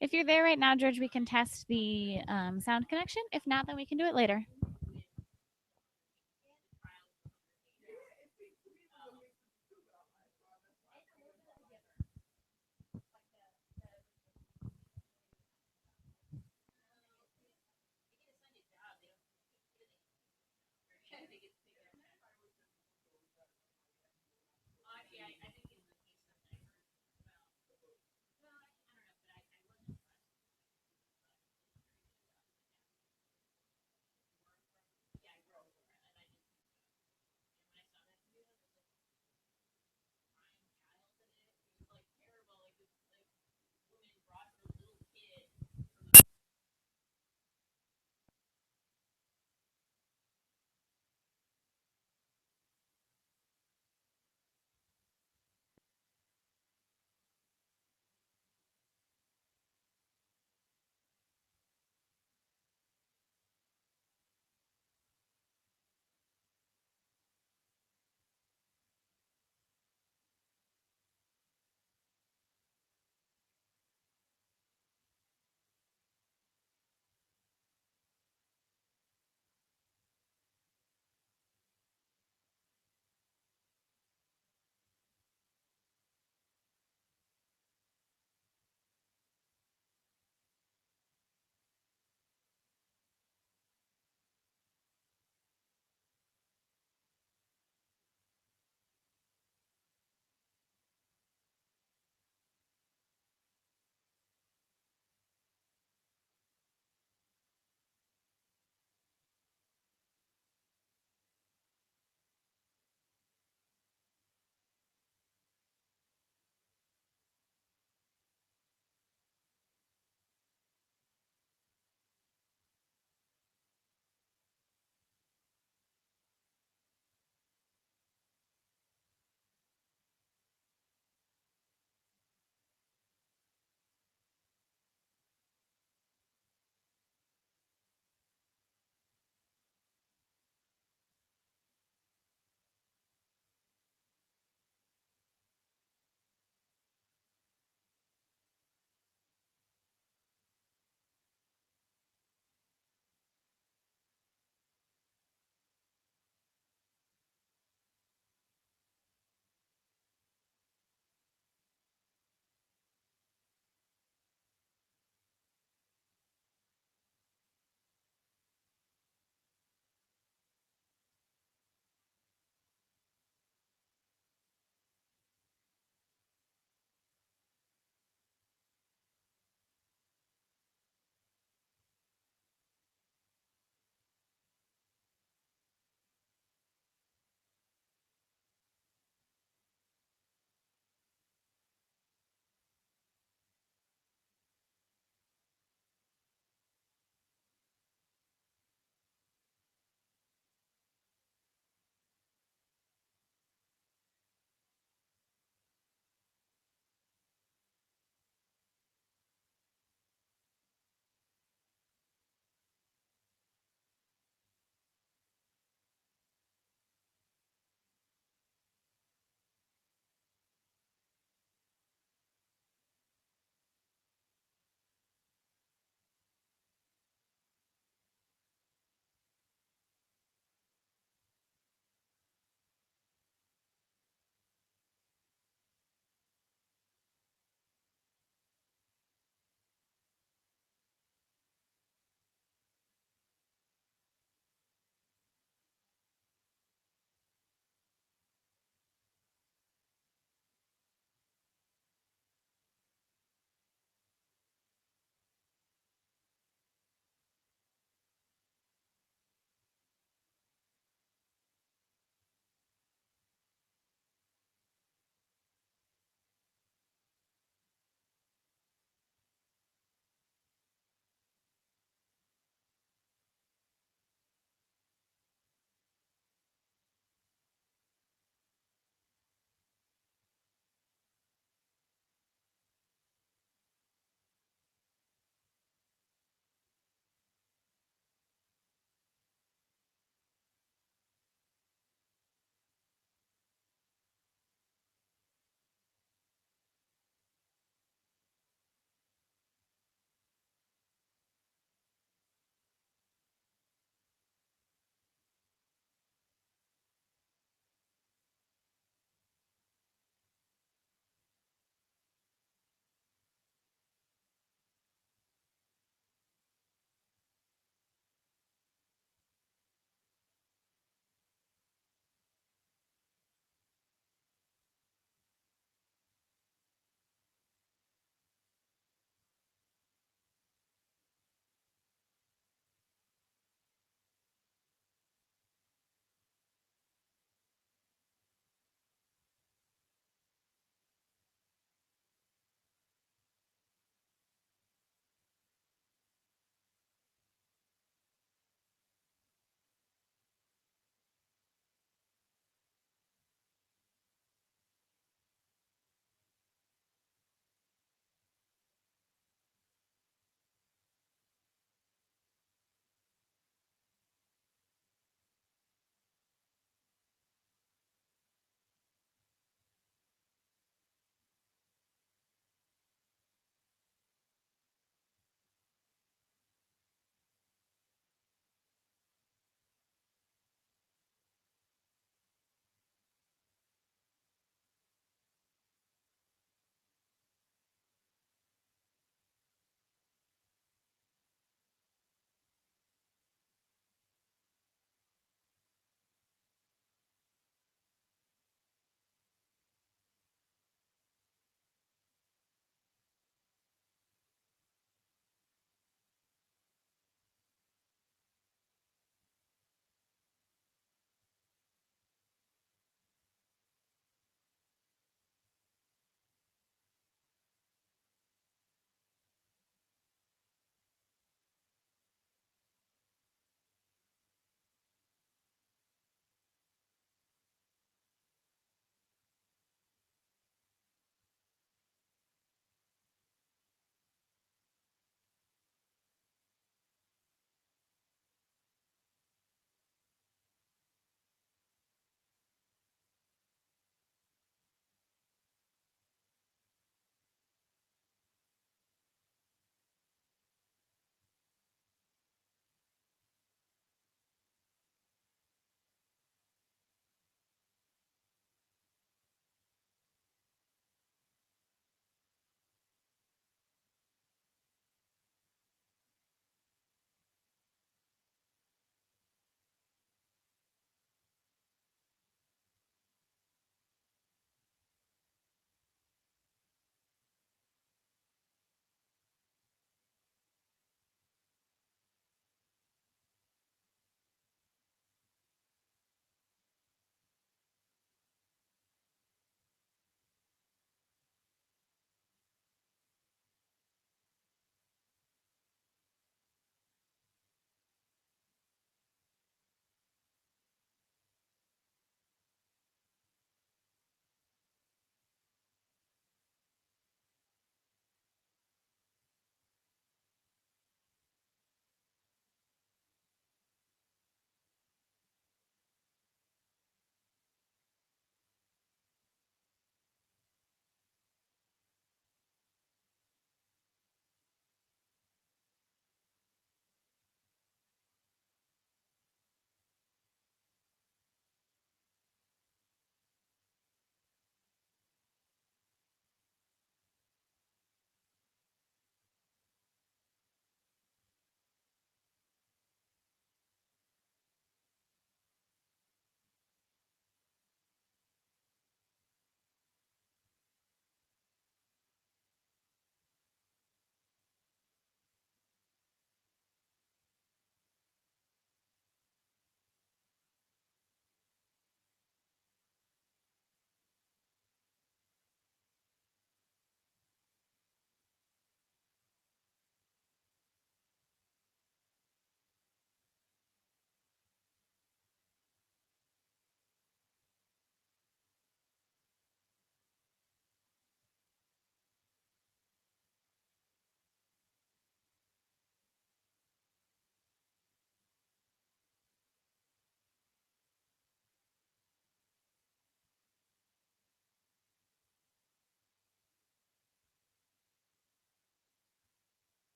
If you're there right now, George, we can test the sound connection. If not, then we can do it later.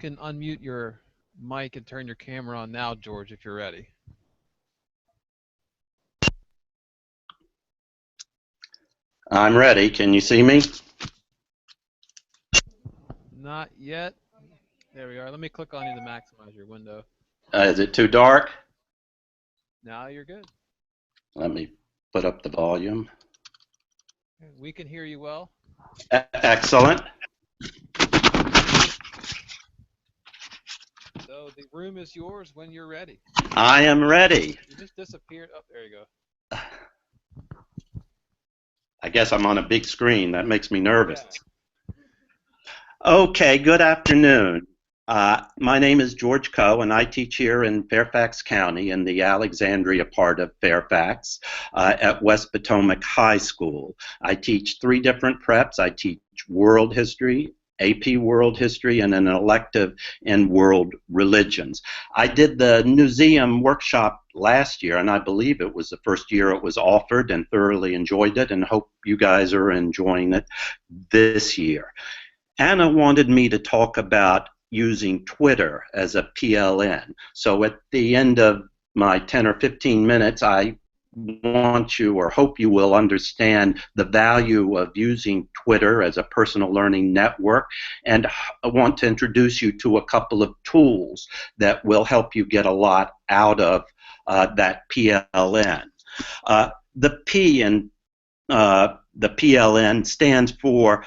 can unmute your mic and turn your camera on now, George, if you're ready. I'm ready. Can you see me? Not yet. There we are. Let me click on you to maximize your window. Is it too dark? Now you're good. Let me put up the volume. We can hear you well. Excellent. So the room is yours when you're ready. I am ready. You just disappeared. Oh, there you go. I guess I'm on a big screen. That makes me nervous. Yeah. Okay, good afternoon. My name is George Coe, and I teach here in Fairfax County in the Alexandria part of Fairfax at West Potomac High School. I teach 3 different preps. I teach world history, AP World History, and an elective in World Religions. I did the museum workshop last year, and I believe it was the first year it was offered, and thoroughly enjoyed it, and hope you guys are enjoying it this year. Anna wanted me to talk about using Twitter as a PLN. So at the end of my 10 or 15 minutes, I want you or hope you will understand the value of using Twitter as a personal learning network, and I want to introduce you to a couple of tools that will help you get a lot out of that PLN. The P in the PLN stands for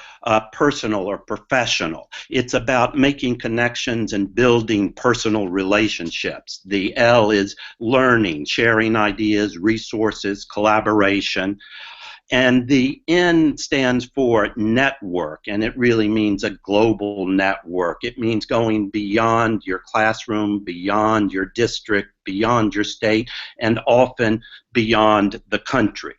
personal or professional. It's about making connections and building personal relationships. The L is learning, sharing ideas, resources, collaboration. And the N stands for network, and it really means a global network. It means going beyond your classroom, beyond your district, beyond your state, and often beyond the country.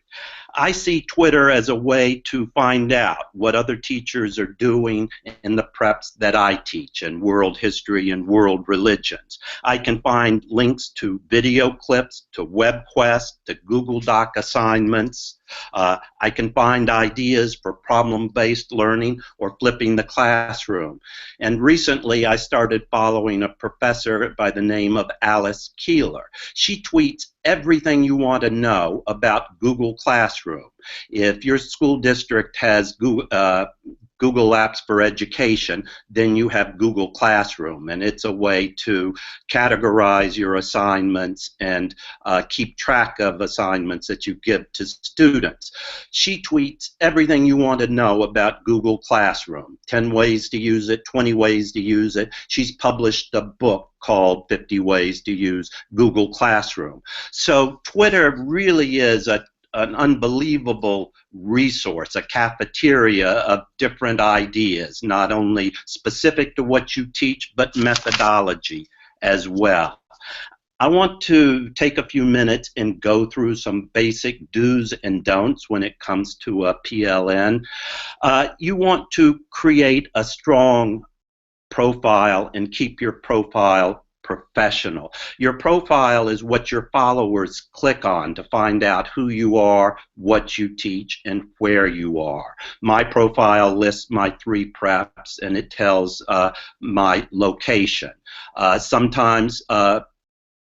I see Twitter as a way to find out what other teachers are doing in the preps that I teach in world history and world religions. I can find links to video clips, to WebQuest, to Google Doc assignments. I can find ideas for problem-based learning or flipping the classroom. And recently I started following a professor by the name of Alice Keeler. She tweets everything you want to know about Google Classroom. If your school district has Google Apps for Education, then you have Google Classroom, and it's a way to categorize your assignments and keep track of assignments that you give to students. She tweets everything you want to know about Google Classroom, 10 ways to use it, 20 ways to use it. She's published a book called 50 Ways to Use Google Classroom. So Twitter really is an unbelievable resource, a cafeteria of different ideas, not only specific to what you teach, but methodology as well. I want to take a few minutes and go through some basic do's and don'ts when it comes to a PLN. You want to create a strong profile and keep your profile professional. Your profile is what your followers click on to find out who you are, what you teach, and where you are. My profile lists my 3 preps, and it tells my location. Sometimes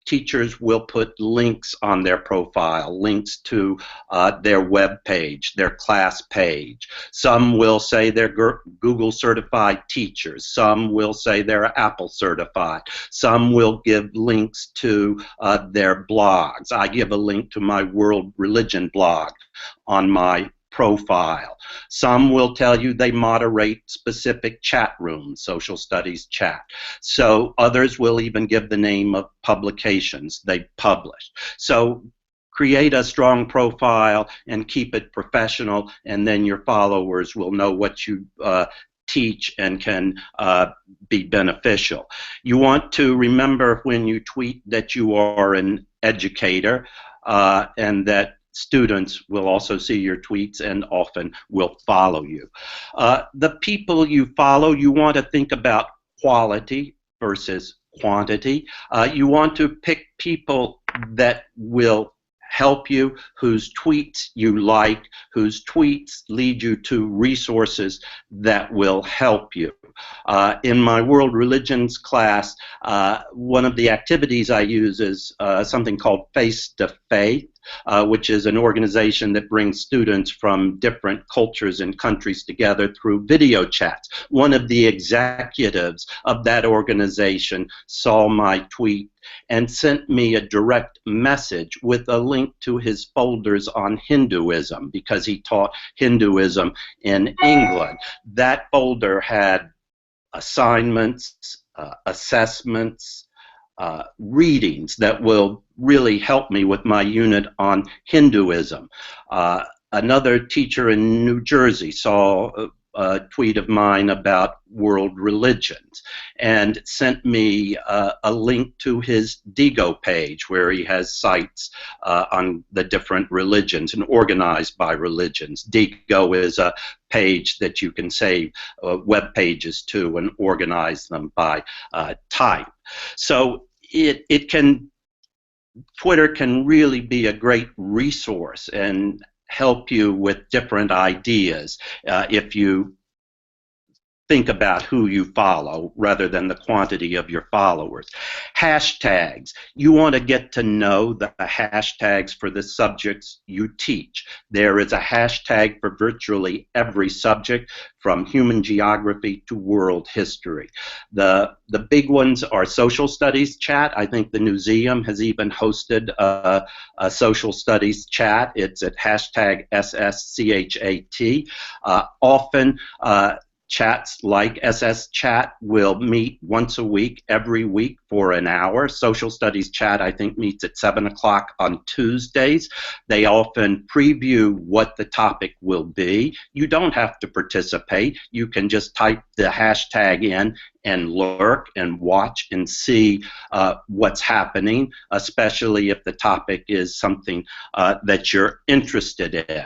teachers will put links on their profile, links to their web page, their class page. Some will say they're Google certified teachers. Some will say they're Apple certified. Some will give links to their blogs. I give a link to my World Religion blog on my profile. Some will tell you they moderate specific chat rooms, social studies chat. So others will even give the name of publications they publish. So create a strong profile and keep it professional, and then your followers will know what you teach and can be beneficial. You want to remember when you tweet that you are an educator and that students will also see your tweets and often will follow you. The people you follow, you want to think about quality versus quantity. You want to pick people that will help you, whose tweets you like, whose tweets lead you to resources that will help you. In my world religions class, one of the activities I use is something called Face to Faith, which is an organization that brings students from different cultures and countries together through video chats. One of the executives of that organization saw my tweet and sent me a direct message with a link to his folders on Hinduism, because he taught Hinduism in England. That folder had assignments, assessments, readings that will really help me with my unit on Hinduism. Another teacher in New Jersey saw a tweet of mine about world religions and sent me a link to his Digo page, where he has sites on the different religions and organized by religions. Digo is a page that you can save web pages to and organize them by type. So Twitter can really be a great resource and help you with different ideas if you think about who you follow rather than the quantity of your followers. Hashtags. You want to get to know the hashtags for the subjects you teach. There is a hashtag for virtually every subject, from human geography to world history. The big ones are social studies chat. I think the museum has even hosted a social studies chat. It's at hashtag SSCHAT. Often, chats like SS Chat will meet once a week, every week for an hour. Social Studies Chat, I think, meets at 7 o'clock on Tuesdays. They often preview what the topic will be. You don't have to participate. You can just type the hashtag in and lurk and watch and see what's happening, especially if the topic is something that you're interested in.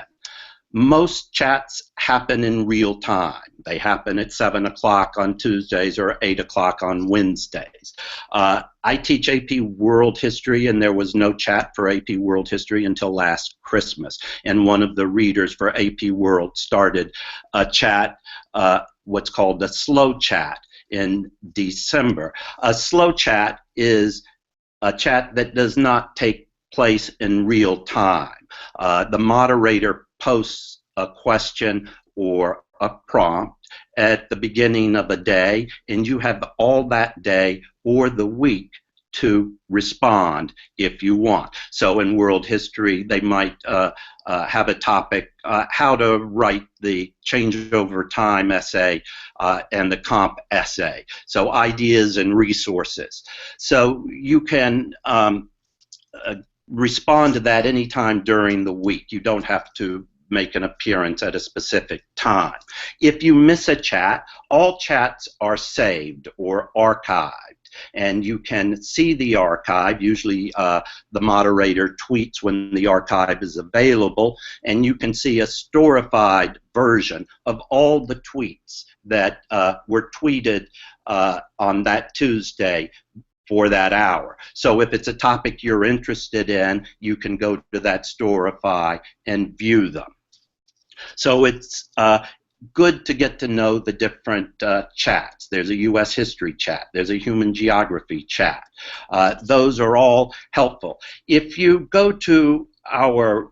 Most chats happen in real time. They happen at 7 o'clock on Tuesdays or 8 o'clock on Wednesdays. I teach AP World History, and there was no chat for AP World History until last Christmas. And one of the readers for AP World started a chat, what's called a slow chat, in December. A slow chat is a chat that does not take place in real time. The moderator posts a question or a prompt at the beginning of a day, and you have all that day or the week to respond if you want. So in world history, they might have a topic, how to write the changeover time essay and the comp essay. So ideas and resources. So you can respond to that anytime during the week. You don't have to make an appearance at a specific time. If you miss a chat, all chats are saved or archived, and you can see the archive. Usually the moderator tweets when the archive is available, and you can see a storified version of all the tweets that were tweeted on that Tuesday for that hour. So if it's a topic you're interested in, you can go to that Storify and view them. So it's good to get to know the different chats. There's a U.S. history chat. There's a human geography chat. Those are all helpful. If you go to our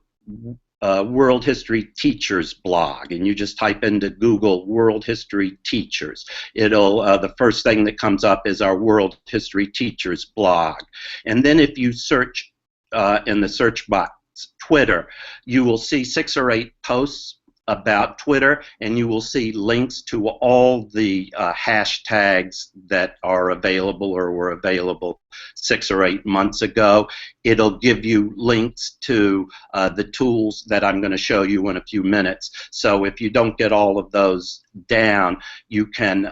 World History Teachers blog, and you just type into Google World History Teachers, it'll the first thing that comes up is our World History Teachers blog. And then if you search in the search box Twitter, you will see 6 or 8 posts about Twitter, and you will see links to all the hashtags that are available or were available 6 or 8 months ago. It'll give you links to the tools that I'm going to show you in a few minutes. So if you don't get all of those down, you can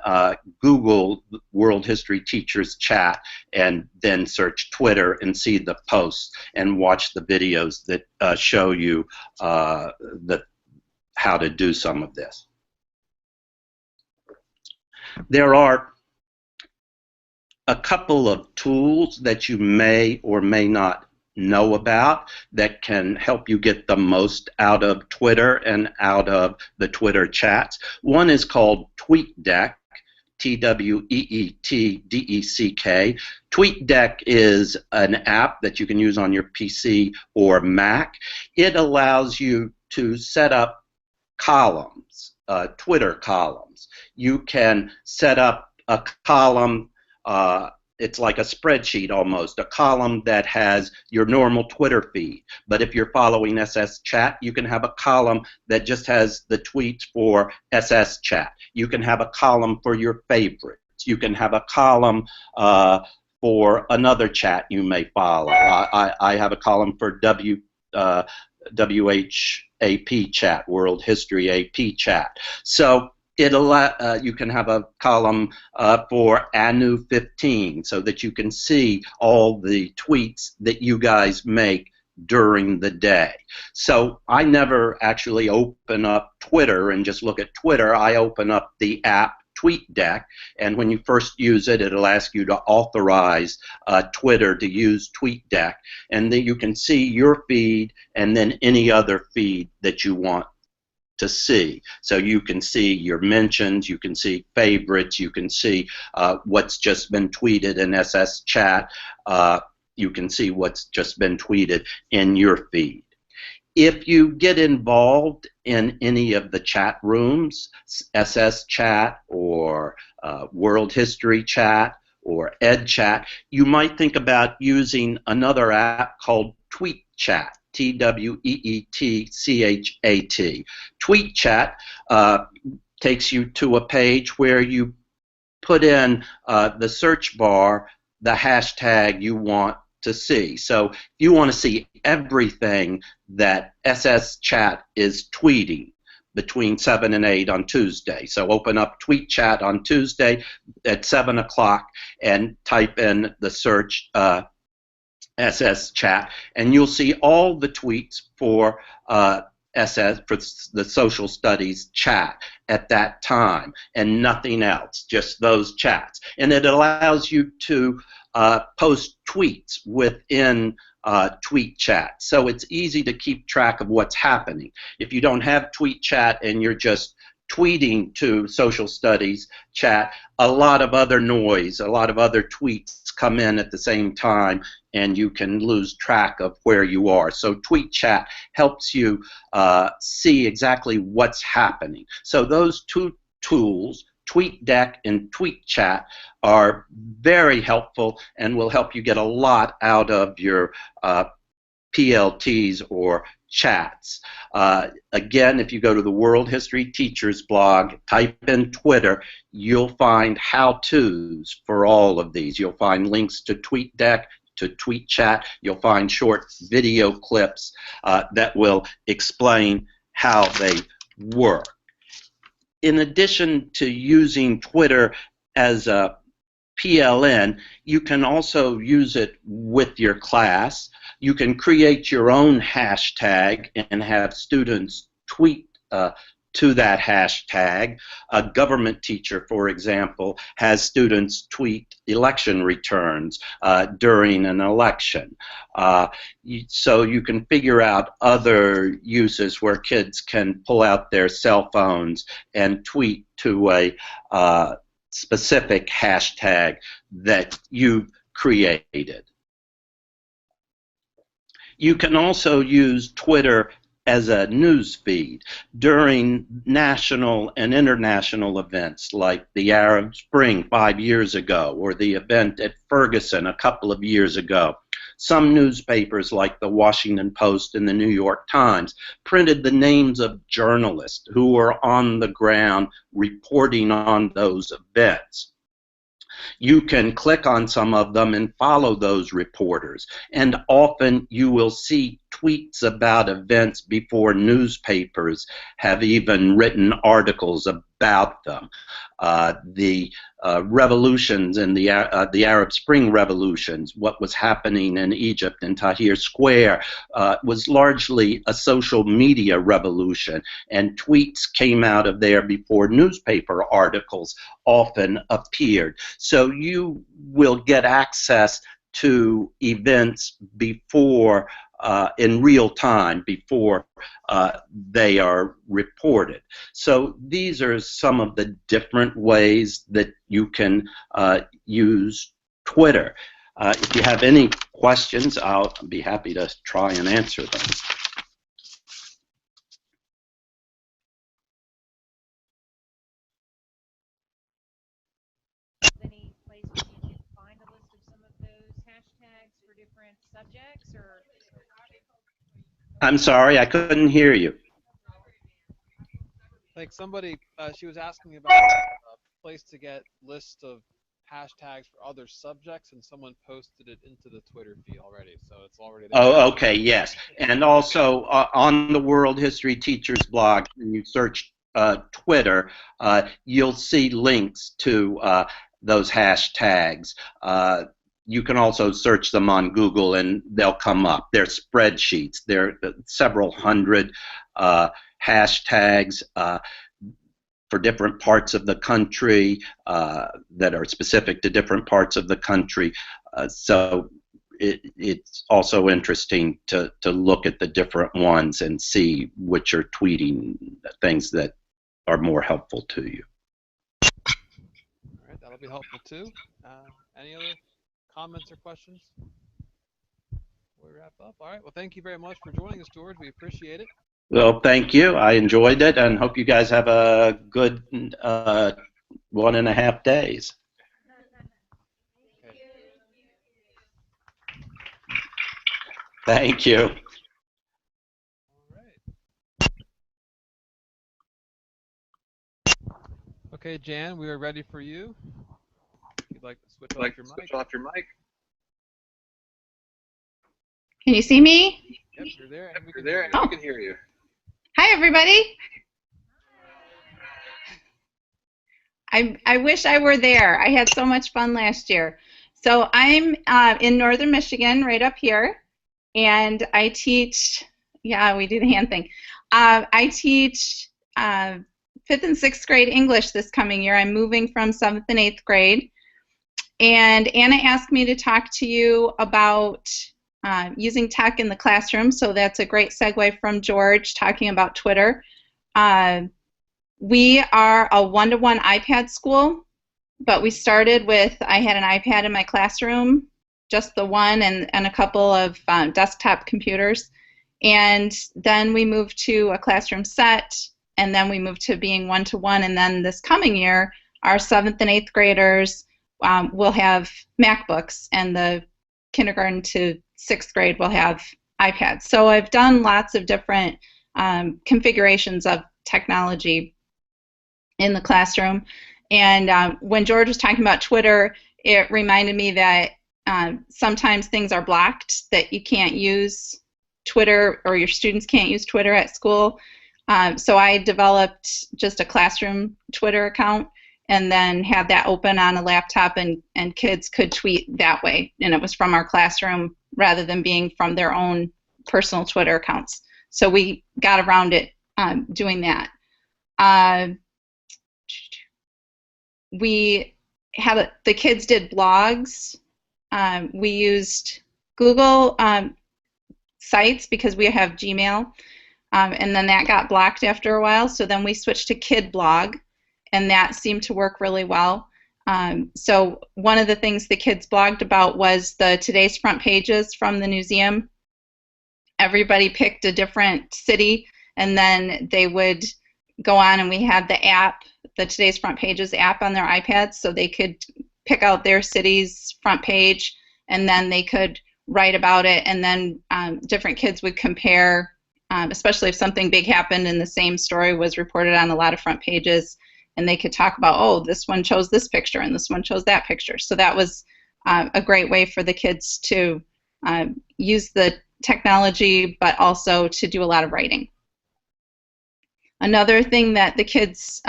Google World History Teachers Chat and then search Twitter and see the posts and watch the videos that show you how to do some of this. There are a couple of tools that you may or may not know about that can help you get the most out of Twitter and out of the Twitter chats. One is called TweetDeck, TweetDeck. TweetDeck is an app that you can use on your PC or Mac. It allows you to set up columns, Twitter columns. You can set up a column, it's like a spreadsheet almost, a column that has your normal Twitter feed. But if you're following SS Chat, you can have a column that just has the tweets for SS Chat. You can have a column for your favorites. You can have a column for another chat you may follow. I have a column for WHAP chat, World History AP chat. So you can have a column for ANEW15 so that you can see all the tweets that you guys make during the day. So I never actually open up Twitter and just look at Twitter. I open up the app TweetDeck, and when you first use it, it'll ask you to authorize Twitter to use TweetDeck, and then you can see your feed and then any other feed that you want to see. So you can see your mentions, you can see favorites, you can see what's just been tweeted in SS Chat, you can see what's just been tweeted in your feed. If you get involved in any of the chat rooms, SS Chat or World History Chat or Ed Chat, you might think about using another app called TweetChat. TweetChat. TweetChat takes you to a page where you put in the search bar the hashtag you want to see. So if you want to see everything that SS Chat is tweeting between 7 and 8 on Tuesday. So open up TweetChat on Tuesday at 7 o'clock and type in the search SS Chat, and you'll see all the tweets for SS, for the social studies chat at that time, and nothing else, just those chats. And it allows you to post tweets within TweetChat, so it's easy to keep track of what's happening. If you don't have TweetChat and you're just tweeting to social studies chat, a lot of other noise, a lot of other tweets come in at the same time, and you can lose track of where you are. So TweetChat helps you see exactly what's happening. So those two tools, TweetDeck and TweetChat, are very helpful and will help you get a lot out of your PLTs or chats. Again, if you go to the World History Teachers blog, type in Twitter, you'll find how-tos for all of these. You'll find links to TweetDeck, to TweetChat. You'll find short video clips that will explain how they work. In addition to using Twitter as a PLN, you can also use it with your class. You can create your own hashtag and have students tweet to that hashtag. A government teacher, for example, has students tweet election returns during an election. So you can figure out other uses where kids can pull out their cell phones and tweet to a specific hashtag that you've created. You can also use Twitter as a news feed during national and international events like the Arab Spring 5 years ago or the event at Ferguson a couple of years ago. Some newspapers like the Washington Post and the New York Times printed the names of journalists who were on the ground reporting on those events. You can click on some of them and follow those reporters, and often you will see tweets about events before newspapers have even written articles about them. The revolutions and the Arab Spring revolutions, what was happening in Egypt in Tahrir Square, was largely a social media revolution, and tweets came out of there before newspaper articles often appeared. So you will get access to events before, in real time, before they are reported. So these are some of the different ways that you can use Twitter. If you have any questions, I'll be happy to try and answer them. Any place where you can find a list of some of those hashtags for different subjects, or I'm sorry, I couldn't hear you. Like somebody, she was asking about a place to get lists of hashtags for other subjects, and someone posted it into the Twitter feed already, so it's already there. Oh, okay, yes. And also on the World History Teachers blog, when you search Twitter, you'll see links to those hashtags. You can also search them on Google and they'll come up. They're spreadsheets. There are several hundred hashtags for different parts of the country that are specific to different parts of the country. So it's also interesting to look at the different ones and see which are tweeting things that are more helpful to you. All right, that'll be helpful too. Any other comments or questions before we wrap up? All right, well, thank you very much for joining us, George. We appreciate it. Well, thank you. I enjoyed it and hope you guys have a good 1.5 days. Okay. Thank you. All right. Okay, Jan, we are ready for you. If you'd like to switch off your mic. Can you see me? Yep, you're there, and we can hear you. Hi, everybody. I wish I were there. I had so much fun last year. So I'm in northern Michigan, right up here, and I teach, yeah, we do the hand thing. I teach 5th and 6th grade English this coming year. I'm moving from 7th and 8th grade. And Anna asked me to talk to you about using tech in the classroom, so that's a great segue from George talking about Twitter. We are a one-to-one iPad school, but we started with, I had an iPad in my classroom, just the one, and a couple of desktop computers. And then we moved to a classroom set, and then we moved to being one-to-one, and then this coming year, our 7th and 8th graders will have MacBooks, and the kindergarten to 6th grade will have iPads. So I've done lots of different configurations of technology in the classroom. And when George was talking about Twitter, it reminded me that sometimes things are blocked, that you can't use Twitter, or your students can't use Twitter at school. So I developed just a classroom Twitter account and then had that open on a laptop, and kids could tweet that way. And it was from our classroom rather than being from their own personal Twitter accounts. So we got around it doing that. We had the kids did blogs. We used Google Sites because we have Gmail, and then that got blocked after a while. So then we switched to Kid Blog, and that seemed to work really well. So one of the things the kids blogged about was the today's front pages from the museum. Everybody picked a different city, and then they would go on, and we had the app, the Today's Front Pages app on their iPads, so they could pick out their city's front page, and then they could write about it, and then different kids would compare, especially if something big happened and the same story was reported on a lot of front pages, and they could talk about, oh, this one chose this picture and this one chose that picture. So that was a great way for the kids to use the technology, but also to do a lot of writing. Another thing that the kids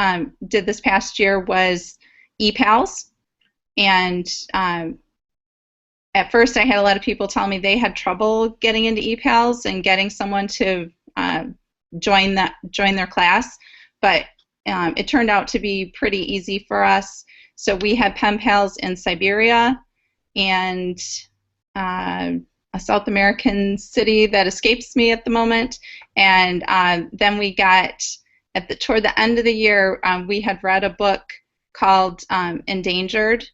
did this past year was ePals, and at first I had a lot of people tell me they had trouble getting into ePals and getting someone to join their class, but it turned out to be pretty easy for us. So we had pen pals in Siberia and a South American city that escapes me at the moment. And then we got, toward the end of the year, we had read a book called Endangered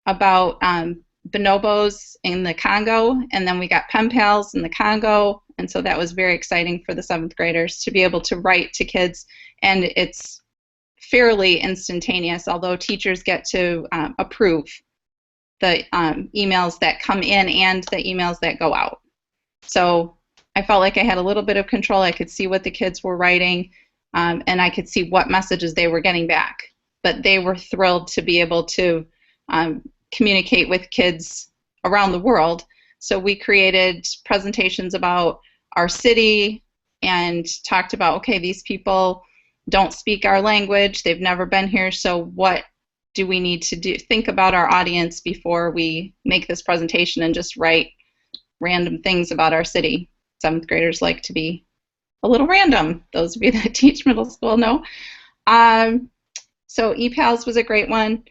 about bonobos in the Congo, and then we got pen pals in the Congo, and so that was very exciting for the 7th graders to be able to write to kids, and it's fairly instantaneous, although teachers get to approve the emails that come in and the emails that go out. So I felt like I had a little bit of control. I could see what the kids were writing, and I could see what messages they were getting back. But they were thrilled to be able to communicate with kids around the world. So we created presentations about our city and talked about, okay, these people don't speak our language, they've never been here, so what do we need to think about our audience before we make this presentation and just write random things about our city. 7th graders like to be a little random. Those of you that teach middle school know. So ePals was a great one.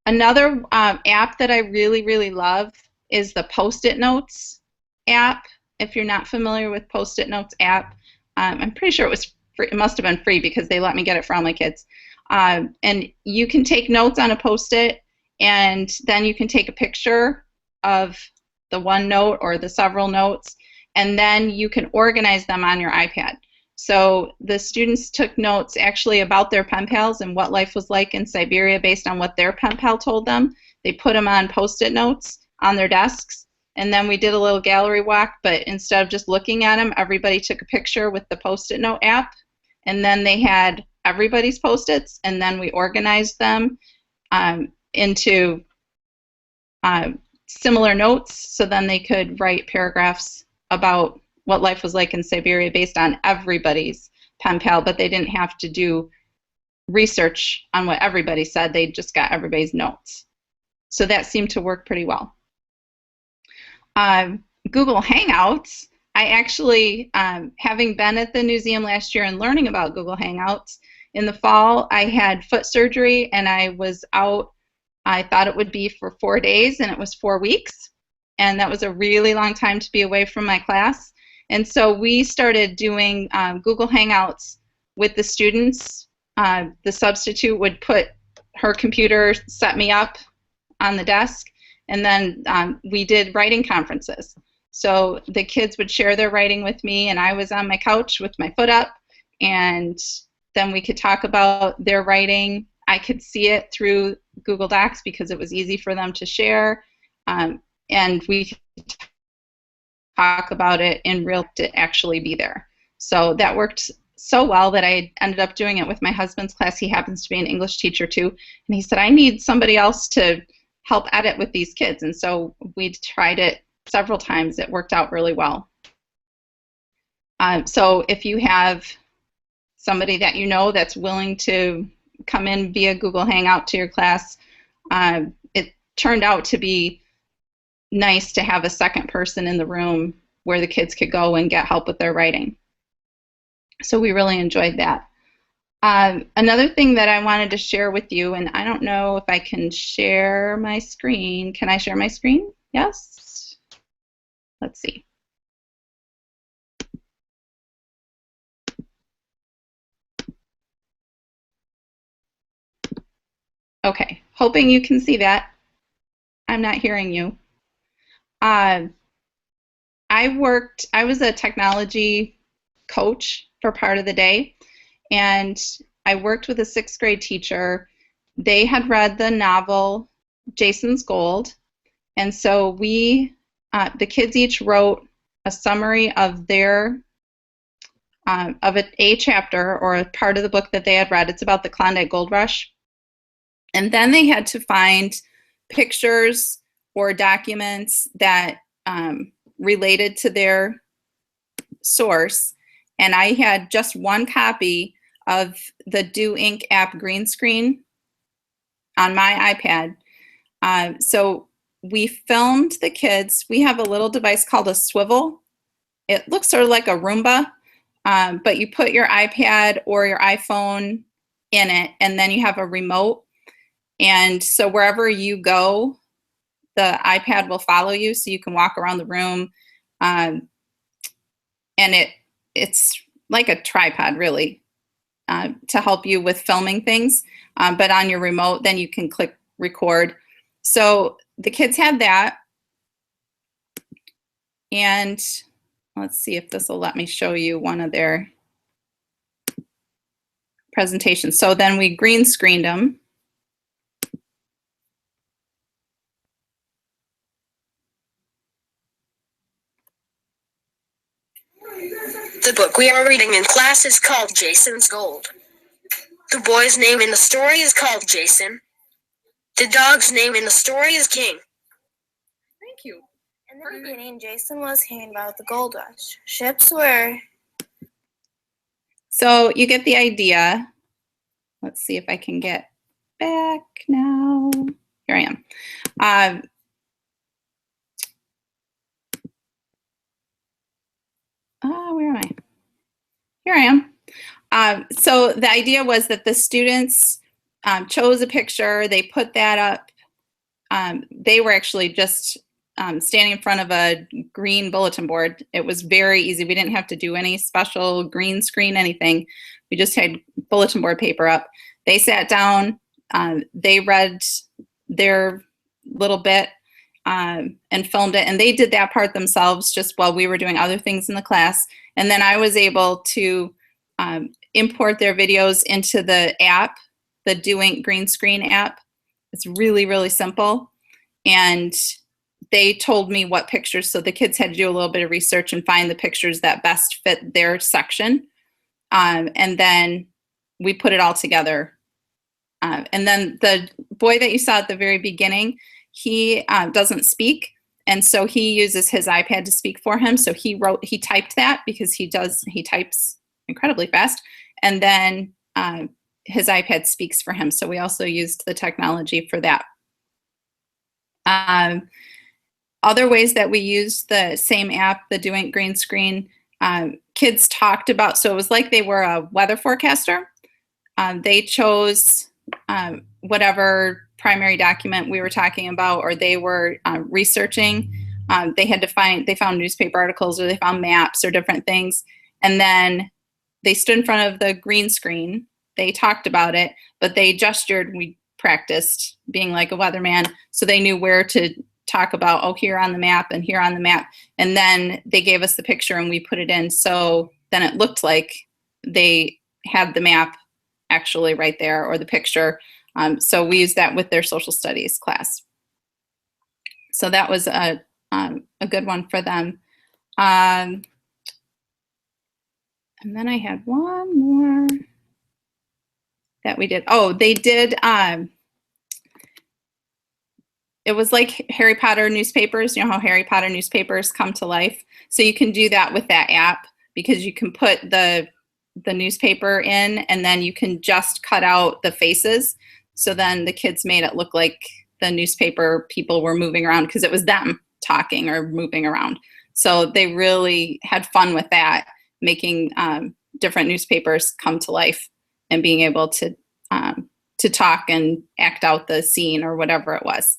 Another app that I really, really love is the Post-it Notes app. If you're not familiar with Post-it Notes app, I'm pretty sure it was free. It must have been free because they let me get it for all my kids. And you can take notes on a Post-it, and then you can take a picture of the one note or the several notes, and then you can organize them on your iPad. So the students took notes actually about their pen pals and what life was like in Siberia based on what their pen pal told them. They put them on Post-it notes on their desks, and then we did a little gallery walk, but instead of just looking at them, everybody took a picture with the Post-it note app, and then they had everybody's Post-its, and then we organized them into similar notes, so then they could write paragraphs about what life was like in Siberia based on everybody's pen pal, but they didn't have to do research on what everybody said. They just got everybody's notes. So that seemed to work pretty well. Google Hangouts, I actually, having been at the museum last year and learning about Google Hangouts, in the fall I had foot surgery and I was out, I thought it would be for 4 days, and it was 4 weeks. And that was a really long time to be away from my class. And so we started doing Google Hangouts with the students. The substitute would put her computer, set me up on the desk, and then we did writing conferences. So the kids would share their writing with me, and I was on my couch with my foot up, and then we could talk about their writing. I could see it through Google Docs because it was easy for them to share, and we could talk about it in real to actually be there. So that worked so well that I ended up doing it with my husband's class. He happens to be an English teacher too, and he said, I need somebody else to help edit with these kids. And so we tried it several times. It worked out really well. So if you have somebody that you know that's willing to come in via Google Hangout to your class, it turned out to be nice to have a second person in the room where the kids could go and get help with their writing. So we really enjoyed that. Another thing that I wanted to share with you, and I don't know if I can share my screen. Can I share my screen? Yes? Let's see. Okay, hoping you can see that. I'm not hearing you. I was a technology coach for part of the day, and I worked with a 6th grade teacher. They had read the novel Jason's Gold, and so we, the kids each wrote a summary of their, of a chapter or a part of the book that they had read. It's about the Klondike Gold Rush. And then they had to find pictures or documents that related to their source. And I had just one copy of the Do Ink app green screen on my iPad. So we filmed the kids. We have a little device called a swivel. It looks sort of like a Roomba, but you put your iPad or your iPhone in it, and then you have a remote. And so wherever you go, the iPad will follow you, so you can walk around the room. And it's like a tripod, really, to help you with filming things. But on your remote, then you can click record. So the kids had that. And let's see if this will let me show you one of their presentations. So then we green screened them. The book we are reading in class is called Jason's Gold. The boy's name in the story is called Jason. The dog's name in the story is King. Thank you. In the beginning, Jason was king about the gold rush. Ships were... So you get the idea. Let's see if I can get back now. Here I am. Where am I? Here I am. So the idea was that the students chose a picture. They put that up. They were actually just standing in front of a green bulletin board. It was very easy. We didn't have to do any special green screen, anything. We just had bulletin board paper up. They sat down. They read their little bit and filmed it. And they did that part themselves just while we were doing other things in the class. And then I was able to import their videos into the app, the Doink Green Screen app. It's really, really simple. And they told me what pictures, so the kids had to do a little bit of research and find the pictures that best fit their section. And then we put it all together. And then the boy that you saw at the very beginning, he doesn't speak. And so he uses his iPad to speak for him. So he typed that because he types incredibly fast. And then his iPad speaks for him. So we also used the technology for that. Other ways that we used the same app, the Doink Green Screen, kids talked about, so it was like they were a weather forecaster. They chose whatever primary document we were talking about, or they were researching. They found newspaper articles, or they found maps or different things. And then they stood in front of the green screen. They talked about it, but they gestured. We practiced being like a weatherman, so they knew where to talk about, oh, here on the map and here on the map. And then they gave us the picture and we put it in. So then it looked like they had the map actually right there, or the picture. So we used that with their social studies class. So that was a good one for them. And then I had one more that we did. Oh, they did, it was like Harry Potter newspapers. You know how Harry Potter newspapers come to life? So you can do that with that app, because you can put the newspaper in, and then you can just cut out the faces. So then the kids made it look like the newspaper people were moving around, because it was them talking or moving around. So they really had fun with that, making different newspapers come to life and being able to talk and act out the scene or whatever it was.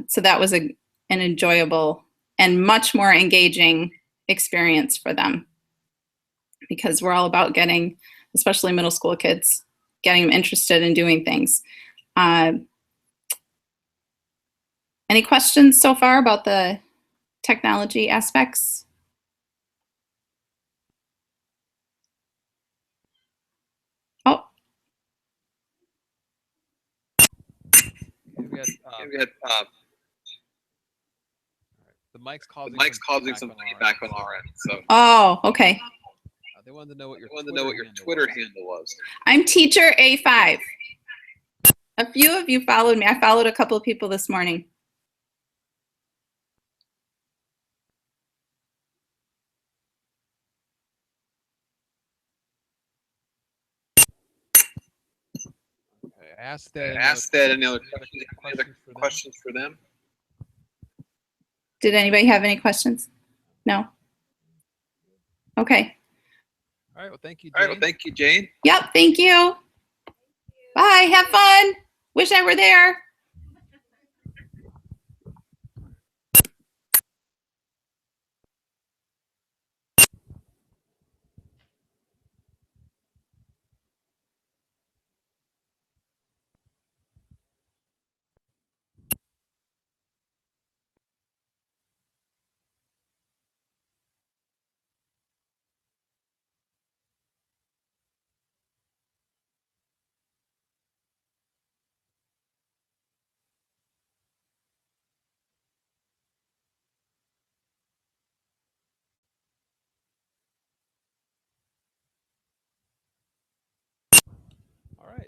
So that was an enjoyable and much more engaging experience for them, because we're all about getting, especially middle school kids, getting them interested in doing things. Any questions so far about the technology aspects? Oh. We had the mic's causing some feedback on our end. So. Oh, okay. They wanted to know what your Twitter handle was. I'm Teacher A5. A few of you followed me. I followed a couple of people this morning. Okay, ask that. Any other questions for them? Did anybody have any questions? No? Okay. All right, well, thank you, Jane. Yep, thank you. Bye, have fun. Wish I were there.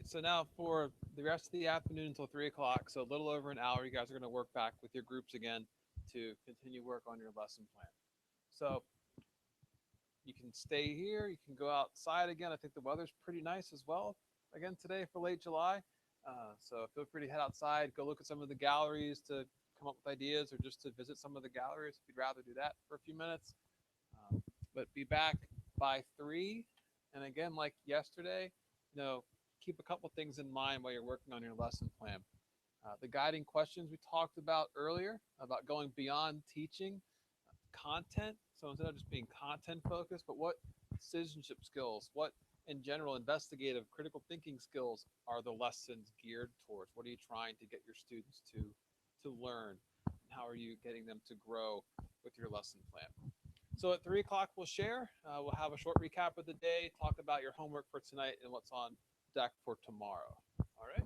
So now for the rest of the afternoon until 3 o'clock, so a little over an hour, you guys are going to work back with your groups again to continue work on your lesson plan. So you can stay here, you can go outside again. I think the weather's pretty nice as well again today for late July. So feel free to head outside, go look at some of the galleries to come up with ideas, or just to visit some of the galleries if you'd rather do that for a few minutes. But be back by 3. And again, like yesterday, keep a couple things in mind while you're working on your lesson plan. The guiding questions we talked about earlier about going beyond teaching content. So instead of just being content focused, but what citizenship skills, what in general investigative critical thinking skills are the lessons geared towards? What are you trying to get your students to learn? How are you getting them to grow with your lesson plan? So at 3 o'clock, we'll share. We'll have a short recap of the day, talk about your homework for tonight and what's on deck for tomorrow. All right.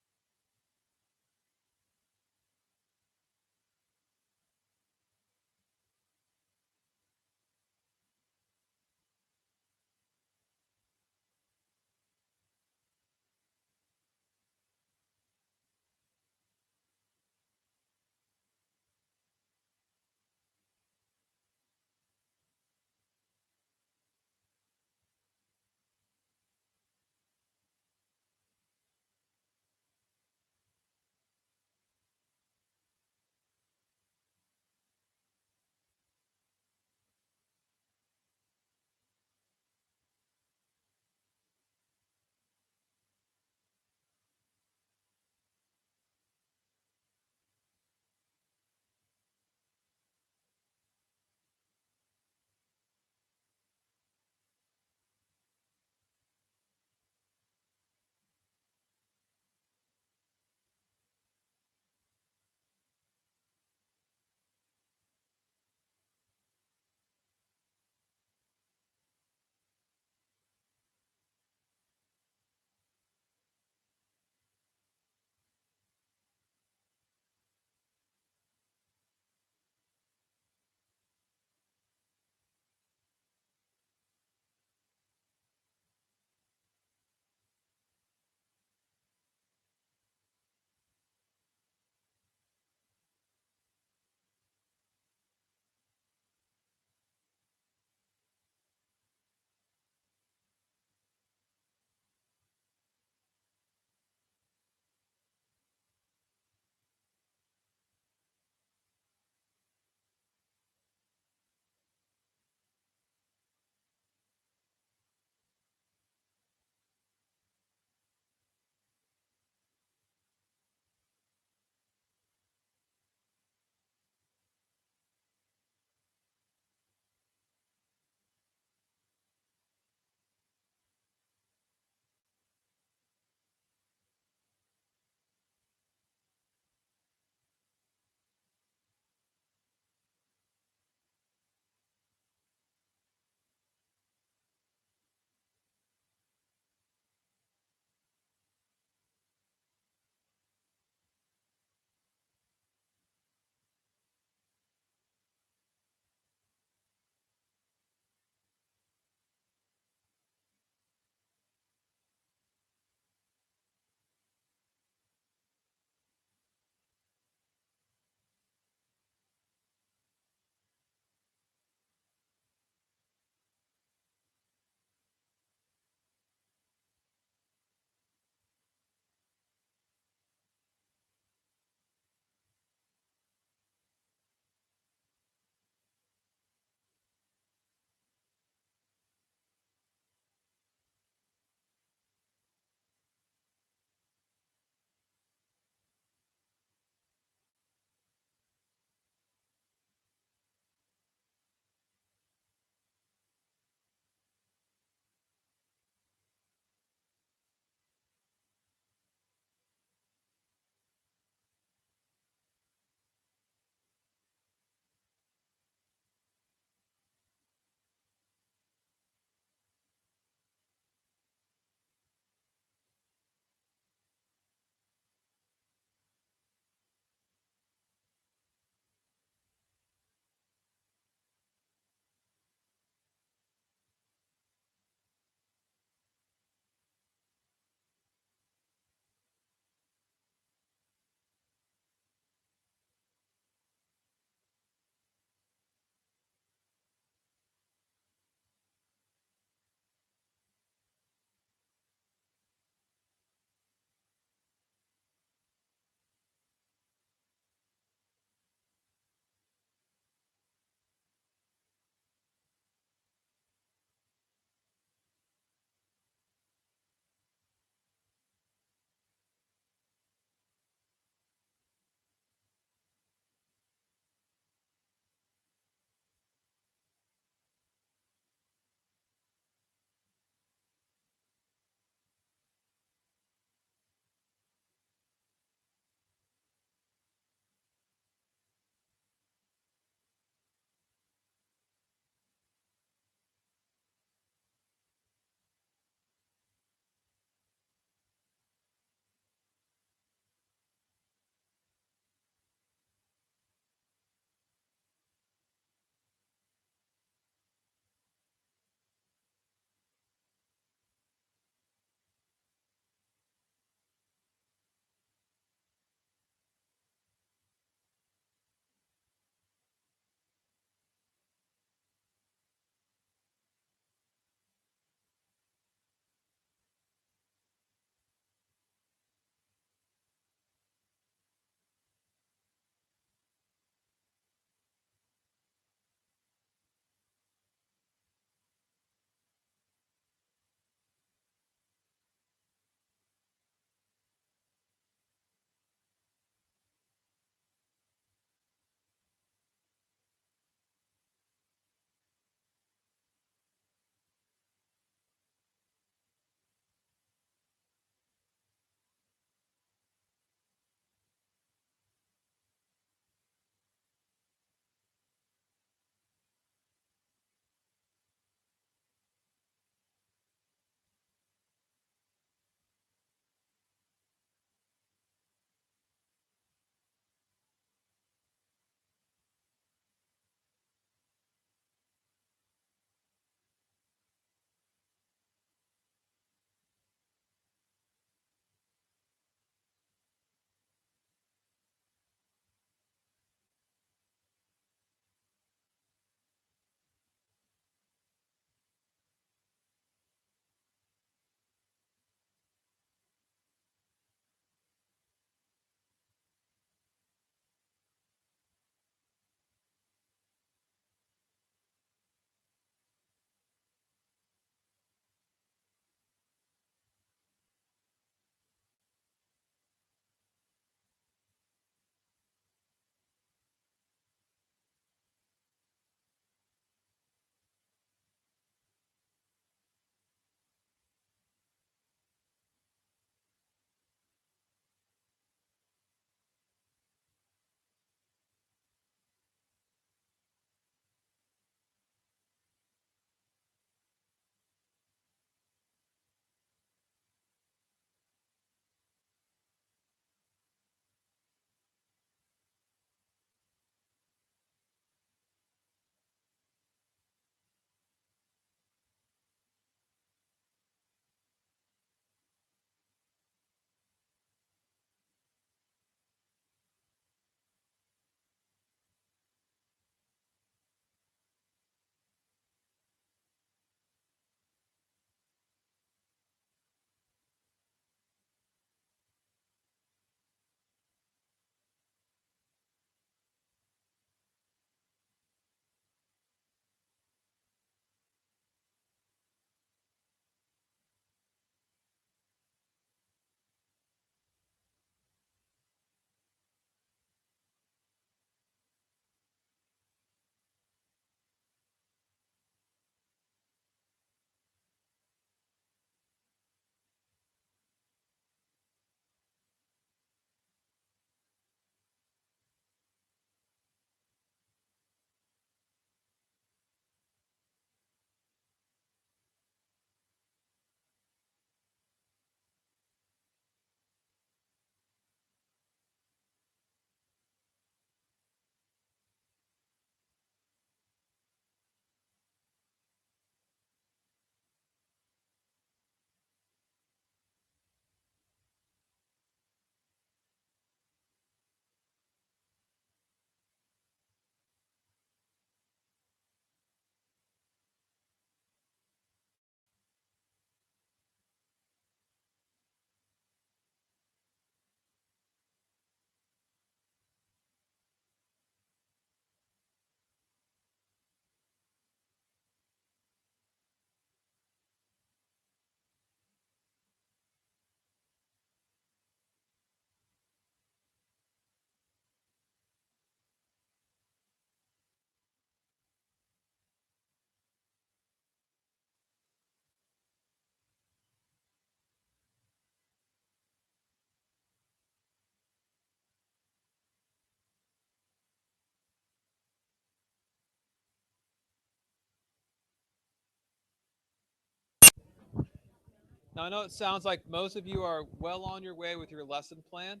Now, I know it sounds like most of you are well on your way with your lesson plan.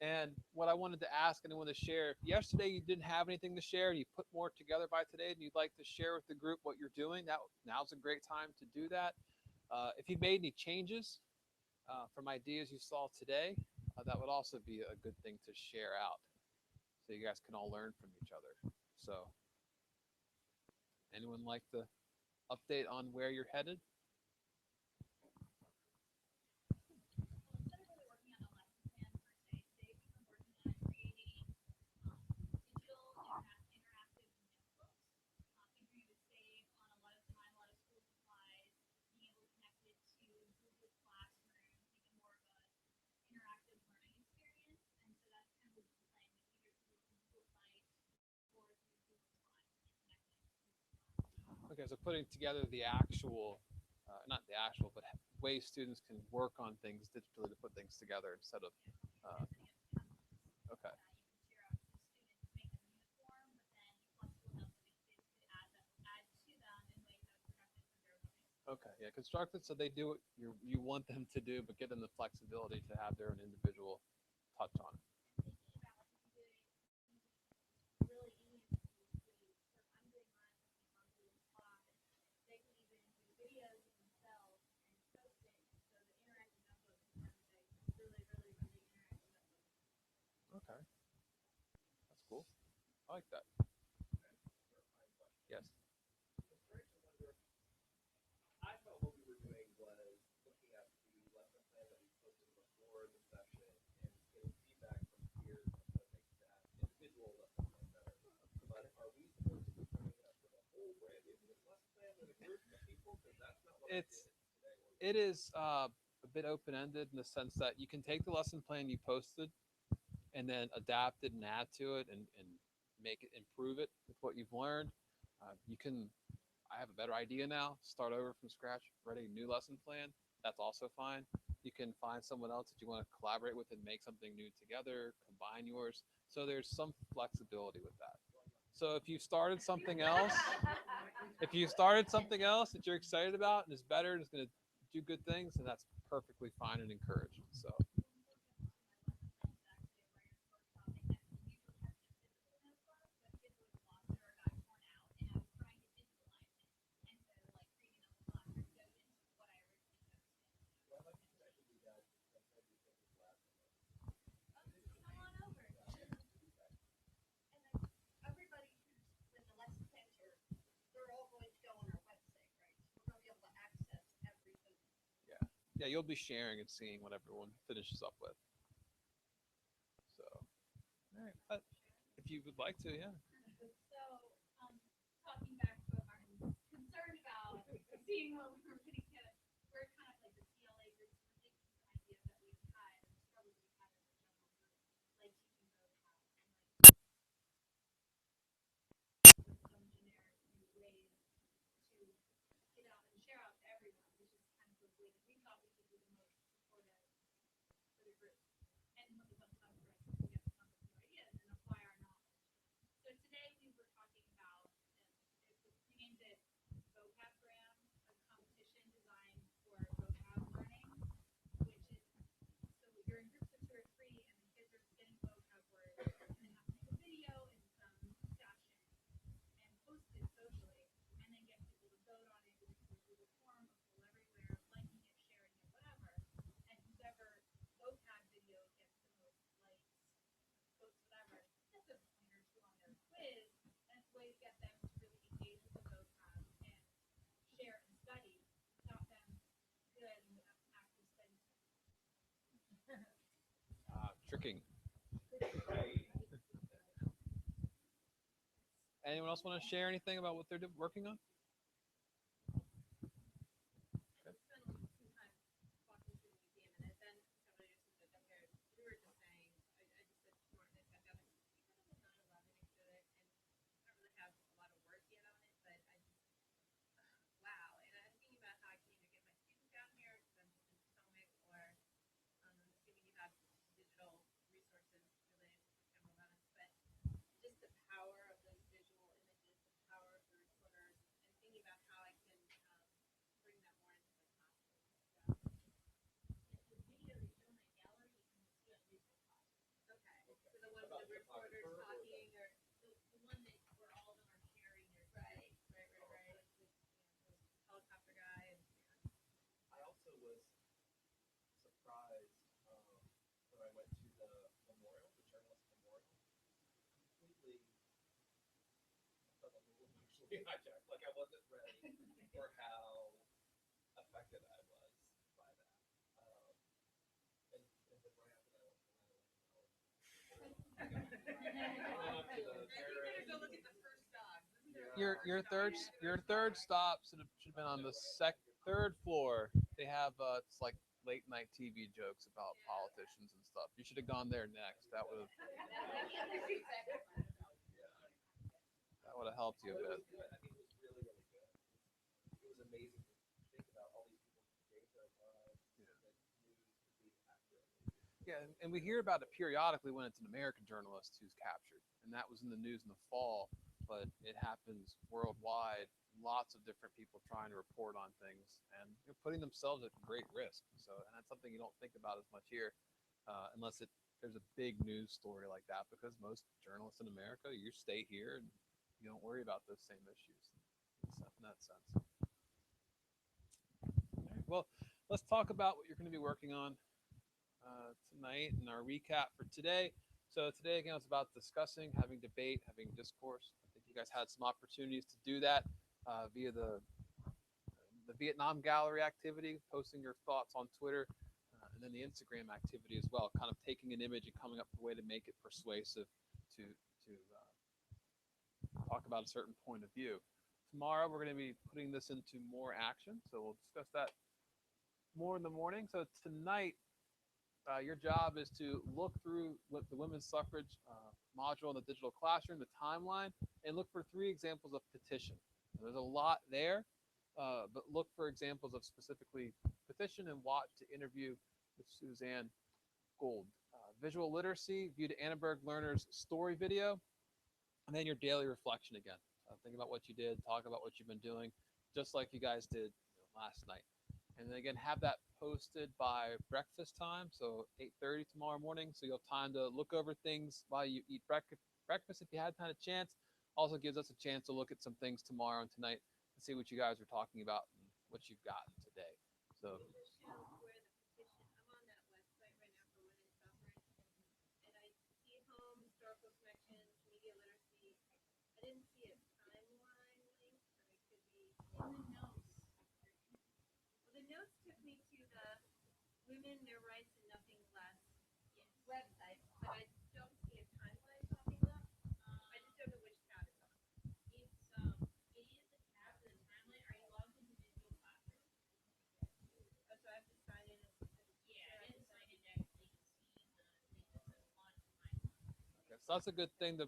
And what I wanted to ask anyone to share, if yesterday you didn't have anything to share and you put more together by today and you'd like to share with the group what you're doing, now's a great time to do that. If you made any changes from ideas you saw today, that would also be a good thing to share out so you guys can all learn from each other. So anyone like to update on where you're headed? Okay, so putting together the actual, not the actual, but ways students can work on things digitally to put things together instead of, okay. Okay, yeah, constructed so they do what you want them to do, but give them the flexibility to have their own individual touch on it. Okay, that's cool. I like that. Yes. I thought what we were doing was looking at the lesson plan that we posted before the session and getting feedback from peers on how to make that individual lesson plan better. But are we supposed to be putting it up for the whole brand new lesson plan with a group of people? Because that's not what It is a bit open-ended in the sense that you can take the lesson plan you posted and then adapt it and add to it and make it, improve it with what you've learned. You can, I have a better idea now, start over from scratch, write a new lesson plan. That's also fine. You can find someone else that you want to collaborate with and make something new together, combine yours. So there's some flexibility with that. So if you started something else, that you're excited about and is better and is going to do good things, then that's perfectly fine and encouraged. So. Everybody who's with the lesson plans here, they're all going to go on our website, right? So we're going to be able to access everything. Yeah. Yeah, you'll be sharing and seeing what everyone finishes up with. So, all right. But if you would like to, yeah. So, talking back to what Martin was concerned about, seeing what we were putting together, we're kind of like the CLA group, we're taking some ideas that we've had and struggles we've had as a general group, like teaching vocab and like some generic new ways to get out and share out to everyone, which is kind of the way that we thought we could do the most supportive for the group. And when it comes time for us to get some of new ideas and apply our knowledge. So today we were talking about, we named it Vocabgram, a competition designed for vocab learning, which is, so you're in groups of 2 or 3 and the kids are getting vocab words and then have to make a video and some captions and post it socially and then get people to vote on it with a Google form, a poll everywhere, liking it, sharing it, whatever. And whoever vocab video gets the most likes, votes, whatever, gets a point or 2 on their quiz. And it's a way to get them to really engage with the vocab and share and study without them good and without active study. Tricking. Anyone else want to share anything about what they're working on? Okay. Some time walking through the museum, and then somebody just said, okay, we were just saying, I just said to Jordan, I sat down and said, because of the 9/11 exhibit, and I don't really have a lot of words yet on it, but I just, wow. And I'm thinking about how I can either get my students down here, because I'm just in Potomac, or I'm assuming you have digital resources related to September 11th, but just the power of those visual images, the power of the recorders, and hijacked. Like I wasn't ready for how affected I was by that. And then right after that, Your third stop should have been on the third floor. They have it's like late night TV jokes about politicians and stuff. You should have gone there next. That would have helped you a bit. I mean, it was really, really good. It was amazing to think about all these people's data lives that news could be accurate. Yeah, and we hear about it periodically when it's an American journalist who's captured, and that was in the news in the fall. But it happens worldwide. Lots of different people trying to report on things and putting themselves at great risk. So, and that's something you don't think about as much here, unless there's a big news story like that. Because most journalists in America, you stay here and you don't worry about those same issues in that sense. All right, well, let's talk about what you're going to be working on tonight and our recap for today. So today, again, it's about discussing, having debate, having discourse. I think you guys had some opportunities to do that via the Vietnam Gallery activity, posting your thoughts on Twitter, and then the Instagram activity as well, kind of taking an image and coming up with a way to make it persuasive to talk about a certain point of view. Tomorrow, we're going to be putting this into more action, so we'll discuss that more in the morning. So tonight, your job is to look through what the women's suffrage module in the digital classroom, the timeline, and look for 3 examples of petition. And there's a lot there, but look for examples of specifically petition and watch the interview with Suzanne Gould. Visual literacy, view the Annenberg Learners story video, and then your daily reflection again. Think about what you did, talk about what you've been doing, just like you guys did last night. And then again, have that posted by breakfast time, so 8:30 tomorrow morning. So you'll have time to look over things while you eat breakfast if you had kind of chance. Also gives us a chance to look at some things tomorrow and tonight and see what you guys are talking about and what you've gotten today. So. Women, Their Rights, and Nothing Less website, but I don't see a timeline popping up. I just don't know which tab it's on. It is the tab for the timeline. Are you logged into Digital Classroom? Oh, so I have to sign in. Yeah, I didn't sign in to actually see the thing that says launch timeline. Okay, so that's a good thing to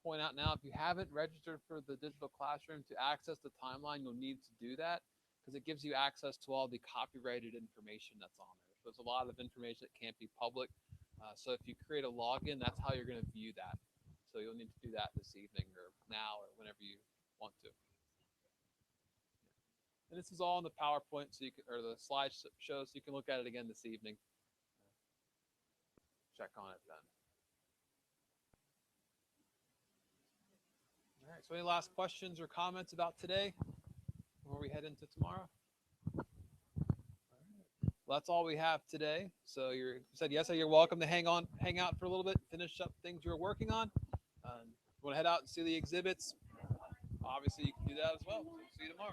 point out now. If you haven't registered for the digital classroom to access the timeline, you'll need to do that because it gives you access to all the copyrighted information that's on there. So there's a lot of information that can't be public. So if you create a login, that's how you're going to view that. So you'll need to do that this evening or now or whenever you want to. And this is all in the PowerPoint, so you can, or the slide show, so you can look at it again this evening. Check on it then. All right, so any last questions or comments about today before we head into tomorrow? All right. Well, that's all we have today. So you said yes, so you're welcome to hang out for a little bit, finish up things you're working on. If you want to head out and see the exhibits, obviously you can do that as well. So see you tomorrow.